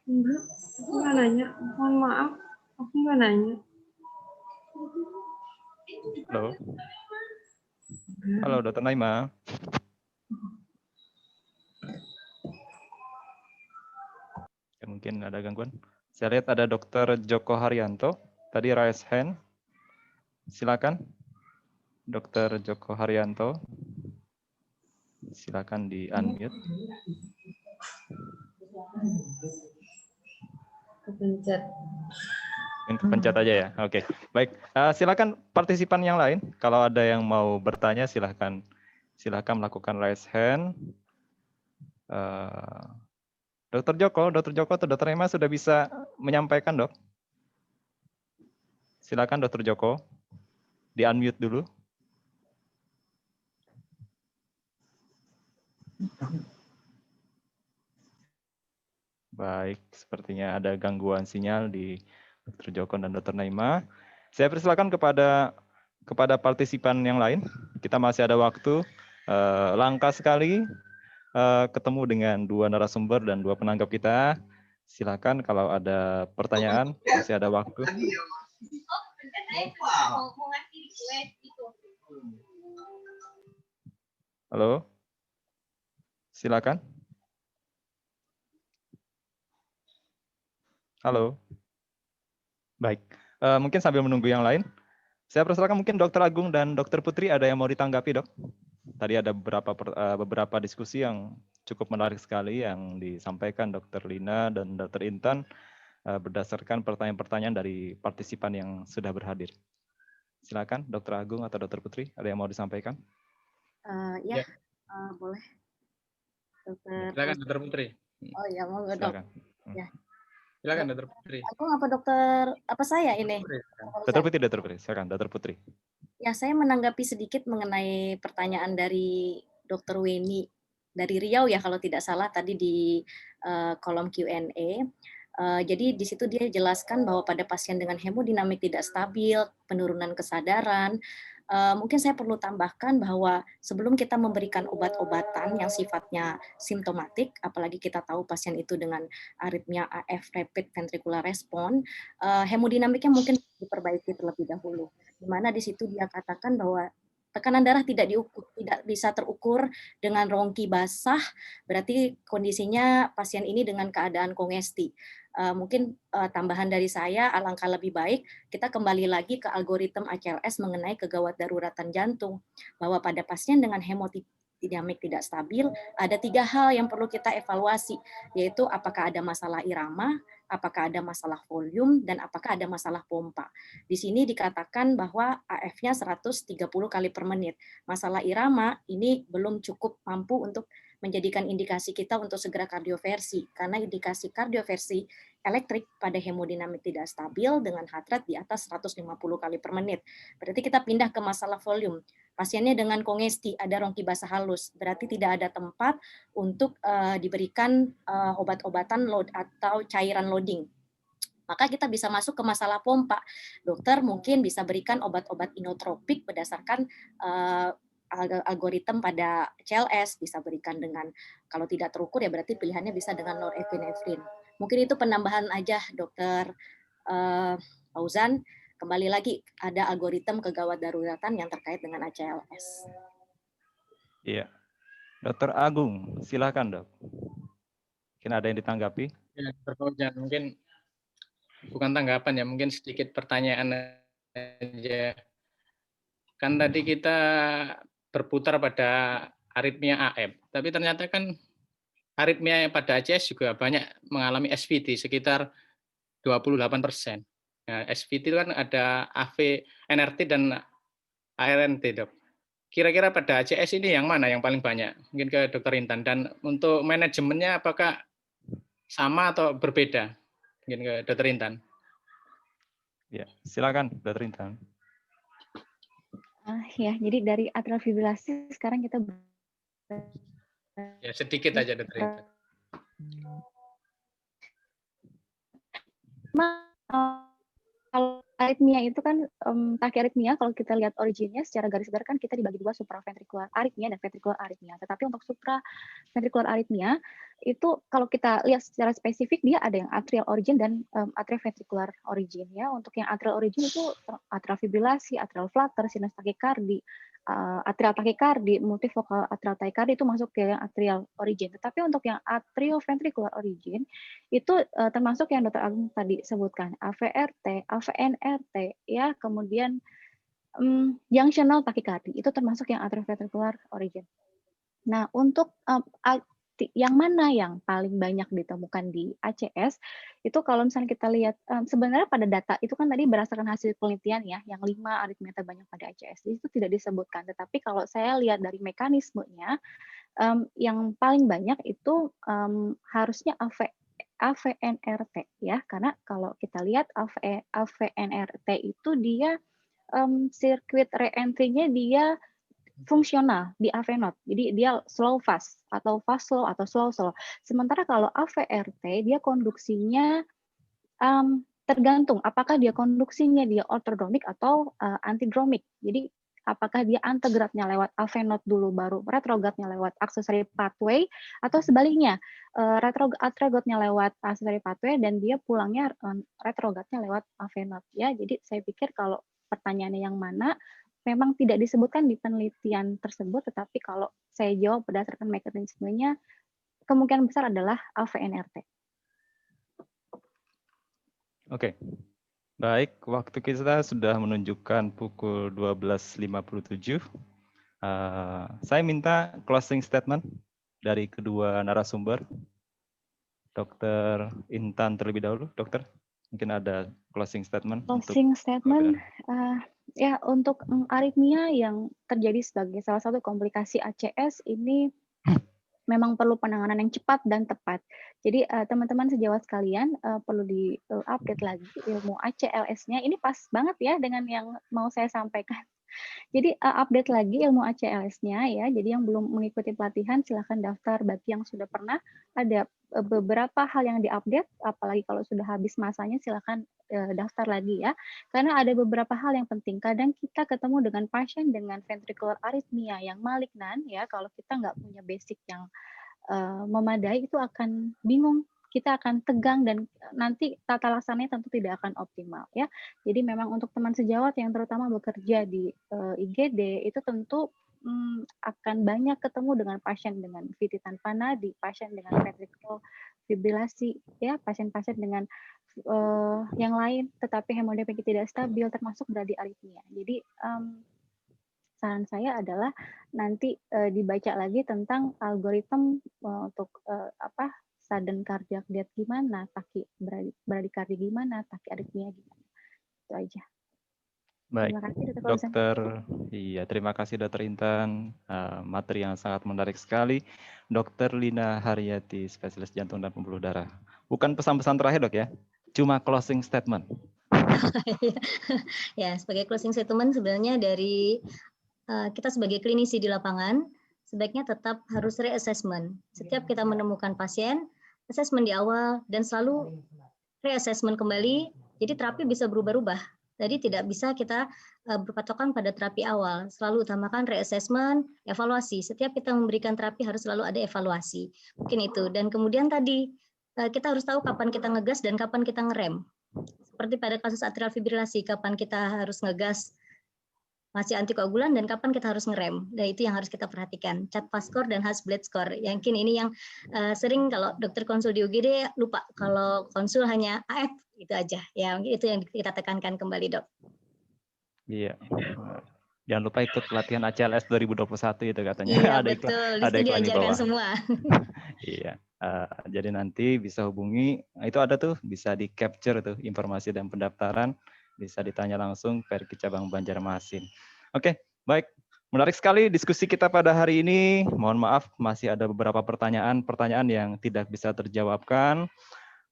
[SPEAKER 9] Enggak, aku nggak nanya. Mohon maaf, aku nggak nanya.
[SPEAKER 1] Halo? Halo, Dr. Naima. Ya, mungkin ada gangguan. Saya lihat ada Dr. Joko Haryanto. Tadi raise hand. Silakan. Dr. Joko Haryanto. Silakan di-unmute.
[SPEAKER 9] Kepencet.
[SPEAKER 1] Kepencet aja ya. Oke. Baik. Silakan partisipan yang lain. Kalau ada yang mau bertanya silakan melakukan raise hand. Dr. Joko atau Dr. Emma sudah bisa menyampaikan, Dok? Silakan Dr. Joko. Di-unmute dulu. Baik, sepertinya ada gangguan sinyal di Dr. Joko dan Dr. Naima. Saya persilakan kepada partisipan yang lain. Kita masih ada waktu. Langka sekali ketemu dengan dua narasumber dan dua penanggap kita. Silakan kalau ada pertanyaan, masih ada waktu. Halo, silakan. Halo. Baik, mungkin sambil menunggu yang lain, saya persilakan mungkin Dr. Agung dan Dr. Putri ada yang mau ditanggapi, Dok? Tadi ada beberapa diskusi yang cukup menarik sekali yang disampaikan Dr. Lina dan Dr. Intan. berdasarkan pertanyaan-pertanyaan dari partisipan yang sudah berhadir. Silakan Dr. Agung atau Dr. Putri, ada yang mau disampaikan?
[SPEAKER 4] Ya, boleh. Dokter
[SPEAKER 8] Silakan Dr. Putri.
[SPEAKER 4] Oh ya, mau dok.
[SPEAKER 1] Silakan.
[SPEAKER 4] Ya.
[SPEAKER 8] Silakan Dr. Putri.
[SPEAKER 4] Agung apa dokter apa saya ini?
[SPEAKER 1] Dr. Putri, Dr. Putri. Silakan Dr. Putri.
[SPEAKER 4] Ya, saya menanggapi sedikit mengenai pertanyaan dari Dr. Weni dari Riau ya kalau tidak salah tadi di kolom Q&A. Jadi di situ dia jelaskan bahwa pada pasien dengan hemodinamik tidak stabil, penurunan kesadaran, mungkin saya perlu tambahkan bahwa sebelum kita memberikan obat-obatan yang sifatnya simptomatik, apalagi kita tahu pasien itu dengan aritmia AF rapid ventricular response, hemodinamiknya mungkin diperbaiki terlebih dahulu. Di mana di situ dia katakan bahwa tekanan darah tidak bisa terukur dengan rongki basah, berarti kondisinya pasien ini dengan keadaan kongesti. Mungkin tambahan dari saya, alangkah lebih baik kita kembali lagi ke algoritma ACLS mengenai kegawat daruratan jantung, bahwa pada pasien dengan hemodinamik tidak stabil, ada 3 hal yang perlu kita evaluasi, yaitu apakah ada masalah irama, apakah ada masalah volume, dan apakah ada masalah pompa. Di sini dikatakan bahwa AF-nya 130 kali per menit. Masalah irama ini belum cukup mampu untuk menjadikan indikasi kita untuk segera kardioversi, karena indikasi kardioversi elektrik pada hemodinamik tidak stabil dengan heart rate di atas 150 kali per menit. Berarti kita pindah ke masalah volume. Pasiennya dengan kongesti, ada rongki basah halus, berarti tidak ada tempat untuk diberikan obat-obatan load atau cairan loading. Maka kita bisa masuk ke masalah pompa. Dokter mungkin bisa berikan obat-obat inotropik berdasarkan algoritma pada CLS, bisa berikan dengan, kalau tidak terukur ya berarti pilihannya bisa dengan norepinephrine. Mungkin itu penambahan aja Dokter Fauzan. Kembali lagi ada algoritma kegawat daruratan yang terkait dengan ACLS.
[SPEAKER 1] Iya. Dr. Agung, silakan dok. Mungkin ada yang ditanggapi?
[SPEAKER 8] Ya, Dr. Fauzan, mungkin bukan tanggapan ya, mungkin sedikit pertanyaan aja. Kan tadi kita berputar pada aritmia AF, tapi ternyata kan aritmia pada ACS juga banyak mengalami SVT, sekitar 28%. Nah, SVT itu kan ada AV, NRT, dan ARNT, dok. Kira-kira pada ACS ini yang mana yang paling banyak? Mungkin ke Dr. Intan. Dan untuk manajemennya apakah sama atau berbeda? Mungkin ke Dr. Intan.
[SPEAKER 1] Ya, silakan Dr. Intan.
[SPEAKER 2] Ya, jadi dari atrial fibrilasi sekarang kita
[SPEAKER 8] ya sedikit aja Dr. Intan.
[SPEAKER 2] Kalau aritmia itu kan tachyarrhythmia, kalau kita lihat originnya secara garis besar kan kita dibagi 2, supraventricular arrhythmia dan ventricular arrhythmia. Tetapi untuk supraventricular arrhythmia itu kalau kita lihat secara spesifik dia ada yang atrial origin dan atrial ventricular origin ya. Untuk yang atrial origin itu atrial fibrilasi, atrial flutter, sinus takikardi, atrial takikardi, multifocal atrial takikardi itu masuk ke yang atrial origin. Tetapi untuk yang atrioventricular origin itu termasuk yang Dr. Agung tadi sebutkan, AVRT, AVNRT, ya, kemudian junctional takikardi itu termasuk yang atrioventricular origin. Nah, untuk yang mana yang paling banyak ditemukan di ACS itu kalau misalnya kita lihat sebenarnya pada data itu kan tadi berdasarkan hasil penelitian ya, yang 5 aritmia terbanyak pada ACS itu tidak disebutkan. Tetapi kalau saya lihat dari mekanismenya yang paling banyak itu harusnya AVNRT ya, karena kalau kita lihat AVNRT itu dia sirkuit re-entry-nya dia fungsional di AV node. Jadi dia slow fast atau fast slow atau slow slow. Sementara kalau AVRT dia konduksinya tergantung apakah dia konduksinya dia orthodromic atau antidromic. Jadi apakah dia antegratnya lewat AV node dulu baru retrogradnya lewat accessory pathway atau sebaliknya retrogradnya lewat accessory pathway dan dia pulangnya retrogradnya lewat AV node ya. Jadi saya pikir kalau pertanyaannya yang mana memang tidak disebutkan di penelitian tersebut, tetapi kalau saya jawab berdasarkan mekanismenya, kemungkinan besar adalah AVNRT.
[SPEAKER 1] Oke, baik. Waktu kita sudah menunjukkan pukul 12.57. Saya minta closing statement dari kedua narasumber. Dr. Intan terlebih dahulu, dokter. Mungkin ada closing statement.
[SPEAKER 2] Closing statement, ya untuk aritmia yang terjadi sebagai salah satu komplikasi ACS ini memang perlu penanganan yang cepat dan tepat. Jadi teman-teman sejawat sekalian perlu di-update lagi ilmu ACLS-nya. Ini pas banget ya dengan yang mau saya sampaikan. Jadi update lagi ilmu ACLS-nya ya. Jadi yang belum mengikuti pelatihan silahkan daftar. Bagi yang sudah pernah, ada beberapa hal yang diupdate, apalagi kalau sudah habis masanya silahkan daftar lagi ya. Karena ada beberapa hal yang penting. Kadang kita ketemu dengan pasien dengan ventricular arrhythmia yang malignan ya. Kalau kita nggak punya basic yang memadai itu akan bingung. Kita akan tegang dan nanti tata laksananya tentu tidak akan optimal ya. Jadi memang untuk teman sejawat yang terutama bekerja di IGD itu tentu akan banyak ketemu dengan pasien dengan VT tanpa nadi, pasien dengan ventricular fibrilasi ya, pasien-pasien dengan yang lain tetapi hemodinamik tidak stabil termasuk bradiaritmia. Jadi saran saya adalah nanti dibaca lagi tentang algoritma untuk sudden cardiac death gimana, bradikardi gimana, takiaritmia gimana. Itu aja.
[SPEAKER 1] Baik,
[SPEAKER 2] Terima kasih Dr. Fauzan.
[SPEAKER 1] Terima kasih Dr. Intan, materi yang sangat menarik sekali. Dr. Lina Haryati, spesialis jantung dan pembuluh darah. Bukan pesan-pesan terakhir dok ya, cuma closing statement.
[SPEAKER 6] Ya, sebagai closing statement sebenarnya dari kita sebagai klinisi di lapangan, sebaiknya tetap harus reassessment. Setiap kita menemukan pasien, assessment di awal, dan selalu reassessment kembali, jadi terapi bisa berubah-ubah. Jadi tidak bisa kita berpatokan pada terapi awal. Selalu utamakan reassessment, evaluasi. Setiap kita memberikan terapi harus selalu ada evaluasi. Mungkin itu. Dan kemudian tadi, kita harus tahu kapan kita ngegas dan kapan kita ngerem. Seperti pada kasus atrial fibrilasi, kapan kita harus ngegas masih antikoagulan dan kapan kita harus ngerem. Nah, itu yang harus kita perhatikan. CHA2 score dan Hasbled score. Yakin ini yang sering kalau dokter konsul di UGD lupa. Kalau konsul hanya AF itu aja. Ya, itu yang kita tekankan kembali, Dok.
[SPEAKER 1] Iya. Jangan lupa ikut pelatihan ACLS 2021 itu katanya.
[SPEAKER 6] Iya,
[SPEAKER 1] ada
[SPEAKER 6] betul. Di
[SPEAKER 1] ada
[SPEAKER 6] sini
[SPEAKER 1] iklan di
[SPEAKER 6] diajarkan
[SPEAKER 1] bawah.
[SPEAKER 6] semua.
[SPEAKER 1] Iya. Jadi nanti bisa hubungi, itu ada tuh, bisa di capture tuh informasi dan pendaftaran, bisa ditanya langsung Perki Cabang Banjarmasin. Oke, baik. Menarik sekali diskusi kita pada hari ini. Mohon maaf masih ada beberapa pertanyaan yang tidak bisa terjawabkan.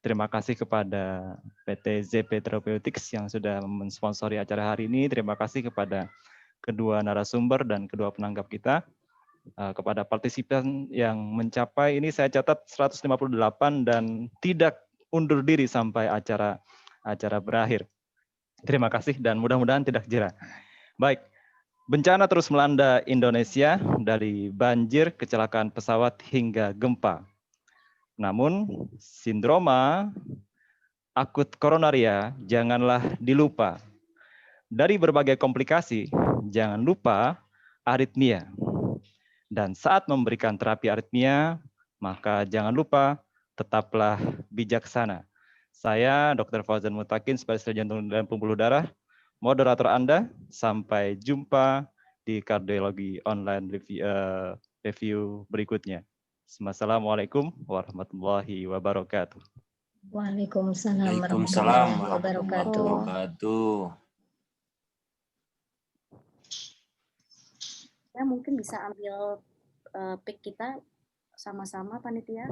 [SPEAKER 1] Terima kasih kepada PT ZP Therapeutics yang sudah mensponsori acara hari ini. Terima kasih kepada kedua narasumber dan kedua penanggap kita. Kepada partisipan yang mencapai, ini saya catat 158 dan tidak undur diri sampai acara berakhir. Terima kasih dan mudah-mudahan tidak jera. Baik, bencana terus melanda Indonesia dari banjir, kecelakaan pesawat hingga gempa. Namun sindroma akut koronaria janganlah dilupa. Dari berbagai komplikasi, jangan lupa aritmia. Dan saat memberikan terapi aritmia, maka jangan lupa tetaplah bijaksana. Saya Dr. Fauzan Mutakin, spesialis jantung dan pembuluh darah, moderator Anda. Sampai jumpa di kardiologi online review berikutnya. Assalamualaikum warahmatullahi wabarakatuh.
[SPEAKER 6] Waalaikumsalam warahmatullahi wabarakatuh.
[SPEAKER 4] Ya, mungkin bisa ambil pick kita sama-sama panitia.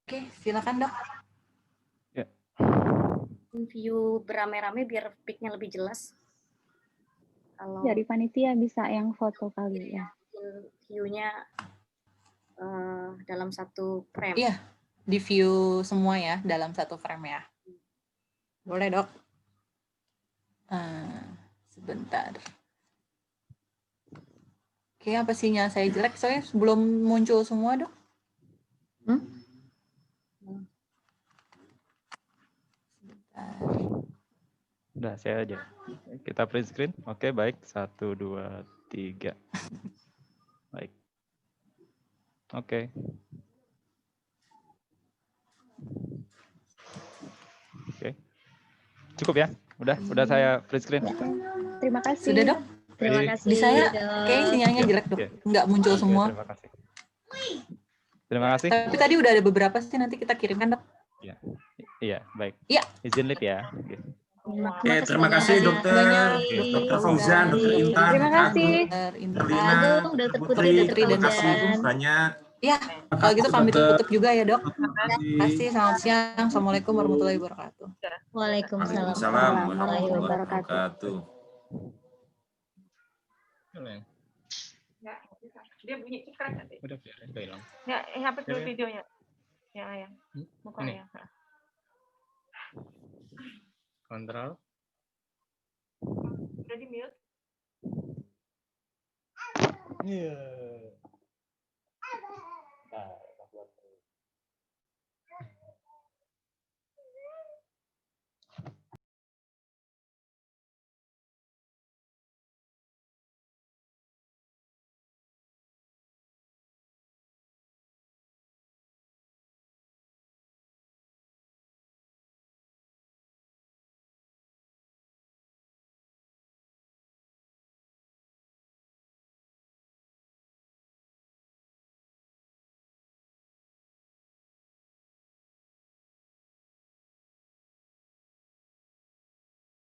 [SPEAKER 5] Oke, silakan Dok.
[SPEAKER 1] Ya.
[SPEAKER 4] View berame-rame biar pick-nya lebih jelas. Kalau
[SPEAKER 2] dari panitia bisa yang foto kali ya.
[SPEAKER 4] View-nya dalam satu frame.
[SPEAKER 5] Iya, di view semua ya, dalam satu frame ya. Boleh Dok. Sebentar. Oke, apa sinyal saya jelek? Soalnya belum muncul semua Dok.
[SPEAKER 1] Udah, saya aja. Kita print screen. Oke, baik. 1, 2, 3. Baik. Oke. Oke. Cukup ya? Udah saya print screen.
[SPEAKER 2] Terima kasih.
[SPEAKER 5] Sudah, Dok?
[SPEAKER 6] Terima
[SPEAKER 1] Jadi-
[SPEAKER 6] kasih.
[SPEAKER 5] Di saya
[SPEAKER 6] Dok.
[SPEAKER 5] kayaknya sinyalnya jelek, Dok.
[SPEAKER 1] Iya.
[SPEAKER 5] Nggak muncul
[SPEAKER 1] Oke,
[SPEAKER 5] semua.
[SPEAKER 1] terima kasih. Terima kasih.
[SPEAKER 5] Tapi tadi udah ada beberapa sih, nanti kita kirimkan, Dok.
[SPEAKER 1] Iya, baik.
[SPEAKER 5] Iya.
[SPEAKER 1] Izin live ya. Oke.
[SPEAKER 10] Oke, terima kasih dokter,
[SPEAKER 5] banyak,
[SPEAKER 10] dokter Fauzan, dokter Intan,
[SPEAKER 2] Terima
[SPEAKER 10] dokter
[SPEAKER 2] kasih.
[SPEAKER 10] Agung,
[SPEAKER 5] Dr. Intan.
[SPEAKER 10] dokter Lina,
[SPEAKER 6] Agung,
[SPEAKER 10] dokter
[SPEAKER 6] dokter
[SPEAKER 10] Putri,
[SPEAKER 6] Putri, dokter
[SPEAKER 10] terima kasih
[SPEAKER 6] Fauzan.
[SPEAKER 10] banyak.
[SPEAKER 5] Ya, kalau gitu kami tutup juga ya, Dok.
[SPEAKER 10] Terima
[SPEAKER 5] Terima kasih, selamat siang. Assalamualaikum warahmatullahi wabarakatuh.
[SPEAKER 6] Waalaikumsalam
[SPEAKER 10] Waalaikumsalam
[SPEAKER 6] warahmatullahi
[SPEAKER 10] warahmatullahi
[SPEAKER 6] wabarakatuh.
[SPEAKER 10] wabarakatuh.
[SPEAKER 9] Nggak, dia bunyi cekrek nanti.
[SPEAKER 8] Udah biarin, udah hilang.
[SPEAKER 9] Ya, hapus dulu
[SPEAKER 8] Ya, ya.
[SPEAKER 9] videonya. Ya, ayah. Buka
[SPEAKER 8] Ini.
[SPEAKER 9] ya.
[SPEAKER 8] Kontrol.
[SPEAKER 9] Udah di mute.
[SPEAKER 1] Iya.